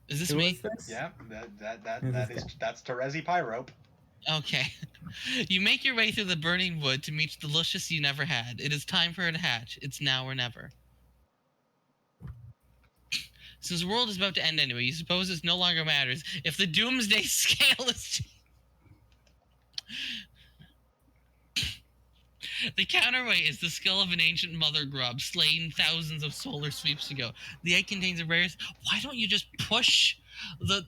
[SPEAKER 3] Is this
[SPEAKER 1] Who
[SPEAKER 3] me?
[SPEAKER 1] is this?
[SPEAKER 2] Yeah,
[SPEAKER 1] Who's this
[SPEAKER 2] that's Terezi Pyrope.
[SPEAKER 3] Okay. You make your way through the burning wood to meet the luscious you never had. It is time for her to hatch. It's now or never. Since the world is about to end anyway, you suppose it no longer matters if the doomsday scale is... The counterweight is the skull of an ancient mother grub slain thousands of solar sweeps ago. The egg contains a rare... Why don't you just push the...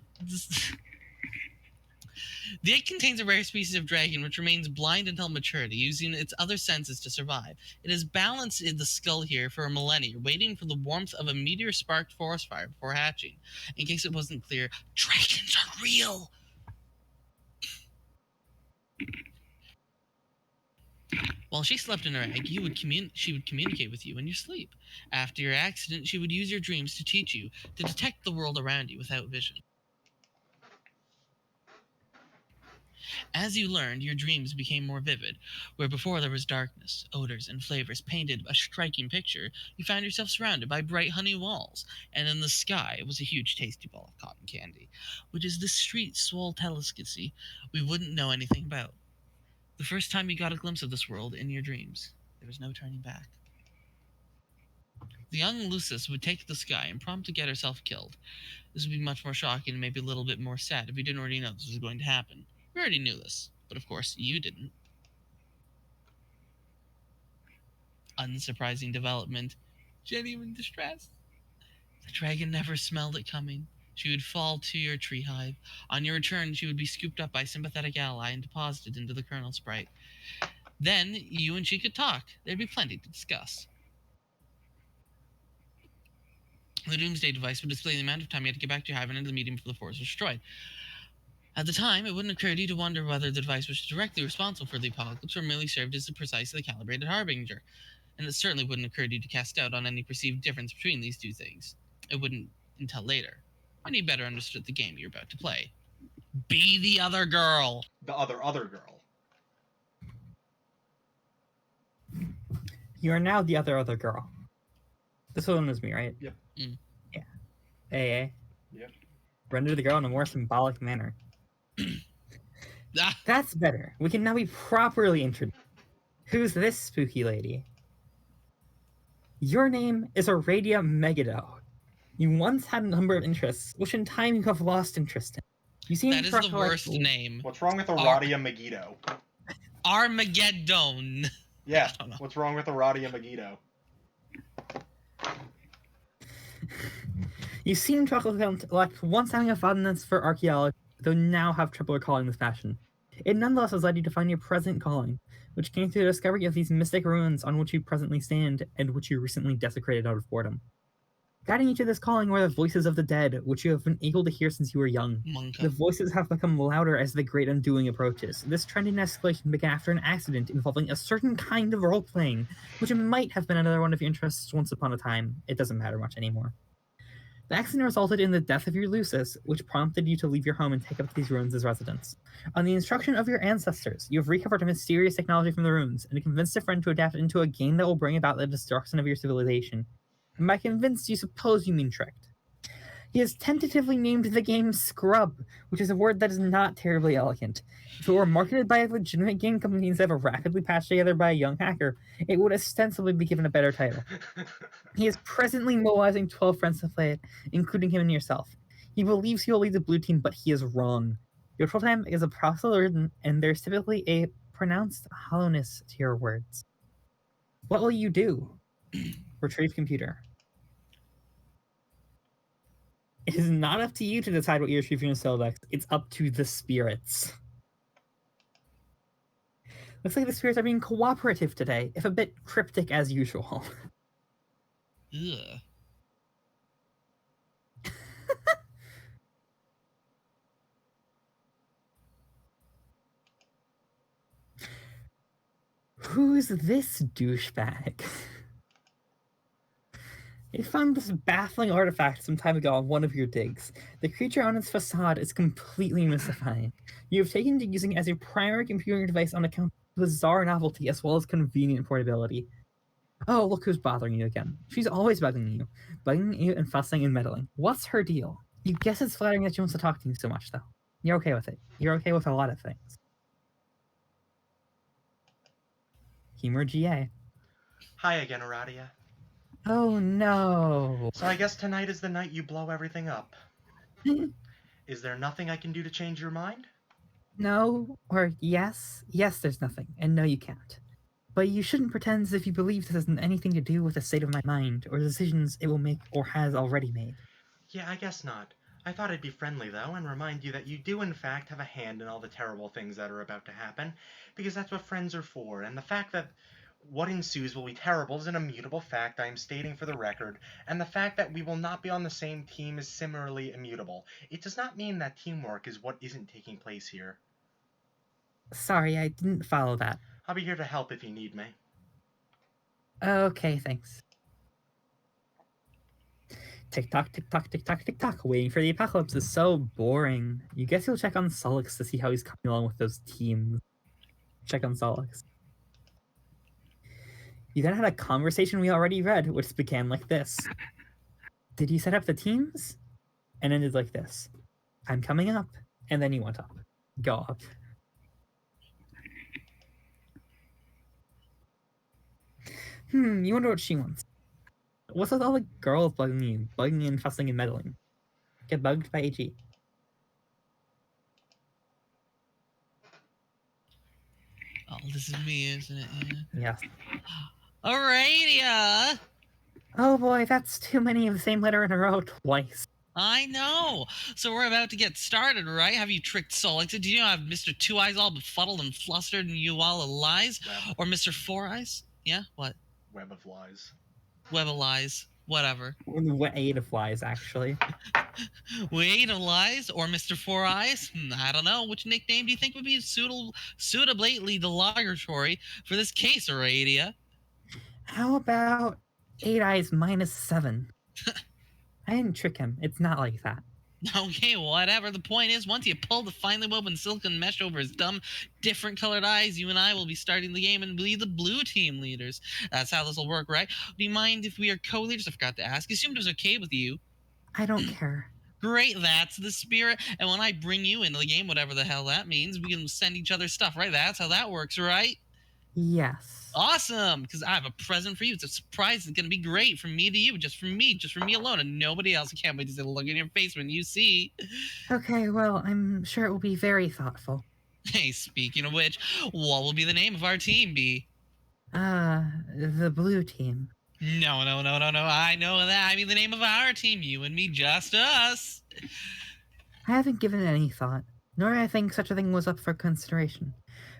[SPEAKER 3] The egg contains a rare species of dragon which remains blind until maturity, using its other senses to survive. It is balanced in the skull here for a millennia, waiting for the warmth of a meteor-sparked forest fire before hatching. In case it wasn't clear, dragons are real! While she slept in her egg, she would communicate with you in your sleep. After your accident, she would use your dreams to teach you to detect the world around you without vision. As you learned, your dreams became more vivid. Where before there was darkness, odors, and flavors painted a striking picture, you found yourself surrounded by bright honey walls, and in the sky was a huge tasty ball of cotton candy, which is the street swole delicacy we wouldn't know anything about. The first time you got a glimpse of this world in your dreams, there was no turning back. The young Lucis would take the sky and prompt to get herself killed. This would be much more shocking and maybe a little bit more sad if we didn't already know this was going to happen. We already knew this, but of course you didn't. Unsurprising development. Genuine distress. The dragon never smelled it coming. She would fall to your tree hive. On your return, she would be scooped up by a sympathetic ally and deposited into the kernel sprite. Then you and she could talk. There'd be plenty to discuss. The Doomsday device would display the amount of time you had to get back to your hive and into the medium before the forest was destroyed. At the time, it wouldn't occur to you to wonder whether the device was directly responsible for the apocalypse or merely served as a precisely calibrated harbinger, and it certainly wouldn't occur to you to cast doubt on any perceived difference between these two things. It wouldn't until later, when you better understood the game you're about to play. Be the other girl!
[SPEAKER 2] The other girl.
[SPEAKER 1] You are now the other girl. This one is me, right?
[SPEAKER 2] Yep.
[SPEAKER 3] Mm.
[SPEAKER 1] Yeah. Hey.
[SPEAKER 2] Yep.
[SPEAKER 1] Render the girl in a more symbolic manner.
[SPEAKER 3] Ah,
[SPEAKER 1] That's better. We can now be properly introduced. Who's this spooky lady? Your name is Aradia Megiddo. You once had a number of interests, which in time you have lost interest in. You seem
[SPEAKER 3] that is
[SPEAKER 1] to
[SPEAKER 3] the
[SPEAKER 1] recollect-
[SPEAKER 3] worst name.
[SPEAKER 2] What's wrong with Aradia Megiddo?
[SPEAKER 3] Armageddon.
[SPEAKER 2] Yeah,
[SPEAKER 3] I don't know.
[SPEAKER 2] what's wrong with Aradia Megiddo?
[SPEAKER 1] You seem to recollect once having a fondness for archaeology, though now have trouble recalling this passion. It nonetheless has led you to find your present calling, which came through the discovery of these mystic ruins on which you presently stand and which you recently desecrated out of boredom. Guiding you to this calling were the voices of the dead, which you have been able to hear since you were young.
[SPEAKER 3] Monka.
[SPEAKER 1] The voices have become louder as the great undoing approaches. This trend in escalation began after an accident involving a certain kind of role-playing, which might have been another one of your interests once upon a time. It doesn't matter much anymore. The accident resulted in the death of your Lucis, which prompted you to leave your home and take up these ruins as residence. On the instruction of your ancestors, you have recovered a mysterious technology from the ruins and convinced a friend to adapt it into a game that will bring about the destruction of your civilization. And by convinced, you suppose you mean tricked. He has tentatively named the game Scrub, which is a word that is not terribly elegant. If it were marketed by a legitimate game company instead of rapidly patched together by a young hacker, it would ostensibly be given a better title. He is presently mobilizing 12 friends to play it, including him and yourself. He believes he will lead the blue team, but he is wrong. Your troll time is a process, and there's typically a pronounced hollowness to your words. What will you do? Retrieve computer. It is not up to you to decide what you're retrieving in Celldex. It's up to the spirits. Looks like the spirits are being cooperative today, if a bit cryptic as usual.
[SPEAKER 3] Ugh.
[SPEAKER 1] Who's this douchebag? You found this baffling artifact some time ago on one of your digs. The creature on its facade is completely mystifying. You have taken to using it as your primary computing device on account of bizarre novelty as well as convenient portability. Oh, look who's bothering you again. She's always bugging you and fussing and meddling. What's her deal? You guess it's flattering that she wants to talk to you so much, though. You're okay with it. You're okay with a lot of things. Humor GA.
[SPEAKER 2] Hi again, Aradia.
[SPEAKER 1] Oh no.
[SPEAKER 2] So I guess tonight is the night you blow everything up. Is there nothing I can do to change your mind?
[SPEAKER 1] No, or yes. Yes, there's nothing, and no, you can't. But you shouldn't pretend as if you believe this has anything to do with the state of my mind, or the decisions it will make or has already made.
[SPEAKER 2] Yeah, I guess not. I thought I'd be friendly, though, and remind you that you do in fact have a hand in all the terrible things that are about to happen, because that's what friends are for, and the fact that what ensues will be terrible is an immutable fact I am stating for the record, and the fact that we will not be on the same team is similarly immutable. It does not mean that teamwork is what isn't taking place here.
[SPEAKER 1] Sorry, I didn't follow that.
[SPEAKER 2] I'll be here to help if you need me.
[SPEAKER 1] Okay, thanks. Tick-tock, tick-tock, tick-tock, tick-tock. Waiting for the apocalypse is so boring. You guess you'll check on Solix to see how he's coming along with those teams. Check on Solix. You then had a conversation we already read, which began like this. Did you set up the teams? And ended like this. I'm coming up. And then you went up. Go up. You wonder what she wants. What's with all the girls bugging you and fussing and meddling? Get bugged by AG.
[SPEAKER 3] Oh, this is me, isn't it? Yeah.
[SPEAKER 1] Yes.
[SPEAKER 3] Aradia!
[SPEAKER 1] Oh boy, that's too many of the same letter in a row twice.
[SPEAKER 3] I know. So we're about to get started, right? Have you tricked Solix? Did you have Mr. Two Eyes all befuddled and flustered and you all lies? Or Mr. Four Eyes? Yeah? What?
[SPEAKER 2] Web of lies.
[SPEAKER 3] Web of lies. Whatever.
[SPEAKER 1] Eight of flies, actually.
[SPEAKER 3] Wait of lies or Mr. Four Eyes? I don't know. Which nickname do you think would be suitably derogatory for this case, Aradia?
[SPEAKER 1] How about 8 eyes minus 7? I didn't trick him. It's not like that.
[SPEAKER 3] Okay, whatever. The point is, once you pull the finely woven silicon mesh over his dumb, different colored eyes, you and I will be starting the game and be the blue team leaders. That's how this will work, right? Do you mind if we are co-leaders? I forgot to ask. You assumed it was okay with you.
[SPEAKER 1] I don't care.
[SPEAKER 3] Great, that's the spirit. And when I bring you into the game, whatever the hell that means, we can send each other stuff, right? That's how that works, right?
[SPEAKER 1] Yes.
[SPEAKER 3] Awesome, because I have a present for you. It's a surprise. It's going to be great from me to you, just for me alone, and nobody else. I can't wait to see the look in your face when you see.
[SPEAKER 1] Okay, well, I'm sure it will be very thoughtful.
[SPEAKER 3] Hey, speaking of which, what will be the name of our team be?
[SPEAKER 1] The blue team.
[SPEAKER 3] No. I know that. I mean the name of our team. You and me, just us.
[SPEAKER 1] I haven't given it any thought, nor I think such a thing was up for consideration.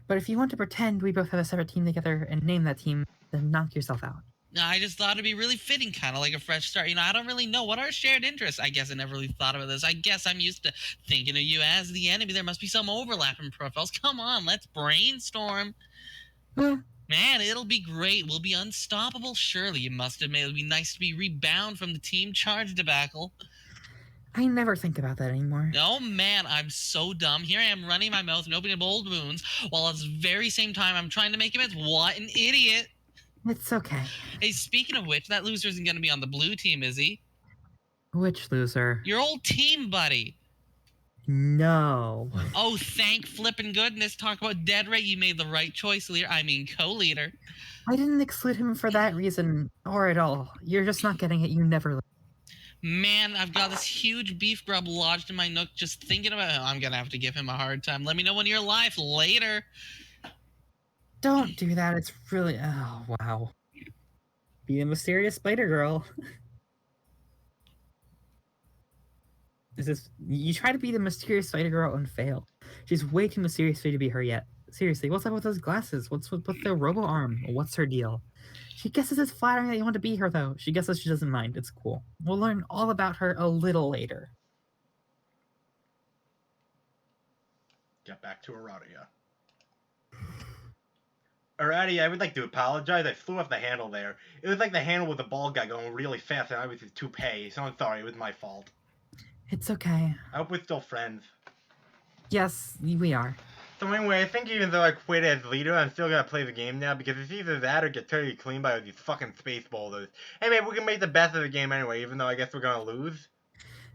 [SPEAKER 1] But if you want to pretend we both have a separate team together and name that team, then knock yourself out.
[SPEAKER 3] I just thought it'd be really fitting, kind of like a fresh start. I don't really know what our shared interests. I guess I never really thought about this. I guess I'm used to thinking of you as the enemy. There must be some overlap in profiles. Come on, let's brainstorm.
[SPEAKER 1] Eh,
[SPEAKER 3] Man, it'll be great. We'll be unstoppable. Surely, you must admit, it'll be nice to be rebound from the team charge debacle.
[SPEAKER 1] I never think about that anymore.
[SPEAKER 3] Oh man, I'm so dumb. Here I am running my mouth and opening up old wounds, while at the very same time I'm trying to make amends. What an idiot!
[SPEAKER 1] It's okay.
[SPEAKER 3] Hey, speaking of which, that loser isn't going to be on the blue team, is he?
[SPEAKER 1] Which loser?
[SPEAKER 3] Your old team buddy.
[SPEAKER 1] No.
[SPEAKER 3] Oh, thank flippin' goodness. Talk about dead rate. You made the right choice, leader. I mean, co-leader.
[SPEAKER 1] I didn't exclude him for that reason, or at all. You're just not getting it. You never.
[SPEAKER 3] Man, I've got this huge beef grub lodged in my nook just thinking about it. I'm going to have to give him a hard time. Let me know when you're live later.
[SPEAKER 1] Don't do that. It's really. Oh, wow. Be a mysterious spider girl. Is this. You try to be the mysterious spider girl and fail. She's way too mysterious for you to be her yet. Seriously, what's up with those glasses? What's with the robo arm? What's her deal? She guesses it's flattering that you want to be her, though. She guesses she doesn't mind. It's cool. We'll learn all about her a little later.
[SPEAKER 2] Get back to Aradia. Aradia, I would like to apologize. I flew off the handle there. It was like the handle with the bald guy going really fast, and I was his toupee, so I'm sorry. It was my fault.
[SPEAKER 1] It's okay.
[SPEAKER 2] I hope we're still friends.
[SPEAKER 1] Yes, we are.
[SPEAKER 2] So anyway, I think even though I quit as leader, I'm still gonna play the game now, because it's either that or get totally cleaned by these fucking space boulders. Hey man, we can make the best of the game anyway, even though I guess we're gonna lose.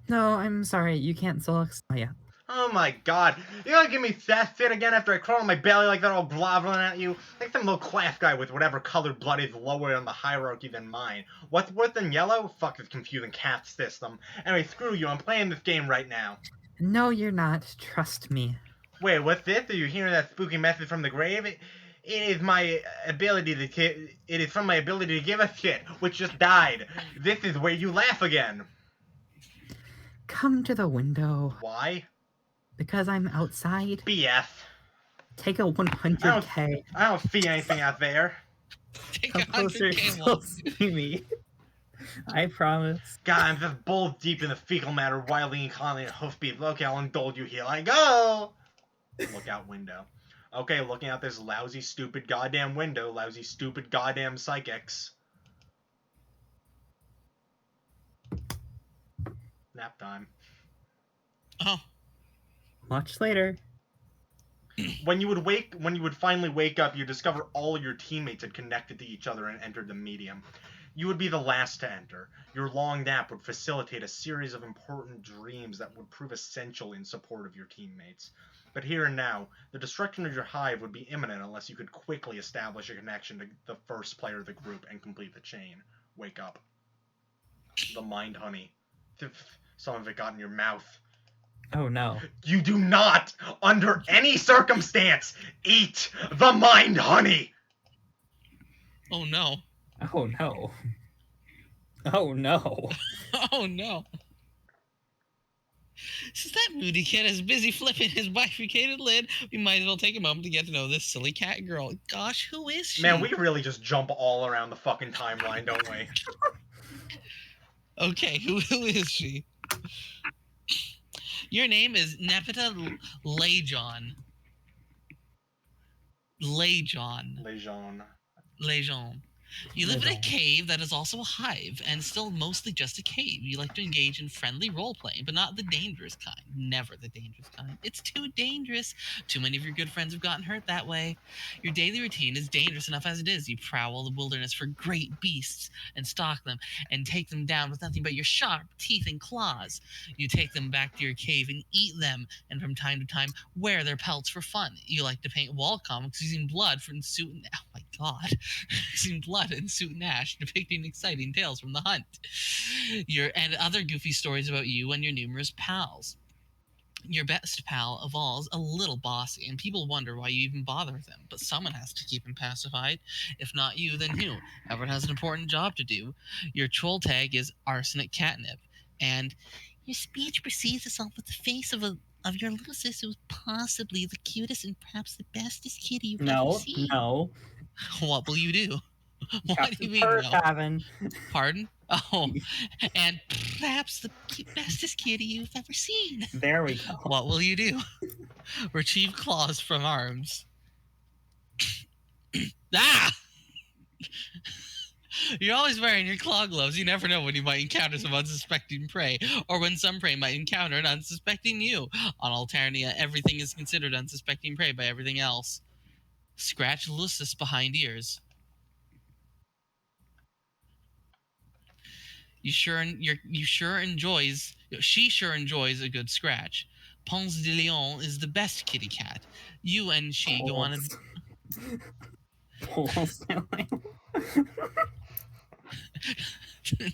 [SPEAKER 1] No, I'm sorry. You can't select. Oh, yeah.
[SPEAKER 2] Oh my god. You're gonna give me that shit again after I crawl on my belly like that, all groveling at you? Like some little class guy with whatever colored blood is lower on the hierarchy than mine. What's worse than yellow? Fuck this confusing caste system. Anyway, screw you. I'm playing this game right now.
[SPEAKER 1] No, you're not. Trust me.
[SPEAKER 2] Wait, what's this? Are you hearing that spooky message from the grave? It is my ability to... It is from my ability to give a shit, which just died. This is where you laugh again.
[SPEAKER 1] Come to the window.
[SPEAKER 2] Why?
[SPEAKER 1] Because I'm outside.
[SPEAKER 2] BS.
[SPEAKER 1] Take a 100K.
[SPEAKER 2] I don't see anything out there.
[SPEAKER 3] Take
[SPEAKER 1] Come closer,
[SPEAKER 3] 100K
[SPEAKER 1] you'll
[SPEAKER 3] walk.
[SPEAKER 1] see me. I promise.
[SPEAKER 2] God, I'm just balls deep in the fecal matter, wildly incontinent hoofbeat. Okay, I'll indulge you. Here I go! Look out window. Okay, looking out this lousy, stupid, goddamn window. Lousy, stupid, goddamn psychics. Nap time.
[SPEAKER 3] Oh,
[SPEAKER 1] Much later.
[SPEAKER 2] When you would finally wake up, you discover all your teammates had connected to each other and entered the medium. You would be the last to enter. Your long nap would facilitate a series of important dreams that would prove essential in support of your teammates. But here and now, the destruction of your hive would be imminent unless you could quickly establish a connection to the first player of the group and complete the chain. Wake up. The mind honey. Some of it got in your mouth.
[SPEAKER 1] Oh no.
[SPEAKER 2] You do not, under any circumstance, eat the mind honey!
[SPEAKER 3] oh no.
[SPEAKER 1] Oh no. Oh no.
[SPEAKER 3] Oh no. Since that moody kid is busy flipping his bifurcated lid, we might as well take a moment to get to know this silly cat girl. Gosh, who is she?
[SPEAKER 2] Man, we really just jump all around the fucking timeline, don't we?
[SPEAKER 3] Okay, who is she? Your name is Nepeta Lejon. Lejon.
[SPEAKER 2] Lejeune.
[SPEAKER 3] You live in a
[SPEAKER 1] Lejon.
[SPEAKER 3] cave that is also a hive, and still mostly just a cave. You like to engage in friendly role-playing, but not the dangerous kind. Never the dangerous kind. It's too dangerous. Too many of your good friends have gotten hurt that way. Your daily routine is dangerous enough as it is. You prowl the wilderness for great beasts, and stalk them, and take them down with nothing but your sharp teeth and claws. You take them back to your cave and eat them, and from time to time, wear their pelts for fun. You like to paint wall comics using blood from suit and... Oh my god. Using blood and suit and ash, depicting exciting tales from the hunt. And other goofy stories about you and your numerous pals. Your best pal of all is a little bossy, and people wonder why you even bother with him. But someone has to keep him pacified. If not you, then who? Everyone has an important job to do. Your troll tag is arsenic catnip, and your speech precedes itself with the face of your little sister who's possibly the cutest and perhaps the bestest kitty you've ever
[SPEAKER 1] No,
[SPEAKER 3] seen.
[SPEAKER 1] no.
[SPEAKER 3] What will you do? What do you mean,
[SPEAKER 1] Purr
[SPEAKER 3] no?
[SPEAKER 1] Tavern.
[SPEAKER 3] Pardon? Oh, and perhaps the bestest kitty you've ever seen.
[SPEAKER 1] There we go.
[SPEAKER 3] What will you do? Retrieve claws from arms. Ah! You're always wearing your claw gloves. You never know when you might encounter some unsuspecting prey, or when some prey might encounter an unsuspecting you. On Alternia, everything is considered unsuspecting prey by everything else. Scratch Lucis behind ears. She sure enjoys a good scratch. Ponce de Leon is the best kitty cat. You and she go on in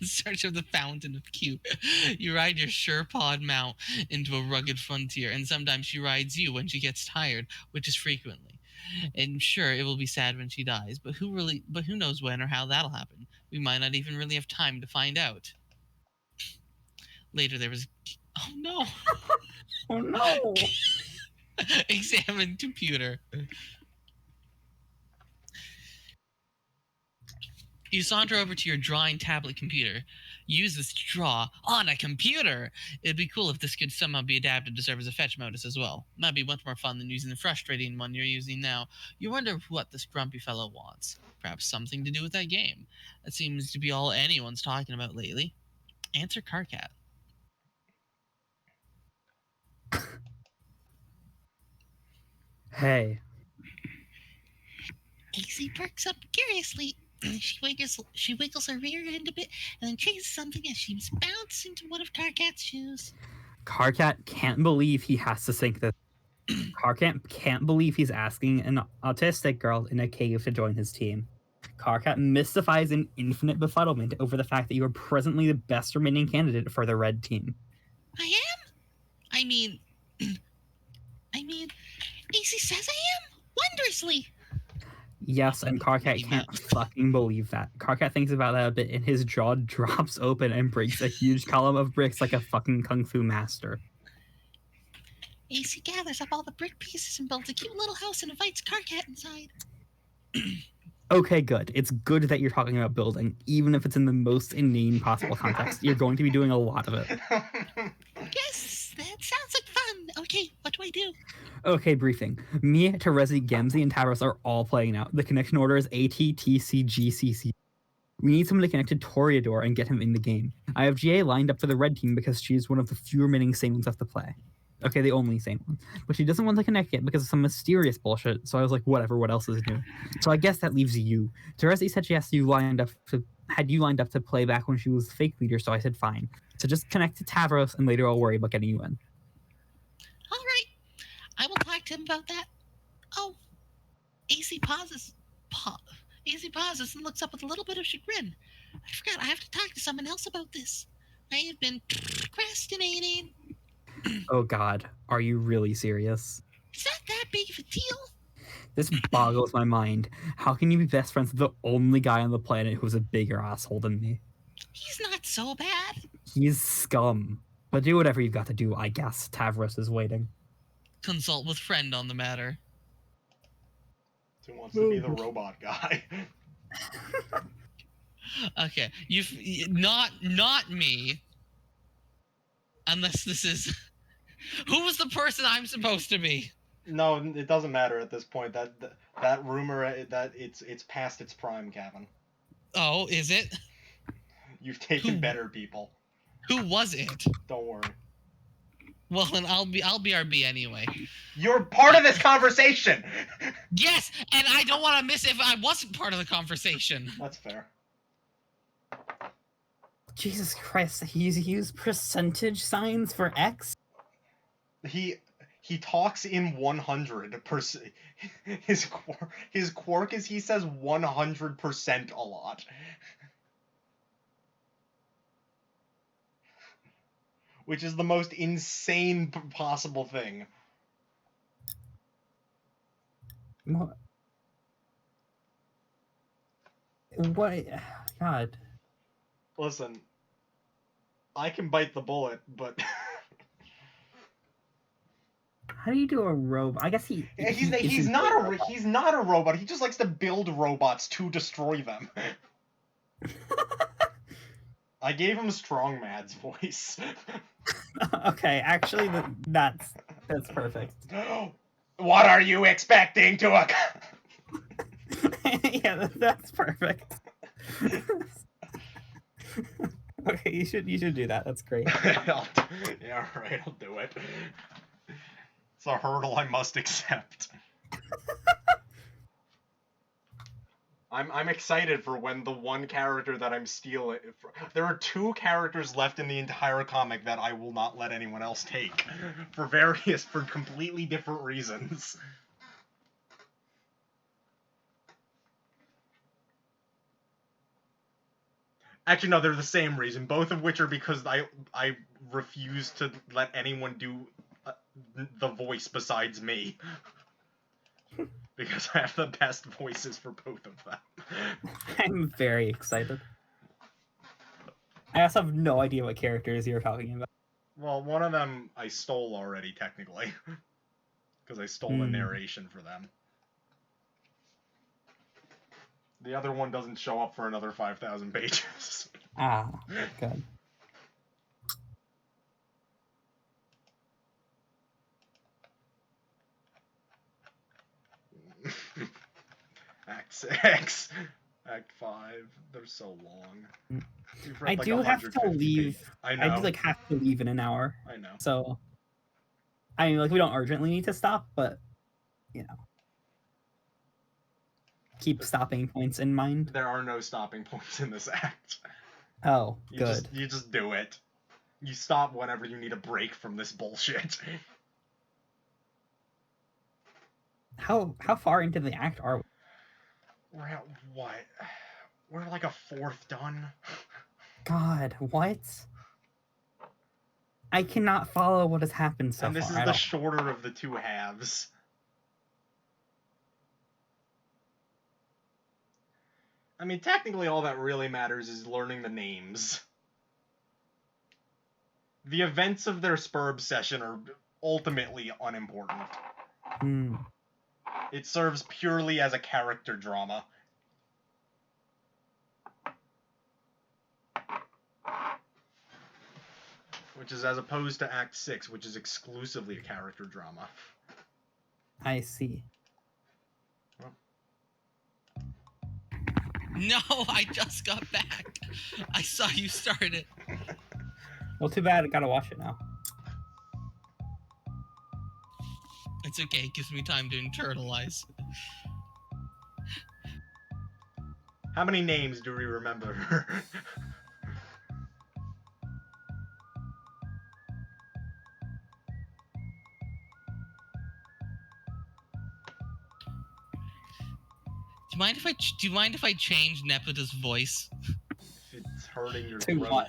[SPEAKER 3] search of the fountain of cute. You ride your sure-pawed mount into a rugged frontier, and sometimes she rides you when she gets tired, which is frequently. And sure, it will be sad when she dies, but who knows when or how that'll happen? We might not even really have time to find out. Later there was... Oh no!
[SPEAKER 1] Oh no!
[SPEAKER 3] Examine computer. You saunter over to your drawing tablet computer. Use this to draw on a computer. It'd be cool if this could somehow be adapted to serve as a fetch modus as well. Might be much more fun than using the frustrating one you're using now. You wonder what this grumpy fellow wants. Perhaps something to do with that game. That seems to be all anyone's talking about lately. Answer Carcat.
[SPEAKER 1] Hey.
[SPEAKER 4] AC perks up curiously. She wiggles her rear end a bit and then chases something as she bounces into one of Carcat's shoes.
[SPEAKER 1] Carcat can't believe he has to sink this. Carcat can't believe he's asking an autistic girl in a cave to join his team. Carcat mystifies in infinite befuddlement over the fact that you are presently the best remaining candidate for the red team.
[SPEAKER 4] I am? I mean, AC says I am? Wondrously.
[SPEAKER 1] Yes, and Carcat can't fucking believe that. Carcat thinks about that a bit, and his jaw drops open and breaks a huge column of bricks like a fucking kung fu master.
[SPEAKER 4] AC gathers up all the brick pieces and builds a cute little house and invites Carcat inside.
[SPEAKER 1] Okay, good. It's good that you're talking about building, even if it's in the most inane possible context. You're going to be doing a lot of it.
[SPEAKER 4] Yes, that sounds like fun. Okay, what do I do?
[SPEAKER 1] Okay, briefing. Me, Terezi, Gemzi, and Tavros are all playing now. The connection order is ATTCGCC. We need someone to connect to Toreador and get him in the game. I have GA lined up for the red team because she is one of the few remaining sane ones left to play. Okay, the only sane one. But she doesn't want to connect yet because of some mysterious bullshit, so I was like, whatever, what else is new? So I guess that leaves you. Terezi said she had you lined up to play back when she was fake leader, so I said fine. So just connect to Tavros and later I'll worry about getting you in.
[SPEAKER 4] All right, I will talk to him about that. Oh, AC pauses. AC pauses and looks up with a little bit of chagrin. I forgot I have to talk to someone else about this. I have been procrastinating.
[SPEAKER 1] Oh god, are you really serious?
[SPEAKER 4] It's not that big of a deal.
[SPEAKER 1] This boggles my mind. How can you be best friends with the only guy on the planet who's a bigger asshole than me?
[SPEAKER 4] He's not so bad.
[SPEAKER 1] He's scum. But do whatever you've got to do, I guess. Tavros is waiting.
[SPEAKER 3] Consult with friend on the matter.
[SPEAKER 2] Who wants to be the robot guy?
[SPEAKER 3] Okay, not me. Unless this is... Who was the person I'm supposed to be?
[SPEAKER 2] No, it doesn't matter at this point. That rumor that it's past its prime, Kevin.
[SPEAKER 3] Oh, is it?
[SPEAKER 2] You've taken better people.
[SPEAKER 3] Who was it?
[SPEAKER 2] Don't worry.
[SPEAKER 3] Well, then I'll be RB anyway.
[SPEAKER 2] You're part of this conversation.
[SPEAKER 3] Yes, and I don't want to miss if I wasn't part of the conversation.
[SPEAKER 2] That's fair.
[SPEAKER 1] Jesus Christ, he's used percentage signs for X?
[SPEAKER 2] He talks in 100%. His quirk is he says 100% a lot. Which is the most insane possible thing.
[SPEAKER 1] What? What? God.
[SPEAKER 2] Listen, I can bite the bullet, but
[SPEAKER 1] How do you do a robot? I guess he's
[SPEAKER 2] not a robot. He just likes to build robots to destroy them. I gave him Strong Mad's voice.
[SPEAKER 1] Okay, actually, that's perfect.
[SPEAKER 2] What are you expecting to a?
[SPEAKER 1] Yeah, that's perfect. Okay, you should do that. That's great.
[SPEAKER 2] Yeah, right. I'll do it. It's a hurdle I must accept. I'm excited for when the one character that I'm stealing. There are 2 characters left in the entire comic that I will not let anyone else take, for completely different reasons. Actually, no, they're the same reason. Both of which are because I refuse to let anyone do the voice besides me. Because I have the best voices for both of them.
[SPEAKER 1] I'm very excited. I also have no idea what characters you're talking about.
[SPEAKER 2] Well, one of them I stole already, technically. Because I stole the narration for them. The other one doesn't show up for another 5,000 pages.
[SPEAKER 1] Ah, good.
[SPEAKER 2] Act 6, Act 5, they're so long.
[SPEAKER 1] I do have to leave.
[SPEAKER 2] I know.
[SPEAKER 1] I do have to leave in an hour.
[SPEAKER 2] I know.
[SPEAKER 1] So, I mean, we don't urgently need to stop, but keep stopping points in mind.
[SPEAKER 2] There are no stopping points in this act.
[SPEAKER 1] Oh, good.
[SPEAKER 2] You just do it. You stop whenever you need a break from this bullshit.
[SPEAKER 1] How far into the act are we?
[SPEAKER 2] We're at what? We're like a 4th done.
[SPEAKER 1] God, what? I cannot follow what has happened so far.
[SPEAKER 2] And this is the shorter of the 2 halves. I mean, technically all that really matters is learning the names. The events of their Spurb session are ultimately unimportant. It serves purely as a character drama. Which is as opposed to Act 6, which is exclusively a character drama.
[SPEAKER 1] I see.
[SPEAKER 3] No, I just got back. I saw you start it.
[SPEAKER 1] Well, too bad. I gotta watch it now.
[SPEAKER 3] It's okay. It gives me time to internalize.
[SPEAKER 2] How many names do we remember?
[SPEAKER 3] Do you mind if I change Nepeta's voice?
[SPEAKER 2] It's hurting your
[SPEAKER 1] To
[SPEAKER 2] throat.
[SPEAKER 1] what?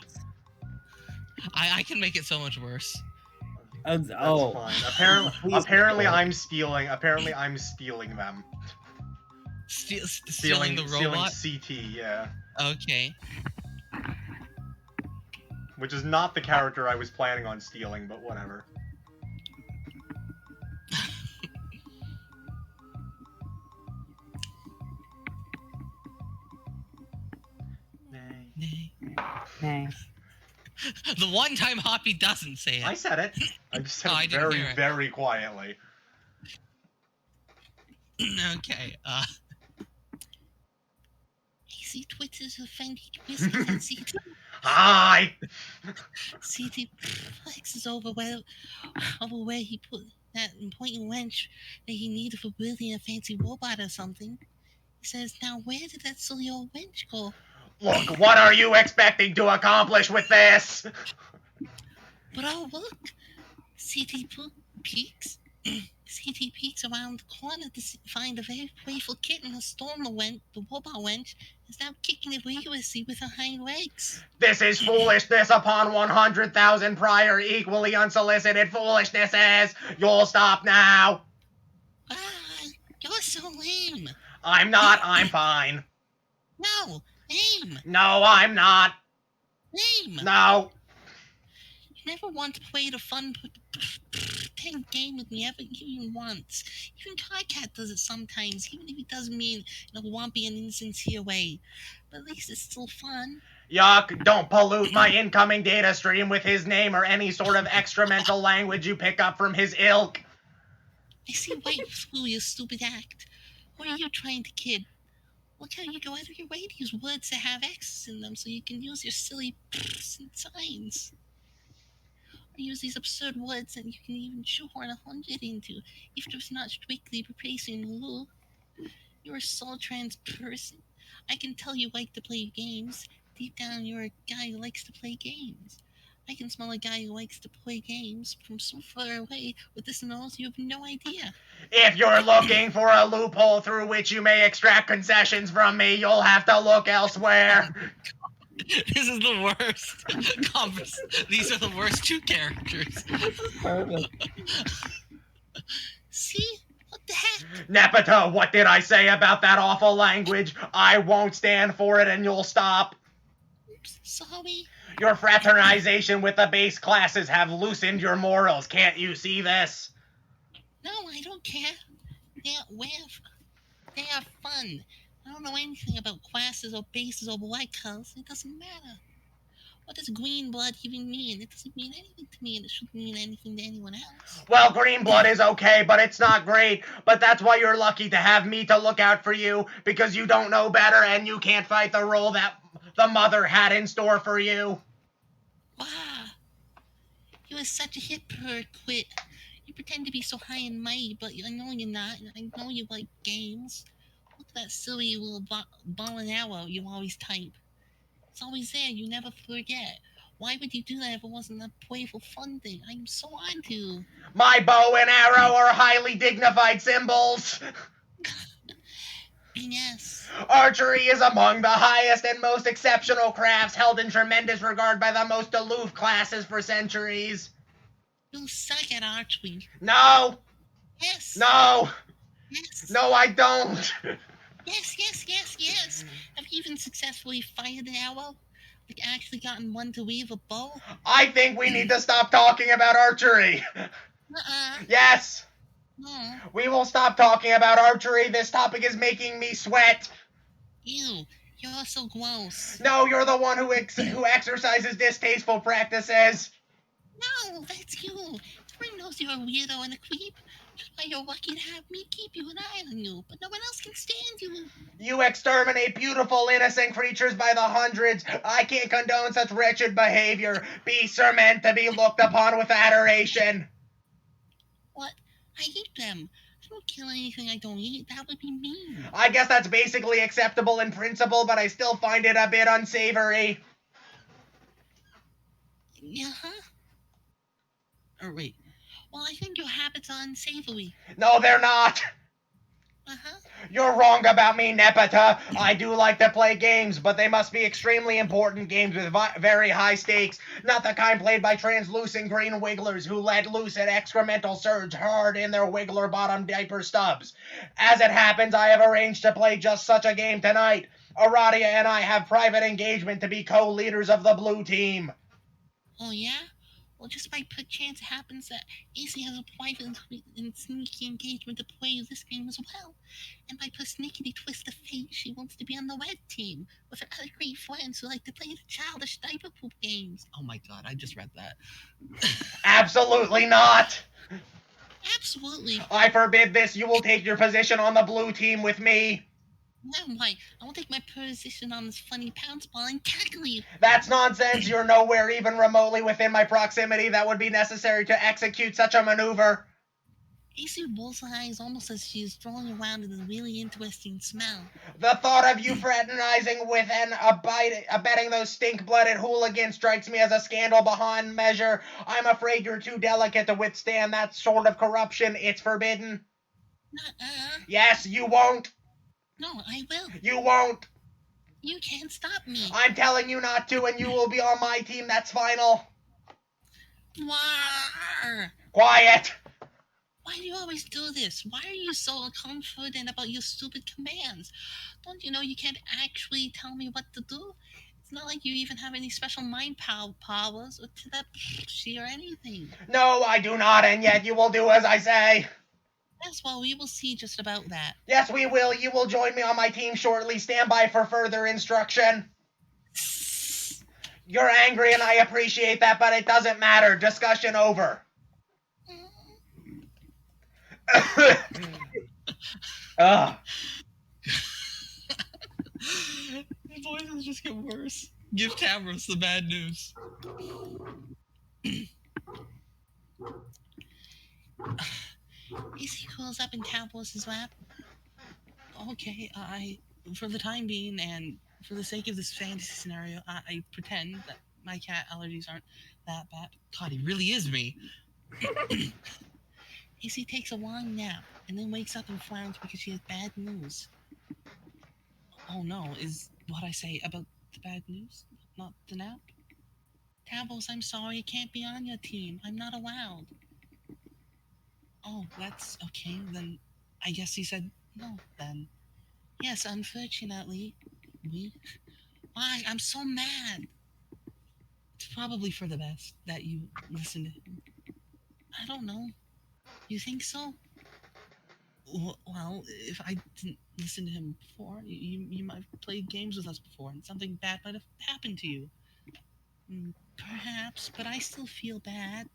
[SPEAKER 3] I can make it so much worse.
[SPEAKER 2] That's fine. Apparently I'm stealing them.
[SPEAKER 3] Stealing the robot?
[SPEAKER 2] Stealing CT, yeah.
[SPEAKER 3] Okay.
[SPEAKER 2] Which is not the character I was planning on stealing, but whatever.
[SPEAKER 1] Nay.
[SPEAKER 3] The one time Hoppy doesn't say it.
[SPEAKER 2] I said it. I just said it
[SPEAKER 3] didn't
[SPEAKER 2] very,
[SPEAKER 3] hear it.
[SPEAKER 2] very quietly.
[SPEAKER 3] Okay,
[SPEAKER 4] AC Twitter's offended whiskey and CT.
[SPEAKER 2] Hi!
[SPEAKER 4] CT flexes over where he put that important wench that he needed for building a fancy robot or something. He says, now where did that silly old wench go?
[SPEAKER 2] Look, what are you expecting to accomplish with this?
[SPEAKER 4] But oh, look! CT peeks. CT peeks around the corner to find a very playful kitten who stormed the robot wench is now kicking it vigorously with her hind legs.
[SPEAKER 2] This is foolishness upon 100,000 prior equally unsolicited foolishnesses! You'll stop now!
[SPEAKER 4] Ah, you're so lame.
[SPEAKER 2] I'm not, I'm fine.
[SPEAKER 4] No, lame.
[SPEAKER 2] No, I'm not.
[SPEAKER 4] Lame.
[SPEAKER 2] No.
[SPEAKER 4] You never want to play the fun play a game with me even once. Even Carcat does it sometimes, even if he doesn't mean won't be an insincere way. But at least it's still fun.
[SPEAKER 2] Yuck, don't pollute my incoming data stream with his name or any sort of extramental language you pick up from his ilk.
[SPEAKER 4] I see right through your stupid act. Who are you trying to kid? Look how you go out of your way to use words that have X's in them so you can use your silly and signs. Or use these absurd words that you can even shoehorn 100 into, if it's not strictly replacing Lou. You're a soul trans person. I can tell you like to play games. Deep down, you're a guy who likes to play games. I can smell a guy who likes to play games from so far away with this nose you have no idea.
[SPEAKER 2] If you're looking for a loophole through which you may extract concessions from me, you'll have to look elsewhere.
[SPEAKER 3] This is the worst. These are the worst two characters.
[SPEAKER 1] Perfect.
[SPEAKER 4] See? What the heck?
[SPEAKER 2] Nepeta, what did I say about that awful language? I won't stand for it and you'll stop.
[SPEAKER 4] Oops, sorry.
[SPEAKER 2] Your fraternization with the base classes have loosened your morals. Can't you see this?
[SPEAKER 4] No, I don't care. They are fun. I don't know anything about classes or bases or white colors. It doesn't matter. What does green blood even mean? It doesn't mean anything to me, and it shouldn't mean anything to anyone else.
[SPEAKER 2] Well, green blood is okay, but it's not great. But that's why you're lucky to have me to look out for you, because you don't know better and you can't fight the role that the mother had in store for you.
[SPEAKER 4] Wow. You are such a hypocrite. You pretend to be so high and mighty, but I know you're not, and I know you like games. Look at that silly little ball and arrow you always type. It's always there, you never forget. Why would you do that if it wasn't a playful fun thing? I'm so onto.
[SPEAKER 2] My bow and arrow are highly dignified symbols.
[SPEAKER 4] Yes.
[SPEAKER 2] Archery is among the highest and most exceptional crafts held in tremendous regard by the most aloof classes for centuries.
[SPEAKER 4] You suck at archery.
[SPEAKER 2] No!
[SPEAKER 4] Yes.
[SPEAKER 2] No!
[SPEAKER 4] Yes.
[SPEAKER 2] No, I don't!
[SPEAKER 4] Yes. Have you even successfully fired an arrow? Like actually gotten one to weave a bow?
[SPEAKER 2] I think we need to stop talking about archery. Yes!
[SPEAKER 4] No.
[SPEAKER 2] We will stop talking about archery. This topic is making me sweat.
[SPEAKER 4] Ew. You're so gross.
[SPEAKER 2] No, you're the one who exercises distasteful practices.
[SPEAKER 4] No, that's you. Everyone knows you're a weirdo and a creep. That's why you're lucky to have me keep you an eye on you, but no one else can stand you.
[SPEAKER 2] You exterminate beautiful, innocent creatures by the hundreds. I can't condone such wretched behavior. Beasts are meant to be looked upon with adoration.
[SPEAKER 4] What? I eat them. I don't kill anything I don't eat. That would be mean.
[SPEAKER 2] I guess that's basically acceptable in principle, but I still find it a bit unsavory.
[SPEAKER 4] Yeah-huh. Or wait. Well, I think your habits are unsavory.
[SPEAKER 2] No, they're not.
[SPEAKER 4] Uh-huh.
[SPEAKER 2] You're wrong about me, Nepeta. I do like to play games, but they must be extremely important games with very high stakes, not the kind played by translucent green wigglers who let loose an excremental surge hard in their wiggler bottom diaper stubs. As it happens, I have arranged to play just such a game tonight. Aradia and I have private engagement to be co-leaders of the blue team.
[SPEAKER 4] Oh, yeah? Well, just by perchance it happens that AC has a private and sneaky engagement to play this game as well. And by persnickety twist of fate, she wants to be on the red team with her other great friends who like to play the childish diaper poop games.
[SPEAKER 3] Oh my god, I just read that.
[SPEAKER 2] Absolutely not.
[SPEAKER 4] Absolutely.
[SPEAKER 2] I forbid this. You will take your position on the blue team with me.
[SPEAKER 4] No, why? I will take my position on this funny pounce ball and tackle you.
[SPEAKER 2] That's nonsense. You're nowhere even remotely within my proximity that would be necessary to execute such a maneuver.
[SPEAKER 4] AC Bullseye is almost as she is strolling around in a really interesting smell.
[SPEAKER 2] The thought of you fraternizing with and abetting those stink-blooded hooligans strikes me as a scandal beyond measure. I'm afraid you're too delicate to withstand that sort of corruption. It's forbidden. Yes, you won't.
[SPEAKER 4] No, I will.
[SPEAKER 2] You won't.
[SPEAKER 4] You can't stop me.
[SPEAKER 2] I'm telling you not to, and you will be on my team. That's final.
[SPEAKER 4] War.
[SPEAKER 2] Quiet.
[SPEAKER 4] Why do you always do this? Why are you so confident about your stupid commands? Don't you know you can't actually tell me what to do? It's not like you even have any special mind powers or telepathy or anything.
[SPEAKER 2] No, I do not, and yet you will do as I say.
[SPEAKER 4] Yes, well, we will see just about that.
[SPEAKER 2] Yes, we will. You will join me on my team shortly. Stand by for further instruction. You're angry, and I appreciate that, but it doesn't matter. Discussion over. Ugh.
[SPEAKER 3] The voices just get worse. Give Tavros the bad news.
[SPEAKER 4] Is he curls up in Tavros' lap? Okay, for the time being and for the sake of this fantasy scenario, I pretend that my cat allergies aren't that bad.
[SPEAKER 3] God, he really is me.
[SPEAKER 4] AC takes a long nap and then wakes up and frowns because she has bad news. Oh no, is what I say about the bad news, not the nap? Tavros, I'm sorry, I can't be on your team. I'm not allowed. Oh, that's okay, then I guess he said no, then. Yes, unfortunately. Why? I'm so mad. It's probably for the best that you listen to him. I don't know. You think so? Well, if I didn't listen to him before, you might have played games with us before, and something bad might have happened to you. Perhaps, but I still feel bad.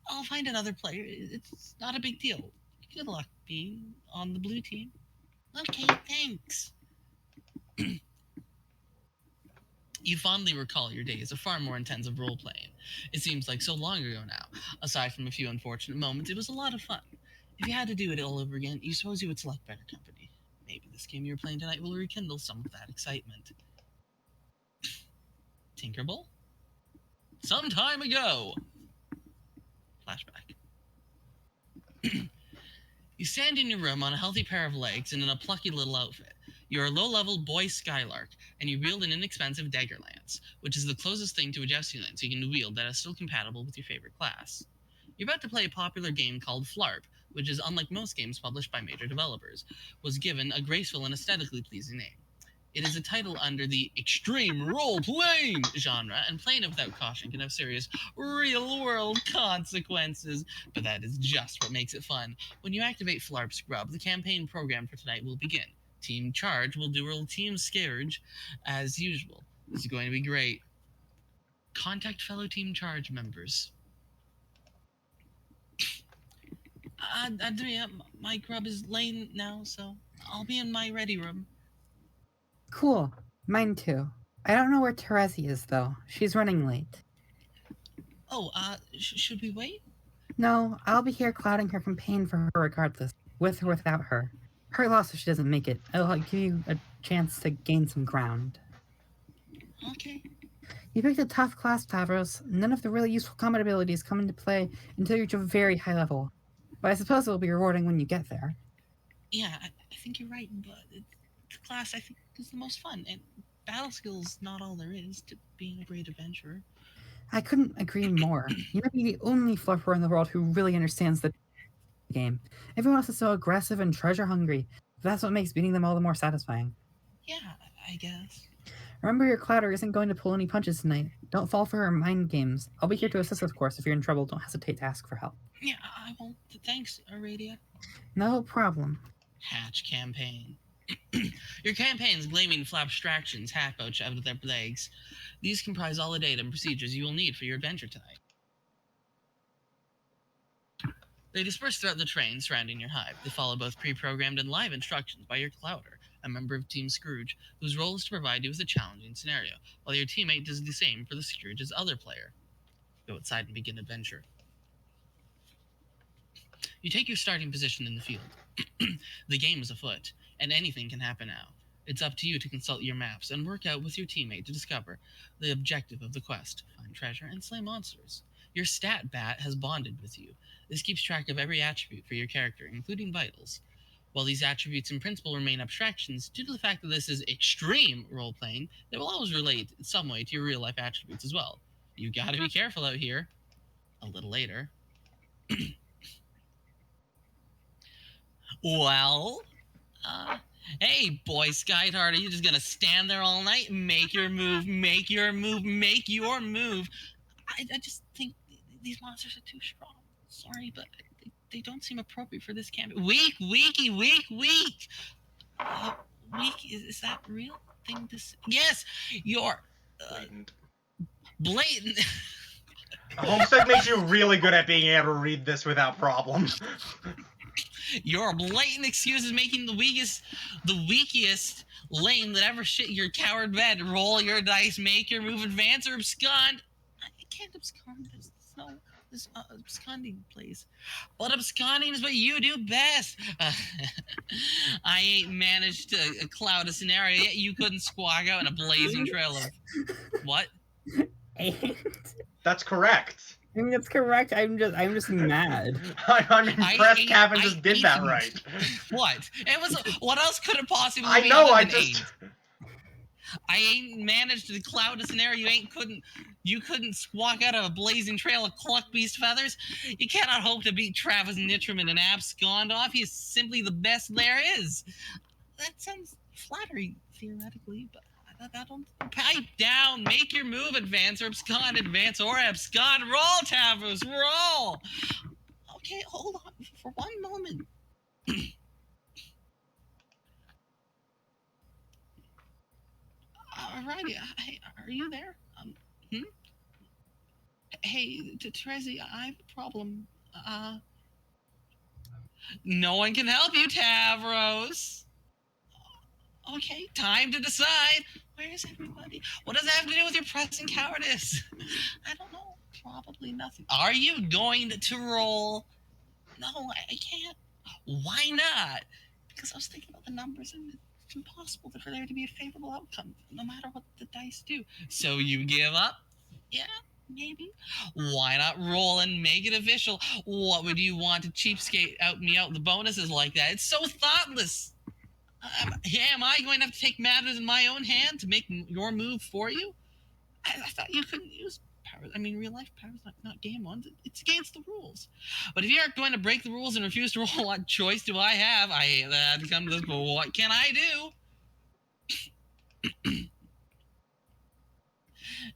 [SPEAKER 4] I'll find another player. It's not a big deal. Good luck being on the blue team. Okay, thanks.
[SPEAKER 3] You fondly recall your days of far more intensive role playing. It seems like so long ago now. Aside from a few unfortunate moments, it was a lot of fun. If you had to do it all over again, you suppose you would select better company. Maybe this game you're playing tonight will rekindle some of that excitement. Tinkerbell? Some time ago! Flashback. You stand in your room on a healthy pair of legs and in a plucky little outfit. You're a low-level boy Skylark, and you wield an inexpensive dagger lance, which is the closest thing to a jousting lance you can wield that is still compatible with your favorite class. You're about to play a popular game called Flarp, which is, unlike most games published by major developers, was given a graceful and aesthetically pleasing name. It is a title under the extreme role-playing genre, and playing it without caution can have serious real-world consequences. But that is just what makes it fun. When you activate Flarp Scrub, the campaign program for tonight will begin. Team Charge will do Team Scourge as usual. This is going to be great. Contact fellow Team Charge members.
[SPEAKER 4] Andrea, my grub is late now, so I'll be in my ready room.
[SPEAKER 1] Cool. Mine too. I don't know where Terezi is, though. She's running late.
[SPEAKER 4] Oh, should we wait?
[SPEAKER 1] No, I'll be here clouding her campaign for her regardless, with or without her. Her loss if she doesn't make it. I'll give you a chance to gain some ground.
[SPEAKER 4] Okay.
[SPEAKER 1] You picked a tough class, Tavros. None of the really useful combat abilities come into play until you reach a very high level. But I suppose it'll be rewarding when you get there.
[SPEAKER 4] Yeah, I think you're right, but the class I think is the most fun, and battle skill's not all there is to being a great adventurer.
[SPEAKER 1] I couldn't agree more. You might be the only fluffer in the world who really understands the game. Everyone else is so aggressive and treasure hungry. But that's what makes beating them all the more satisfying.
[SPEAKER 4] Yeah, I guess.
[SPEAKER 1] Remember, your Clouder isn't going to pull any punches tonight. Don't fall for her mind games. I'll be here to assist, of course. If you're in trouble, don't hesitate to ask for help.
[SPEAKER 4] Yeah, I won't. Thanks, Aradia.
[SPEAKER 1] No problem.
[SPEAKER 3] Hatch campaign. Your campaign's gleaming flabstractions hatch out of their legs. These comprise all the data and procedures you will need for your adventure tonight. They disperse throughout the terrain surrounding your hive. They follow both pre-programmed and live instructions by your Clouder, a member of Team Scrooge, whose role is to provide you with a challenging scenario, while your teammate does the same for the Scrooge's other player. Go outside and begin adventure. You take your starting position in the field. The game is afoot, and anything can happen now. It's up to you to consult your maps and work out with your teammate to discover the objective of the quest, find treasure, and slay monsters. Your stat bat has bonded with you. This keeps track of every attribute for your character, including vitals. While these attributes in principle remain abstractions, due to the fact that this is extreme role-playing, they will always relate in some way to your real-life attributes as well. You gotta be careful out here. A little later. Well, Hey, Boy Scout, are you just gonna stand there all night? Make your move, make your move, make your move. I just think these monsters are too strong. Sorry, but they don't seem appropriate for this camp. Weak, weaky, weak, weak. Weak, is that real thing to say? Yes, you're
[SPEAKER 2] Blatant.
[SPEAKER 3] blatant.
[SPEAKER 2] Homestuck makes you really good at being able to read this without problem.
[SPEAKER 3] Your blatant excuses making the weakest lame that ever shit your coward bed. Roll your dice, make your move, advance, or abscond. I can't abscond. There's absconding place. But absconding is what you do best. I ain't managed to cloud a scenario yet. You couldn't squawk out in a blazing trail of what?
[SPEAKER 2] That's correct.
[SPEAKER 1] I mean, that's correct. I'm just mad.
[SPEAKER 2] I'm impressed Kevin just did that right.
[SPEAKER 3] What? It was. What else could it possibly
[SPEAKER 2] I
[SPEAKER 3] be?
[SPEAKER 2] know.
[SPEAKER 3] Other than eight? I ain't managed to cloud a scenario. You couldn't squawk out of a blazing trail of cluck beast feathers. You cannot hope to beat Travis Nittram in an abscond off. He's simply the best there is. That sounds flattering theoretically, but I don't. Pipe down. Make your move. Advance or abscond. Advance or abscond. Roll, Tavros. Roll. Okay, hold on for one moment. Alrighty. Hey, are you there? Hey, Terezi, I have a problem. No one can help you, Tavros. Okay, time to decide. Where is everybody? What does that have to do with your pressing cowardice? I don't know. Probably nothing. Are you going to roll? No, I can't. Why not? Because I was thinking about the numbers and it's impossible for there to be a favorable outcome, no matter what the dice do. So you give up? Yeah, maybe. Why not roll and make it official? What would you want to cheapskate me out the bonuses like that? It's so thoughtless. Am I going to have to take matters in my own hand to make your move for you? I thought you couldn't use powers. I mean, real life powers, not game ones. It's against the rules. But if you aren't going to break the rules and refuse to roll, what choice do I have? I hate that I had to come to this, but what can I do?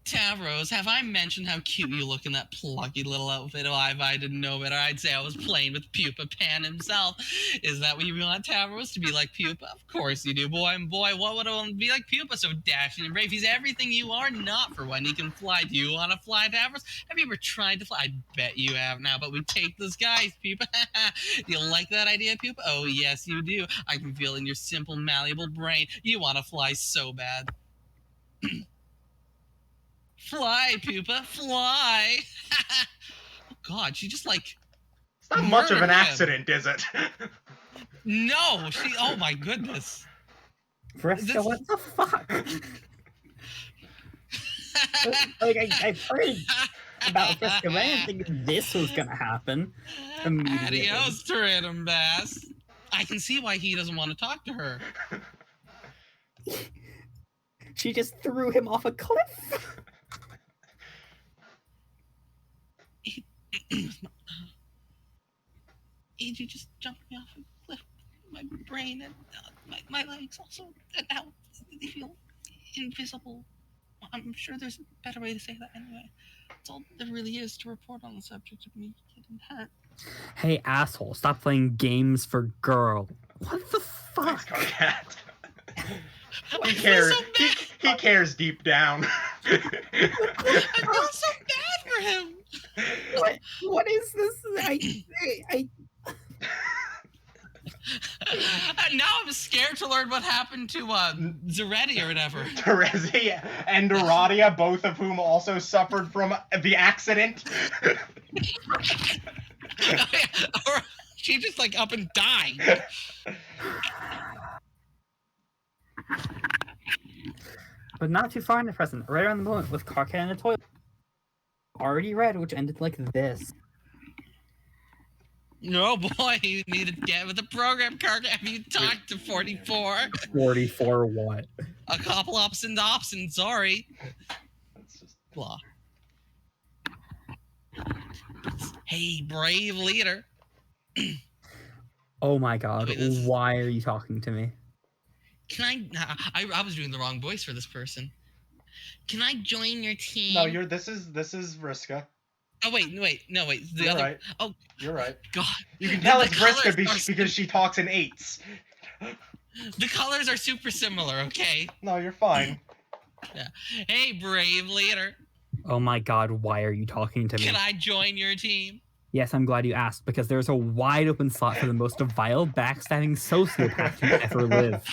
[SPEAKER 3] Tavros, have I mentioned how cute you look in that plucky little outfit? Oh, if I didn't know better, I'd say I was playing with Pupa Pan himself. Is that what you want Tavros to be like Pupa? Of course you do, boy. And boy, what would I want to be like Pupa? So dashing and brave. He's everything you are, not for when he can fly. Do you want to fly, Tavros? Have you ever tried to fly? I bet you have now, but we take the skies, Pupa. You like that idea, Pupa? Oh, yes, you do. I can feel in your simple, malleable brain. You want to fly so bad. Fly, Pupa, fly! Oh God, she just like.
[SPEAKER 2] It's not much of an accident, is it?
[SPEAKER 3] No, she. Oh my goodness.
[SPEAKER 1] Fresca, what the fuck? Like I've heard about Fresca, but I didn't think this was gonna happen immediately.
[SPEAKER 3] Adios, Tyrannom Bass. I can see why he doesn't want to talk to her.
[SPEAKER 1] She just threw him off a cliff.
[SPEAKER 3] You just jumped me off a cliff. My brain and my legs also. And now they feel invisible. I'm sure there's a better way to say that anyway. That's all there really is to report on the subject of me getting hurt.
[SPEAKER 1] Hey, asshole, stop playing games for girl. What the fuck?
[SPEAKER 2] He cares. He cares deep down.
[SPEAKER 3] I feel so bad for him.
[SPEAKER 1] What is this?
[SPEAKER 3] Now I'm scared to learn what happened to Zaretti or whatever.
[SPEAKER 2] Terezi and Doradia, both of whom also suffered from the accident.
[SPEAKER 3] Or she just like up and died.
[SPEAKER 1] But not too far in the present, right around the moment with Carcat in the toilet. Already read, which ended like this.
[SPEAKER 3] No, boy, you need to get with the program, Carcat. Have you talked to 44?
[SPEAKER 1] 44 what?
[SPEAKER 3] A couple ups and sorry.
[SPEAKER 2] That's just
[SPEAKER 3] Blah. Hey, brave leader.
[SPEAKER 1] Oh my god,
[SPEAKER 3] Wait, this-
[SPEAKER 1] why are you talking to me?
[SPEAKER 3] Can I was doing the wrong voice for this person. Can I join your team?
[SPEAKER 2] No, this is Vriska.
[SPEAKER 3] Oh wait, no wait. The
[SPEAKER 2] You're
[SPEAKER 3] other.
[SPEAKER 2] right.
[SPEAKER 3] Oh
[SPEAKER 2] You're right.
[SPEAKER 3] God.
[SPEAKER 2] You can tell
[SPEAKER 3] The
[SPEAKER 2] it's Vriska
[SPEAKER 3] colors are
[SPEAKER 2] because she talks in eights.
[SPEAKER 3] The colors are super similar. Okay.
[SPEAKER 2] No, you're fine.
[SPEAKER 3] Yeah. Hey, brave leader.
[SPEAKER 1] Oh my god, why are you talking to me?
[SPEAKER 3] Can I join your team?
[SPEAKER 1] Yes, I'm glad you asked, because there's a wide open slot for the most vile, backstabbing sociopath to ever live.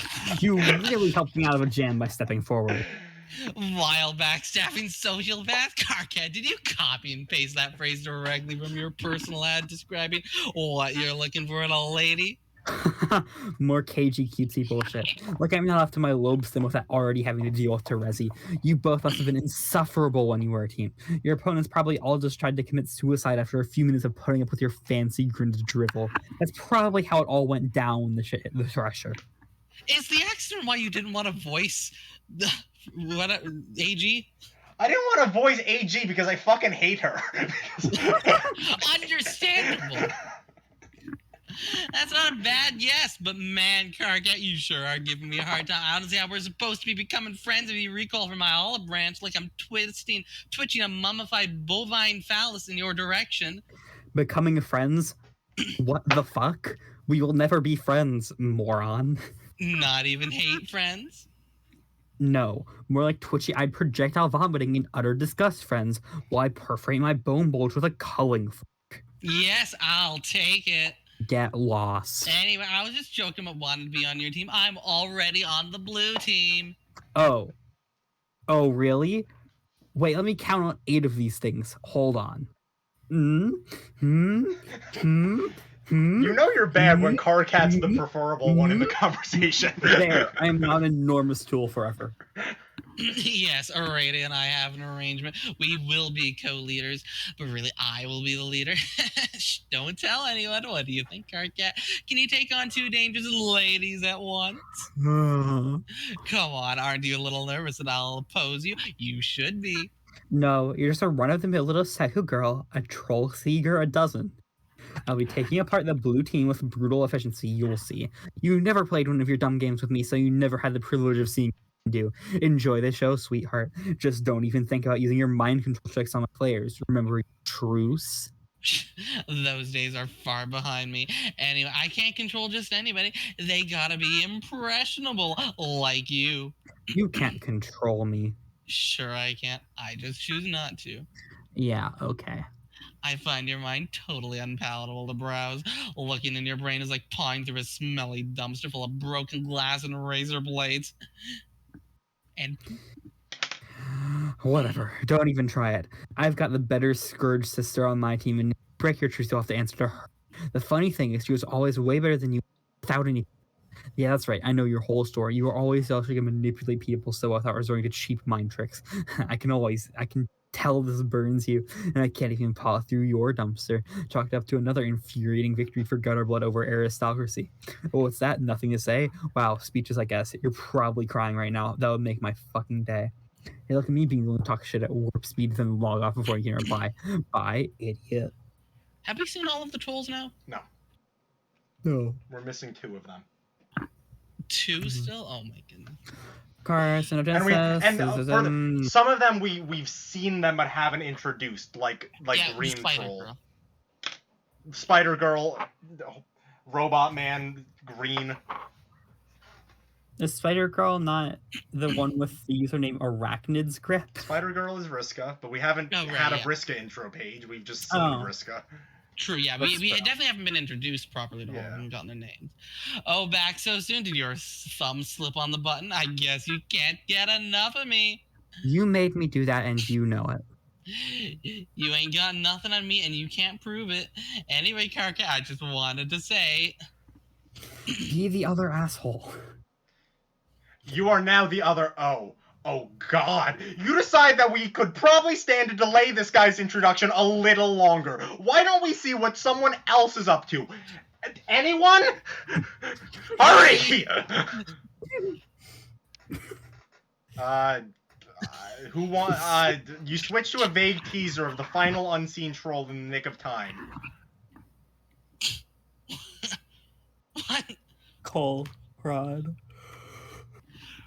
[SPEAKER 1] You really helped me out of a jam by stepping forward.
[SPEAKER 3] Vile backstabbing sociopath? Carcat, did you copy and paste that phrase directly from your personal ad describing what you're looking for in a lady?
[SPEAKER 1] More cagey, cutesy bullshit. Like I'm not off to my lobes then without already having to deal with Terezi. You both must have been insufferable when you were a team. Your opponents probably all just tried to commit suicide after a few minutes of putting up with your fancy grinned drivel. That's probably how it all went down the thresher.
[SPEAKER 3] Is the accident why you didn't want to voice the AG?
[SPEAKER 2] I didn't want to voice AG because I fucking hate her.
[SPEAKER 3] Understandable. That's not a bad yes, but man, Carcat, you sure are giving me a hard time. I don't see how we're supposed to be becoming friends if you recall from my olive branch like I'm twitching a mummified bovine phallus in your direction.
[SPEAKER 1] Becoming friends? What the fuck? We will never be friends, moron.
[SPEAKER 3] Not even hate friends?
[SPEAKER 1] No, more like twitchy-eyed projectile vomiting in utter disgust friends, while I perforate my bone bulge with a culling fork.
[SPEAKER 3] Yes, I'll take it.
[SPEAKER 1] Get lost.
[SPEAKER 3] Anyway, I was just joking about wanting to be on your team. I'm already on the blue team.
[SPEAKER 1] Oh. Oh, really? Wait, let me count on 8 of these things. Hold on.
[SPEAKER 2] You know you're bad when Carcat's the preferable one in the conversation.
[SPEAKER 1] There, I am not an enormous tool forever.
[SPEAKER 3] Yes, Aurelia and I have an arrangement. We will be co-leaders, but really I will be the leader. Shh, don't tell anyone. What do you think, Carcat? Can you take on 2 dangerous ladies at once? Come on, aren't you a little nervous that I'll oppose you? You should be.
[SPEAKER 1] No, you're just a run-of-the-mill little psycho girl, a troll seeger a dozen. I'll be taking apart the blue team with brutal efficiency, you'll see. You never played one of your dumb games with me, so you never had the privilege of seeing what I can do. Enjoy the show, sweetheart. Just don't even think about using your mind control tricks on my players. Remember, truce?
[SPEAKER 3] Those days are far behind me. Anyway, I can't control just anybody. They gotta be impressionable, like you.
[SPEAKER 1] You can't control me.
[SPEAKER 3] Sure I can't. I just choose not to.
[SPEAKER 1] Yeah, okay.
[SPEAKER 3] I find your mind totally unpalatable to browse. Looking in your brain is like pawing through a smelly dumpster full of broken glass and razor blades. And
[SPEAKER 1] whatever. Don't even try it. I've got the better Scourge sister on my team, and break your truth, you'll have to answer to her. The funny thing is, she was always way better than you without any. Yeah, that's right. I know your whole story. You were always also to manipulate people so without resorting to cheap mind tricks. I can tell this burns you, and I can't even paw through your dumpster. Chalked up to another infuriating victory for Gutterblood over aristocracy. Oh, what's that? Nothing to say? Wow, speeches, I guess. You're probably crying right now. That would make my fucking day. Hey, look at me being willing to talk shit at warp speed, then log off before you can reply. Bye, idiot.
[SPEAKER 3] have we seen all of the trolls now?
[SPEAKER 1] No.
[SPEAKER 2] We're missing 2 of them.
[SPEAKER 3] 2 still? Oh my goodness.
[SPEAKER 2] Some of them we've seen them but haven't introduced, like Green Troll,
[SPEAKER 3] Girl.
[SPEAKER 2] Spider Girl, Robot Man, Green.
[SPEAKER 1] Is Spider Girl not the one with the username Arachnid's grip?
[SPEAKER 2] Spider Girl is Vriska, but we haven't had a Vriska intro page. We've just seen Vriska.
[SPEAKER 3] True, yeah. We definitely haven't been introduced properly to all of them and gotten their names. Oh, back so soon? Did your thumb slip on the button? I guess you can't get enough of me.
[SPEAKER 1] You made me do that, and you know it.
[SPEAKER 3] You ain't got nothing on me, and you can't prove it. Anyway, Karka, I just wanted to say...
[SPEAKER 1] Be the other asshole.
[SPEAKER 2] You are now the other Oh god. You decide that we could probably stand to delay this guy's introduction a little longer. Why don't we see what someone else is up to? Anyone? Hurry! Who want you switch to a vague teaser of the final unseen troll in the nick of time.
[SPEAKER 3] What?
[SPEAKER 1] Cole, Rod.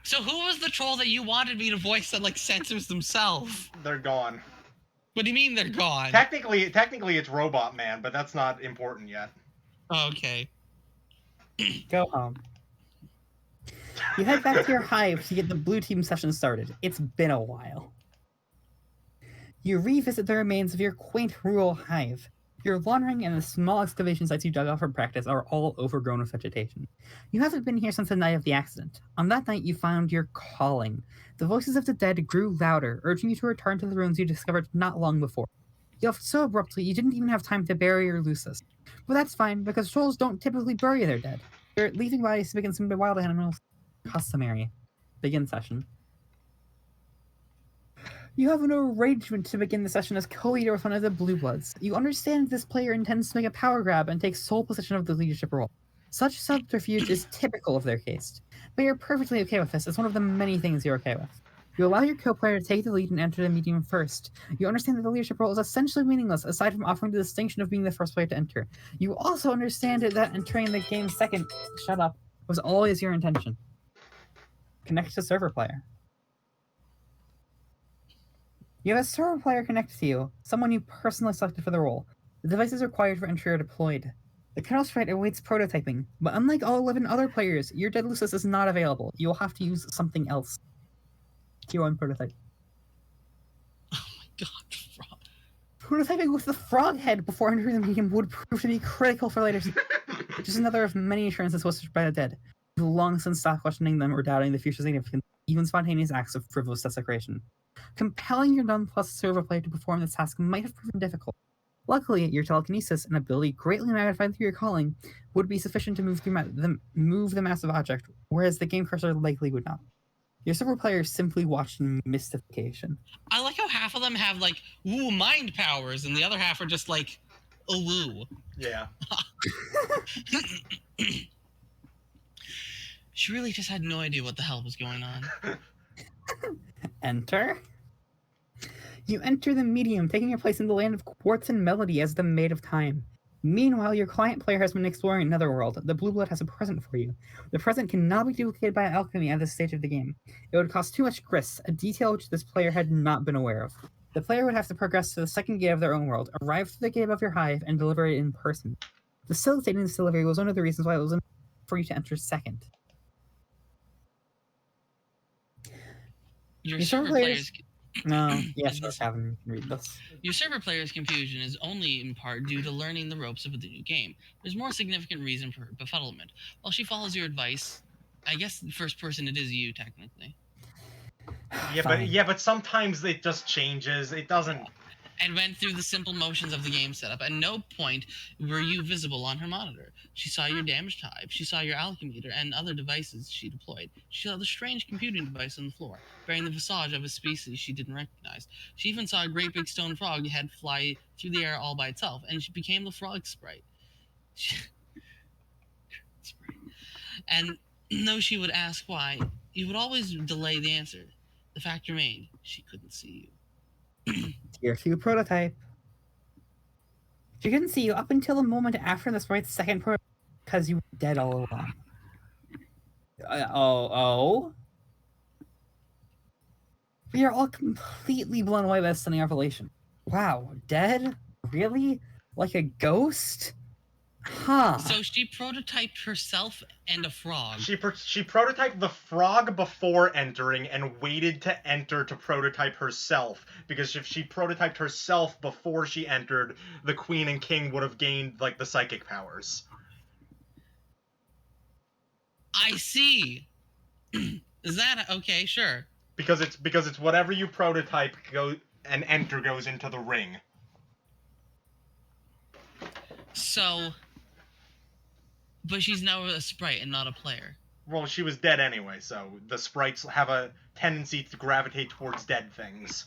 [SPEAKER 3] So who was the troll that you wanted me to voice that like censors themselves?
[SPEAKER 2] They're gone.
[SPEAKER 3] What do you mean they're gone?
[SPEAKER 2] Technically, it's Robot Man, but that's not important yet.
[SPEAKER 3] Okay.
[SPEAKER 1] Go home. You head back to your hive to get the blue team session started. It's been a while. You revisit the remains of your quaint rural hive. Your laundering and the small excavation sites you dug out for practice are all overgrown with vegetation. You haven't been here since the night of the accident. On that night, you found your calling. The voices of the dead grew louder, urging you to return to the ruins you discovered not long before. You left so abruptly you didn't even have time to bury your Lucis. But that's fine, because trolls don't typically bury their dead. They're leaving bodies to be consumed by wild animals. Customary. Begin session. You have an arrangement to begin the session as co-leader with one of the Blue Bloods. You understand this player intends to make a power grab and take sole possession of the leadership role. Such subterfuge is typical of their case, but you're perfectly okay with this. It's one of the many things you're okay with. You allow your co-player to take the lead and enter the medium first. You understand that the leadership role is essentially meaningless, aside from offering the distinction of being the first player to enter. You also understand that entering the game second, was always your intention. Connect to server player. You have a server player connected to you, someone you personally selected for the role. The devices required for entry are deployed. The cutoff sprite awaits prototyping, but unlike all 11 other players, your dead Lucis is not available. You will have to use something else. Tier 1 prototype.
[SPEAKER 3] Oh my god, frog.
[SPEAKER 1] Prototyping with the frog head before entering the medium would prove to be critical for later. Just another of many assurances whispered by the dead. You've long since stopped questioning them or doubting the future significance, even spontaneous acts of frivolous desecration. Compelling your nonplussed server player to perform this task might have proven difficult. Luckily, your telekinesis, an ability greatly magnified through your calling, would be sufficient to move the massive object, whereas the game cursor likely would not. Your server player simply watched in mystification.
[SPEAKER 3] I like how half of them have like woo mind powers, and the other half are just like woo.
[SPEAKER 2] Yeah.
[SPEAKER 3] She really just had no idea what the hell was going on.
[SPEAKER 1] Enter. You enter the medium, taking your place in the land of quartz and melody as the Maid of Time. Meanwhile, your client player has been exploring another world. The Blue Blood has a present for you. The present cannot be duplicated by alchemy at this stage of the game. It would cost too much grist, a detail which this player had not been aware of. The player would have to progress to the second gate of their own world, arrive through the gate of your hive, and deliver it in person. Facilitating this delivery was one of the reasons why it was important for you to enter second.
[SPEAKER 3] Your
[SPEAKER 1] Your server
[SPEAKER 3] server
[SPEAKER 1] players-
[SPEAKER 3] players.
[SPEAKER 1] No, yes, Kevin, you can read this.
[SPEAKER 3] Your server player's confusion is only in part due to learning the ropes of the new game. There's more significant reason for her befuddlement. While she follows your advice, I guess the first person it is you, technically.
[SPEAKER 2] Yeah, but sometimes it just changes. It doesn't.
[SPEAKER 3] And went through the simple motions of the game setup. At no point were you visible on her monitor. She saw your damaged hive, she saw your alchemy and other devices she deployed. She saw the strange computing device on the floor, bearing the visage of a species she didn't recognize. She even saw a great big stone frog head fly through the air all by itself, and she became the frog sprite. And though she would ask why, you would always delay the answer. The fact remained, she couldn't see you.
[SPEAKER 1] Tier 2 prototype. She couldn't see you up until the moment after the sprite's second prototype because you were dead all along. We are all completely blown away by this stunning revelation. Wow, dead? Really? Like a ghost? Huh.
[SPEAKER 3] So she prototyped herself and a frog.
[SPEAKER 2] She prototyped the frog before entering and waited to enter to prototype herself, because if she prototyped herself before she entered, the queen and king would have gained like the psychic powers.
[SPEAKER 3] I see. Is that okay? Sure.
[SPEAKER 2] Because it's whatever you prototype go and enter goes into the ring.
[SPEAKER 3] So, but she's now a sprite and not a player.
[SPEAKER 2] Well, she was dead anyway, so the sprites have a tendency to gravitate towards dead things.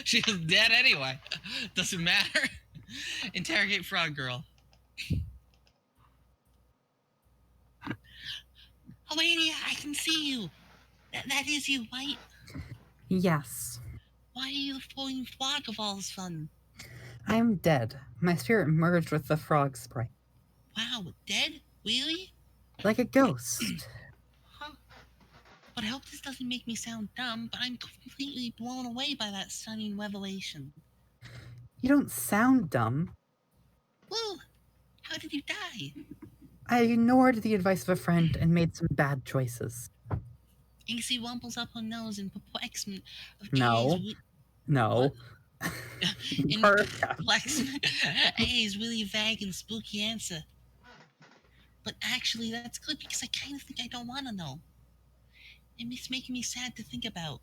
[SPEAKER 3] She was dead anyway. Doesn't matter. Interrogate Frog Girl.
[SPEAKER 4] Oh, Anya, I can see you. That is you, right?
[SPEAKER 1] Yes.
[SPEAKER 4] Why are you the floating frog of all of a sudden?
[SPEAKER 1] I am dead. My spirit merged with the frog sprite.
[SPEAKER 4] Wow, dead? Really?
[SPEAKER 1] Like a ghost.
[SPEAKER 4] Huh. But I hope this doesn't make me sound dumb, but I'm completely blown away by that stunning revelation.
[SPEAKER 1] You don't sound dumb.
[SPEAKER 4] Well, how did you die?
[SPEAKER 1] I ignored the advice of a friend and made some bad choices.
[SPEAKER 4] AC wumbles up her nose in perplexment of
[SPEAKER 1] No. No.
[SPEAKER 4] in perplexement A's really vague and spooky answer. But actually, that's good because I kind of think I don't want to know. And it's making me sad to think about.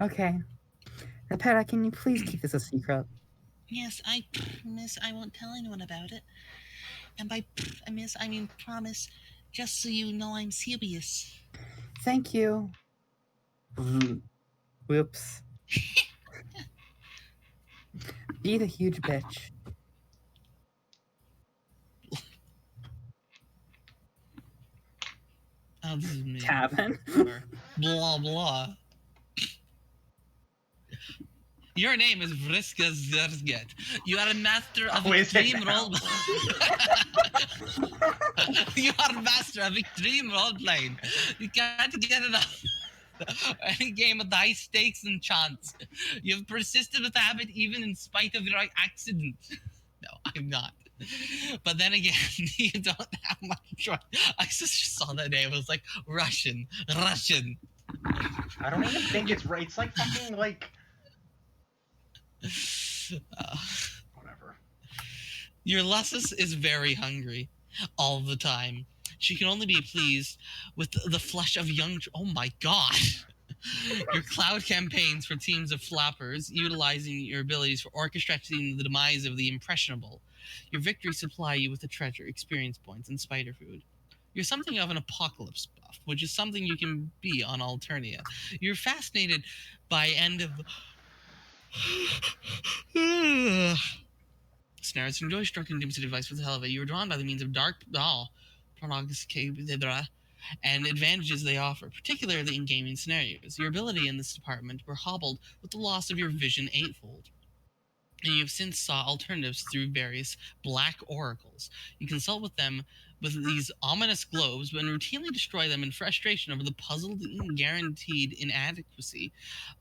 [SPEAKER 1] Okay. Repera, can you please keep this a secret?
[SPEAKER 4] Yes, I promise I won't tell anyone about it. And by promise, I mean promise, just so you know I'm serious.
[SPEAKER 1] Thank you. Whoops. Be the huge bitch.
[SPEAKER 3] Oh, this is me.
[SPEAKER 1] Tavin.
[SPEAKER 3] Blah blah. Your name is Vriska Zerzget. You are a master of
[SPEAKER 2] Who is it
[SPEAKER 3] extreme
[SPEAKER 2] now?
[SPEAKER 3] role. You are a master of extreme role playing. You can't get enough. Any game of dice, stakes, and chance. You've persisted with the habit even in spite of your accident. No, I'm not. But then again, you don't have much choice. I just saw that name. It was like Russian.
[SPEAKER 2] I don't even think it's right. It's like fucking like whatever.
[SPEAKER 3] Your Lussus is very hungry all the time. She can only be pleased with the flesh of young. Oh my god! Your cloud campaigns for teams of flappers, utilizing your abilities for orchestrating the demise of the impressionable. Your victories supply you with the treasure, experience points, and spider food. You're something of an apocalypse buff, which is something you can be on Alternia. You're fascinated by end of. Snares enjoy striking dimsy device for the hell of it. You are drawn by the means of dark and advantages they offer, particularly in gaming scenarios. Your ability in this department were hobbled with the loss of your vision eightfold, and you have since sought alternatives through various black oracles. You consult with them with these ominous globes, but routinely destroy them in frustration over the puzzled and guaranteed inadequacy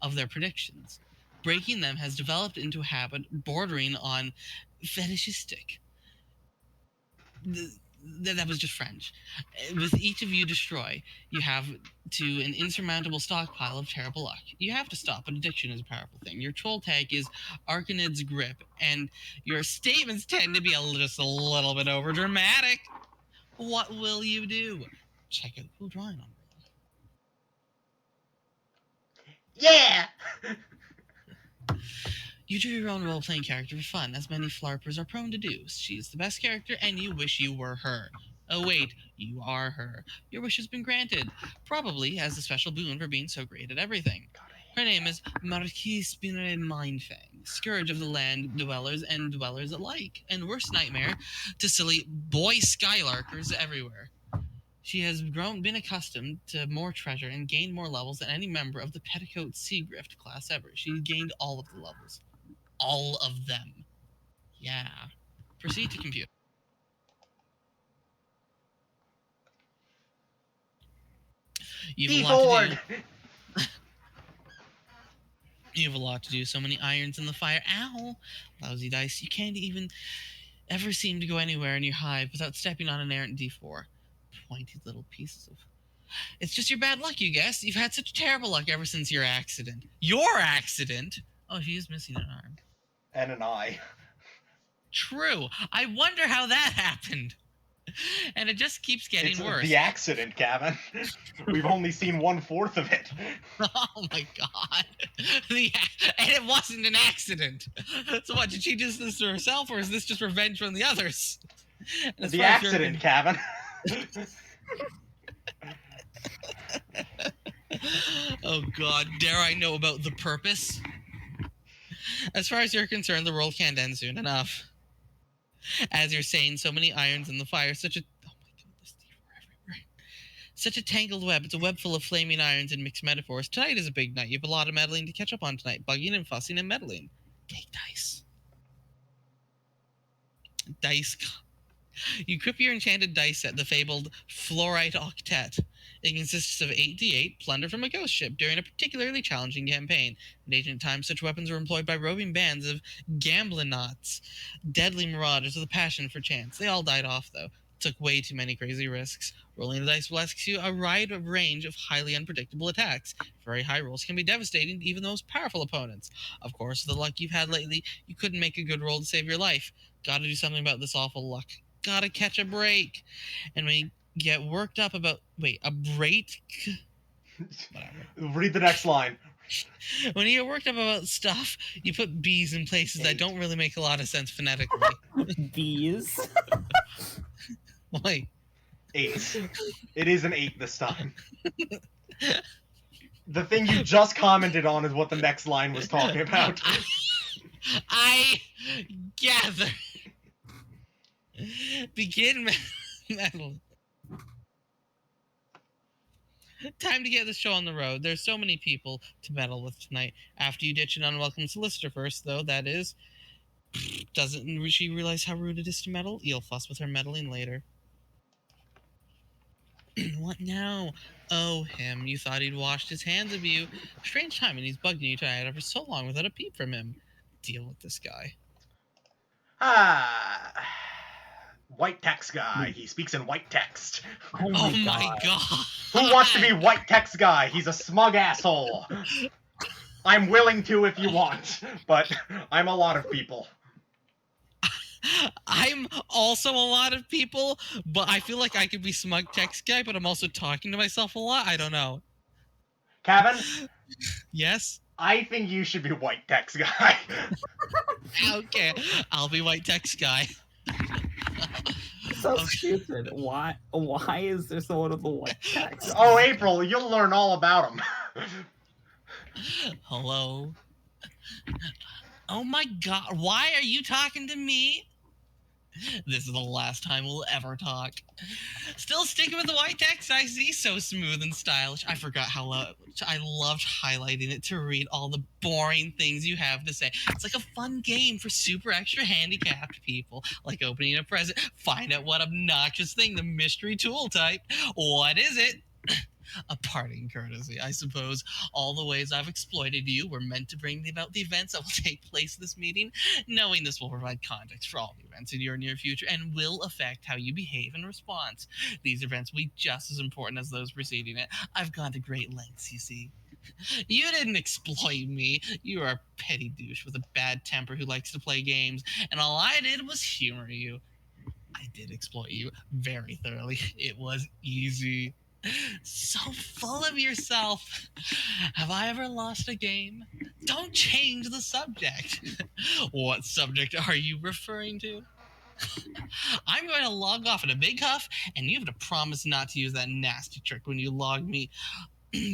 [SPEAKER 3] of their predictions. Breaking them has developed into a habit bordering on fetishistic. That was just French. With each of you destroy, you have to an insurmountable stockpile of terrible luck. You have to stop, but addiction is a powerful thing. Your troll tag is Arcanid's grip, and your statements tend to be just a little bit over dramatic. What will you do? Check out Cool Drawing on.
[SPEAKER 2] Yeah.
[SPEAKER 3] You drew your own role-playing character for fun, as many flarpers are prone to do. She's the best character, and you wish you were her. Oh wait, you are her. Your wish has been granted, probably as a special boon for being so great at everything. Her name is Marquise Binre Mindfang, scourge of the land dwellers and dwellers alike, and worst nightmare to silly boy skylarkers everywhere. She has been accustomed to more treasure and gained more levels than any member of the Petticoat Seagrift class ever. She gained all of the levels. All of them. Yeah. Proceed to compute. You have a lot to do. You have a lot to do. So many irons in the fire. Ow! Lousy dice. You can't even ever seem to go anywhere in your hive without stepping on an errant D4. Pointy little pieces of. It's just your bad luck, you guess. You've had such terrible luck ever since your accident. Your accident? Oh, she is missing an arm.
[SPEAKER 2] And an eye.
[SPEAKER 3] True. I wonder how that happened. And it just keeps getting
[SPEAKER 2] It's
[SPEAKER 3] worse.
[SPEAKER 2] the accident, Gavin. We've only seen 1/4 of it.
[SPEAKER 3] Oh my god. And it wasn't an accident. So what, did she do this to herself, or is this just revenge from the others?
[SPEAKER 2] The accident, Gavin.
[SPEAKER 3] Oh god, dare I know about the purpose? As far as you're concerned, the world can't end soon enough. As you're saying, so many irons in the fire, such a... Oh my goodness, they were everywhere. Such a tangled web. It's a web full of flaming irons and mixed metaphors. Tonight is a big night. You have a lot of meddling to catch up on tonight. Bugging and fussing and meddling. Take dice. Dice. You equip your enchanted dice set, the fabled Fluorite Octet, It consists of 8d8 plunder from a ghost ship during a particularly challenging campaign. In ancient times, such weapons were employed by roving bands of gamblinots, deadly marauders with a passion for chance. They all died off, though. Took way too many crazy risks. Rolling the dice will ask you a wide range of highly unpredictable attacks. Very high rolls can be devastating to even the most powerful opponents. Of course, with the luck you've had lately, you couldn't make a good roll to save your life. Gotta do something about this awful luck. Gotta catch a break. And when you get worked up about a break, whatever.
[SPEAKER 2] Read the next line.
[SPEAKER 3] When you get worked up about stuff, you put B's in places that don't really make a lot of sense phonetically.
[SPEAKER 1] Bees.
[SPEAKER 3] Like
[SPEAKER 2] 8. It is an 8 this time. The thing you just commented on is what the next line was talking about.
[SPEAKER 3] I gather. Begin metal. Time to get the show on the road. There's so many people to meddle with tonight. After you ditch an unwelcome solicitor first, though, that is. Doesn't she realize how rude it is to meddle? You'll fuss with her meddling later. What now? Oh, him. You thought he'd washed his hands of you. Strange timing, he's bugging you tired for so long without a peep from him. Deal with this guy.
[SPEAKER 2] White text guy. He speaks in white text.
[SPEAKER 1] Oh
[SPEAKER 3] my god.
[SPEAKER 2] Who wants to be white text guy? He's a smug asshole. I'm willing to if you want, but I'm a lot of people.
[SPEAKER 3] I'm also a lot of people, but I feel like I could be smug text guy, but I'm also talking to myself a lot. I don't know.
[SPEAKER 2] Kevin?
[SPEAKER 3] Yes?
[SPEAKER 2] I think you should be white text guy.
[SPEAKER 3] Okay, I'll be white text guy.
[SPEAKER 1] So stupid. Why is there so little white text?
[SPEAKER 2] Oh, April, you'll learn all about him.
[SPEAKER 3] Hello? Oh my god, why are you talking to me? This is the last time we'll ever talk. Still sticking with the white text, I see. So smooth and stylish. I forgot how I loved highlighting it to read all the boring things you have to say. It's like a fun game for super extra handicapped people. Like opening a present. Find out what obnoxious thing, the mystery tool type. What is it? A parting courtesy, I suppose. All the ways I've exploited you were meant to bring about the events that will take place this meeting, knowing this will provide context for all the events in your near future and will affect how you behave in response. These events will be just as important as those preceding it. I've gone to great lengths, you see. You didn't exploit me. You are a petty douche with a bad temper who likes to play games, and all I did was humor you. I did exploit you very thoroughly. It was easy. So full of yourself. Have I ever lost a game? Don't change the subject. What subject are you referring to? I'm going to log off in a big huff, and you have to promise not to use that nasty trick when you log me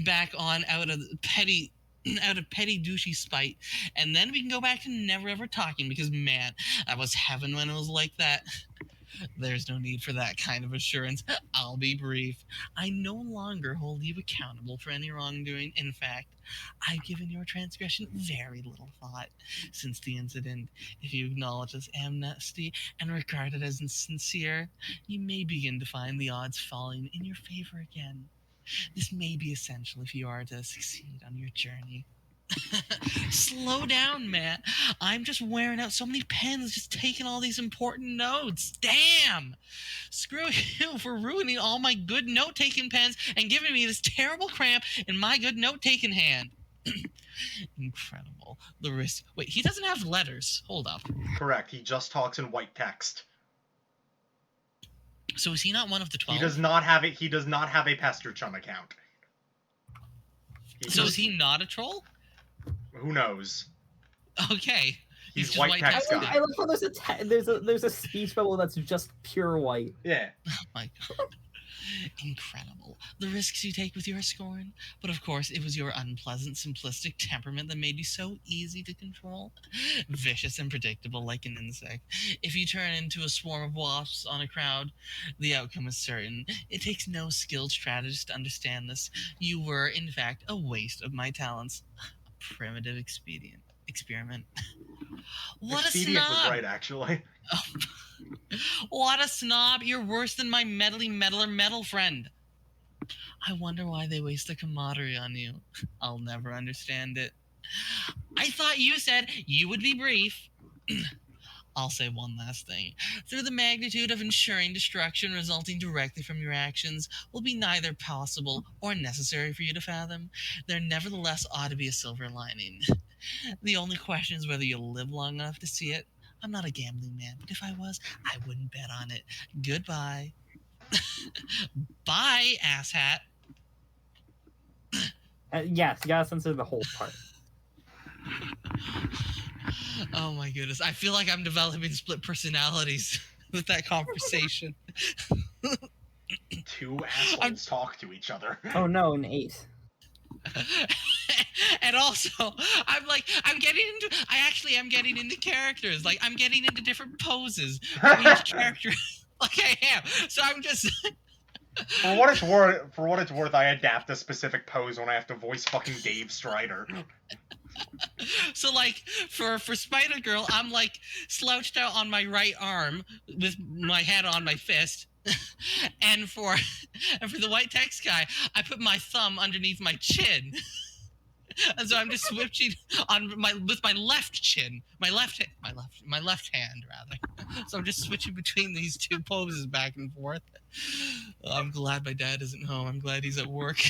[SPEAKER 3] back on out of petty douchey spite, and then we can go back to never ever talking, because man, that was heaven when it was like that. There's no need for that kind of assurance. I'll be brief. I no longer hold you accountable for any wrongdoing. In fact, I've given your transgression very little thought since the incident. If you acknowledge this amnesty and regard it as sincere, you may begin to find the odds falling in your favor again. This may be essential if you are to succeed on your journey. Slow down, Matt. I'm just wearing out so many pens, just taking all these important notes. Damn! Screw you for ruining all my good note-taking pens and giving me this terrible cramp in my good note-taking hand. Incredible. The risk. Wait, he doesn't have letters. Hold up.
[SPEAKER 2] Correct. He just talks in white text.
[SPEAKER 3] So is he not one of the 12?
[SPEAKER 2] He does not have it. He does not have a Pester Chum account.
[SPEAKER 3] Is he not a troll?
[SPEAKER 2] Who knows?
[SPEAKER 3] Okay.
[SPEAKER 2] He's
[SPEAKER 3] just
[SPEAKER 2] white text guy.
[SPEAKER 1] I love how there's a speech bubble that's just pure white.
[SPEAKER 2] Yeah.
[SPEAKER 3] Oh my god. Incredible. The risks you take with your scorn. But of course, it was your unpleasant, simplistic temperament that made you so easy to control. Vicious and predictable like an insect. If you turn into a swarm of wasps on a crowd, the outcome is certain. It takes no skilled strategist to understand this. You were, in fact, a waste of my talents. A primitive experiment. What
[SPEAKER 2] Expedient
[SPEAKER 3] a snob!
[SPEAKER 2] was right, actually.
[SPEAKER 3] Oh. What a snob! You're worse than my meddler metal friend. I wonder why they waste their camaraderie on you. I'll never understand it. I thought you said you would be brief. I'll say one last thing. Through the magnitude of ensuring destruction resulting directly from your actions will be neither possible or necessary for you to fathom, there nevertheless ought to be a silver lining. The only question is whether you'll live long enough to see it. I'm not a gambling man, but if I was, I wouldn't bet on it. Goodbye. Bye, asshat.
[SPEAKER 1] Yes, you gotta censor the whole part.
[SPEAKER 3] Oh my goodness. I feel like I'm developing split personalities with that conversation.
[SPEAKER 2] Two assholes talk to each other.
[SPEAKER 1] Oh no, an 8.
[SPEAKER 3] And also, I'm getting into, I actually am getting into characters. Like, I'm getting into different poses for each character. Like, I am. So I'm just.
[SPEAKER 2] For what it's worth, I adapt a specific pose when I have to voice fucking Dave Strider.
[SPEAKER 3] So like for Spider Girl, I'm like slouched out on my right arm with my head on my fist. and for the white text guy, I put my thumb underneath my chin. And so I'm just switching with my left chin, my left hand rather. So I'm just switching between these two poses back and forth. I'm glad my dad isn't home. I'm glad he's at work.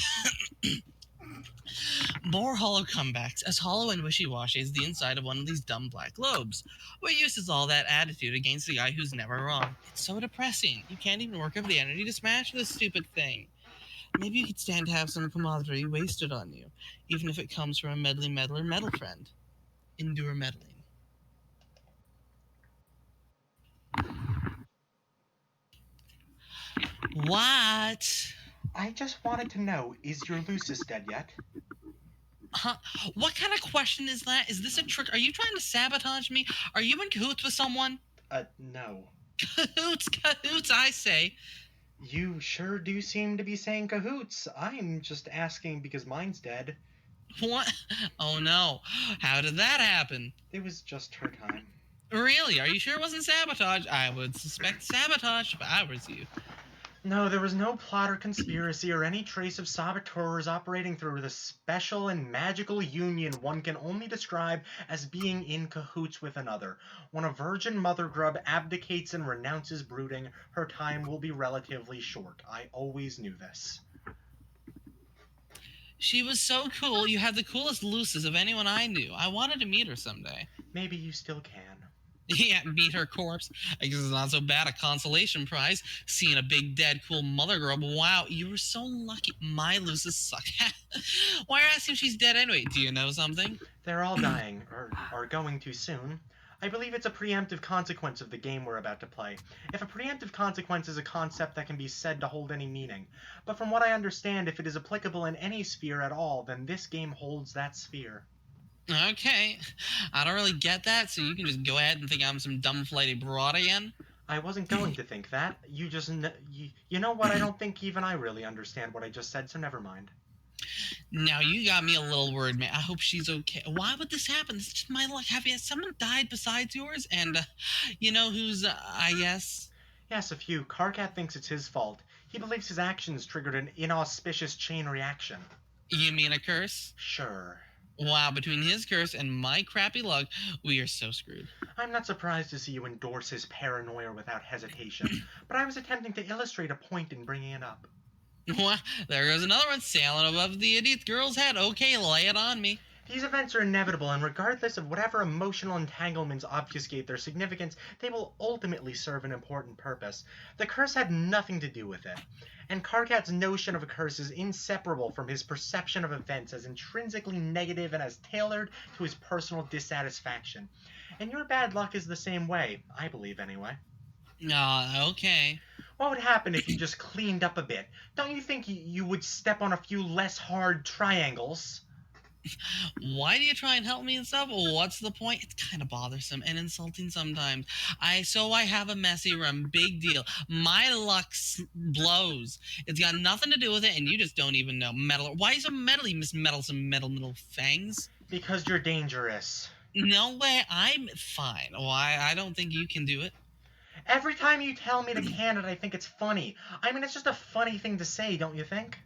[SPEAKER 3] More hollow comebacks, as hollow and wishy-washy as the inside of one of these dumb black globes. What use is all that attitude against the guy who's never wrong? It's so depressing. You can't even work up the energy to smash this stupid thing. Maybe you could stand to have some camaraderie wasted on you, even if it comes from a meddling meddler metal friend. Endure meddling. What?
[SPEAKER 2] I just wanted to know, is your Lucis dead yet?
[SPEAKER 3] Huh? What kind of question is that? Is this a trick? Are you trying to sabotage me? Are you in cahoots with someone?
[SPEAKER 2] No.
[SPEAKER 3] Cahoots, I say.
[SPEAKER 2] You sure do seem to be saying cahoots. I'm just asking because mine's dead.
[SPEAKER 3] What? Oh no. How did that happen?
[SPEAKER 2] It was just her time.
[SPEAKER 3] Really? Are you sure it wasn't sabotage? I would suspect sabotage if I was you.
[SPEAKER 2] No, there was no plot or conspiracy or any trace of saboteurs operating through the special and magical union one can only describe as being in cahoots with another. When a virgin mother grub abdicates and renounces brooding, her time will be relatively short. I always knew this.
[SPEAKER 3] She was so cool. You had the coolest luces of anyone I knew. I wanted to meet her someday.
[SPEAKER 2] Maybe you still can.
[SPEAKER 3] Yeah, meet her corpse. I guess it's not so bad a consolation prize. Seeing a big dead cool mother girl. But wow, you were so lucky. My luces suck. Why are you asking if she's dead anyway? Do you know something?
[SPEAKER 2] They're all dying, or are going to soon. I believe it's a preemptive consequence of the game we're about to play. If a preemptive consequence is a concept that can be said to hold any meaning. But from what I understand, if it is applicable in any sphere at all, then this game holds that sphere.
[SPEAKER 3] Okay. I don't really get that, so you can just go ahead and think I'm some dumb flighty broad again.
[SPEAKER 2] I wasn't going to think that. You just... You know what? I don't think even I really understand what I just said, so never mind.
[SPEAKER 3] Now you got me a little worried, man. I hope she's okay. Why would this happen? It's just my luck. Have you someone died besides yours? And you know who's I guess?
[SPEAKER 2] Yes, a few. Carcat thinks it's his fault. He believes his actions triggered an inauspicious chain reaction.
[SPEAKER 3] You mean a curse?
[SPEAKER 2] Sure.
[SPEAKER 3] Wow, between his curse and my crappy luck, we are so screwed.
[SPEAKER 2] I'm not surprised to see you endorse his paranoia without hesitation, but I was attempting to illustrate a point in bringing it up.
[SPEAKER 3] Well, there goes another one sailing above the idiot girl's head. Okay, lay it on me.
[SPEAKER 2] These events are inevitable, and regardless of whatever emotional entanglements obfuscate their significance, they will ultimately serve an important purpose. The curse had nothing to do with it, and Carcat's notion of a curse is inseparable from his perception of events as intrinsically negative and as tailored to his personal dissatisfaction. And your bad luck is the same way, I believe anyway.
[SPEAKER 3] Okay.
[SPEAKER 2] What would happen if you just cleaned up a bit? Don't you think you would step on a few less hard triangles?
[SPEAKER 3] Why do you try and help me and stuff? What's the point? It's kind of bothersome and insulting sometimes. I have a messy room. Big deal. My luck blows. It's got nothing to do with it, and you just don't even know. Metal. Why so metal-y, Miss Meddlesome Metal Fangs?
[SPEAKER 2] Because you're dangerous.
[SPEAKER 3] No way. I'm fine. Why? I don't think you can do it.
[SPEAKER 2] Every time you tell me to can it, I think it's funny. I mean, it's just a funny thing to say, don't you think?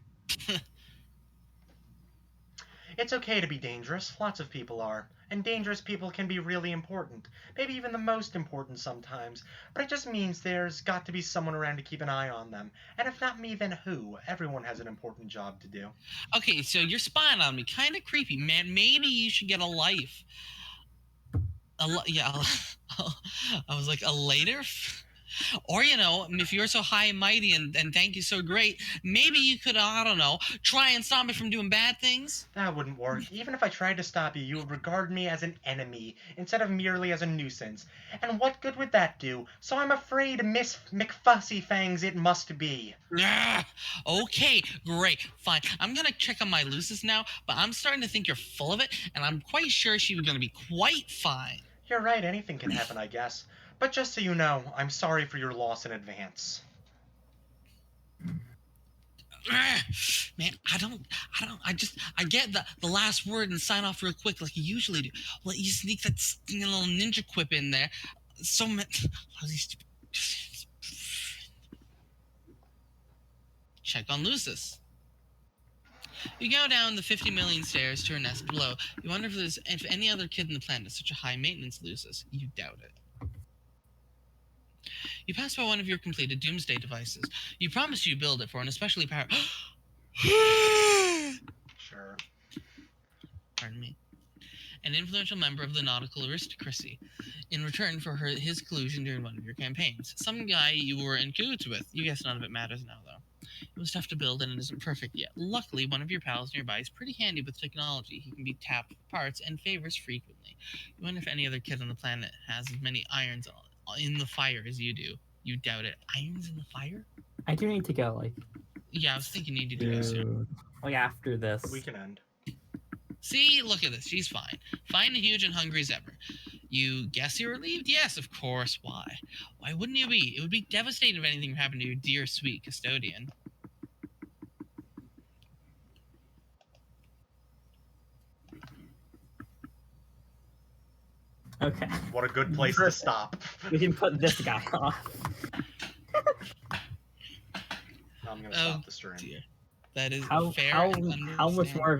[SPEAKER 2] It's okay to be dangerous. Lots of people are. And dangerous people can be really important. Maybe even the most important sometimes. But it just means there's got to be someone around to keep an eye on them. And if not me, then who? Everyone has an important job to do.
[SPEAKER 3] Okay, so you're spying on me. Kind of creepy, man. Maybe you should get a life. Yeah, I was like, a later? Or, if you're so high and mighty and thank you so great, maybe you could, I don't know, try and stop me from doing bad things?
[SPEAKER 2] That wouldn't work. Even if I tried to stop you, you would regard me as an enemy, instead of merely as a nuisance. And what good would that do? So I'm afraid Miss McFussyfangs it must be.
[SPEAKER 3] Okay, great, fine. I'm gonna check on my Lucis now, but I'm starting to think you're full of it, and I'm quite sure she was gonna be quite fine.
[SPEAKER 2] You're right, anything can happen, I guess. But just so you know, I'm sorry for your loss in advance.
[SPEAKER 3] Man, I get the last word and sign off real quick like you usually do. Let you sneak that little ninja quip in there. So many. Check on Lucis. You go down the 50 million stairs to her nest below. You wonder if any other kid on the planet is such a high maintenance Lucis. You doubt it. You pass by one of your completed doomsday devices. You promise you build it for an especially powerful.
[SPEAKER 2] Sure.
[SPEAKER 3] Pardon me. An influential member of the nautical aristocracy, in return for his collusion during one of your campaigns. Some guy you were in cahoots with. You guess none of it matters now, though. It was tough to build and it isn't perfect yet. Luckily, one of your pals nearby is pretty handy with technology. He can be tapped for parts and favors frequently. You wonder if any other kid on the planet has as many irons in the fire as you do. You doubt it. Irons in the fire?
[SPEAKER 1] I do need to go, like,
[SPEAKER 3] Yeah, I was thinking you need to do that soon.
[SPEAKER 1] dude, like after this.
[SPEAKER 2] We can end.
[SPEAKER 3] See, look at this. She's fine. Fine and huge and hungry as ever. You guess you're relieved? Yes, of course. Why? Why wouldn't you be? It would be devastating if anything happened to your dear, sweet custodian.
[SPEAKER 1] Okay.
[SPEAKER 2] What a good place to stop.
[SPEAKER 1] We can put this guy off.
[SPEAKER 2] I'm gonna stop the stream.
[SPEAKER 3] Dear. That is
[SPEAKER 1] How
[SPEAKER 3] fair.
[SPEAKER 1] how
[SPEAKER 3] and
[SPEAKER 1] how much
[SPEAKER 3] understandable.
[SPEAKER 1] more of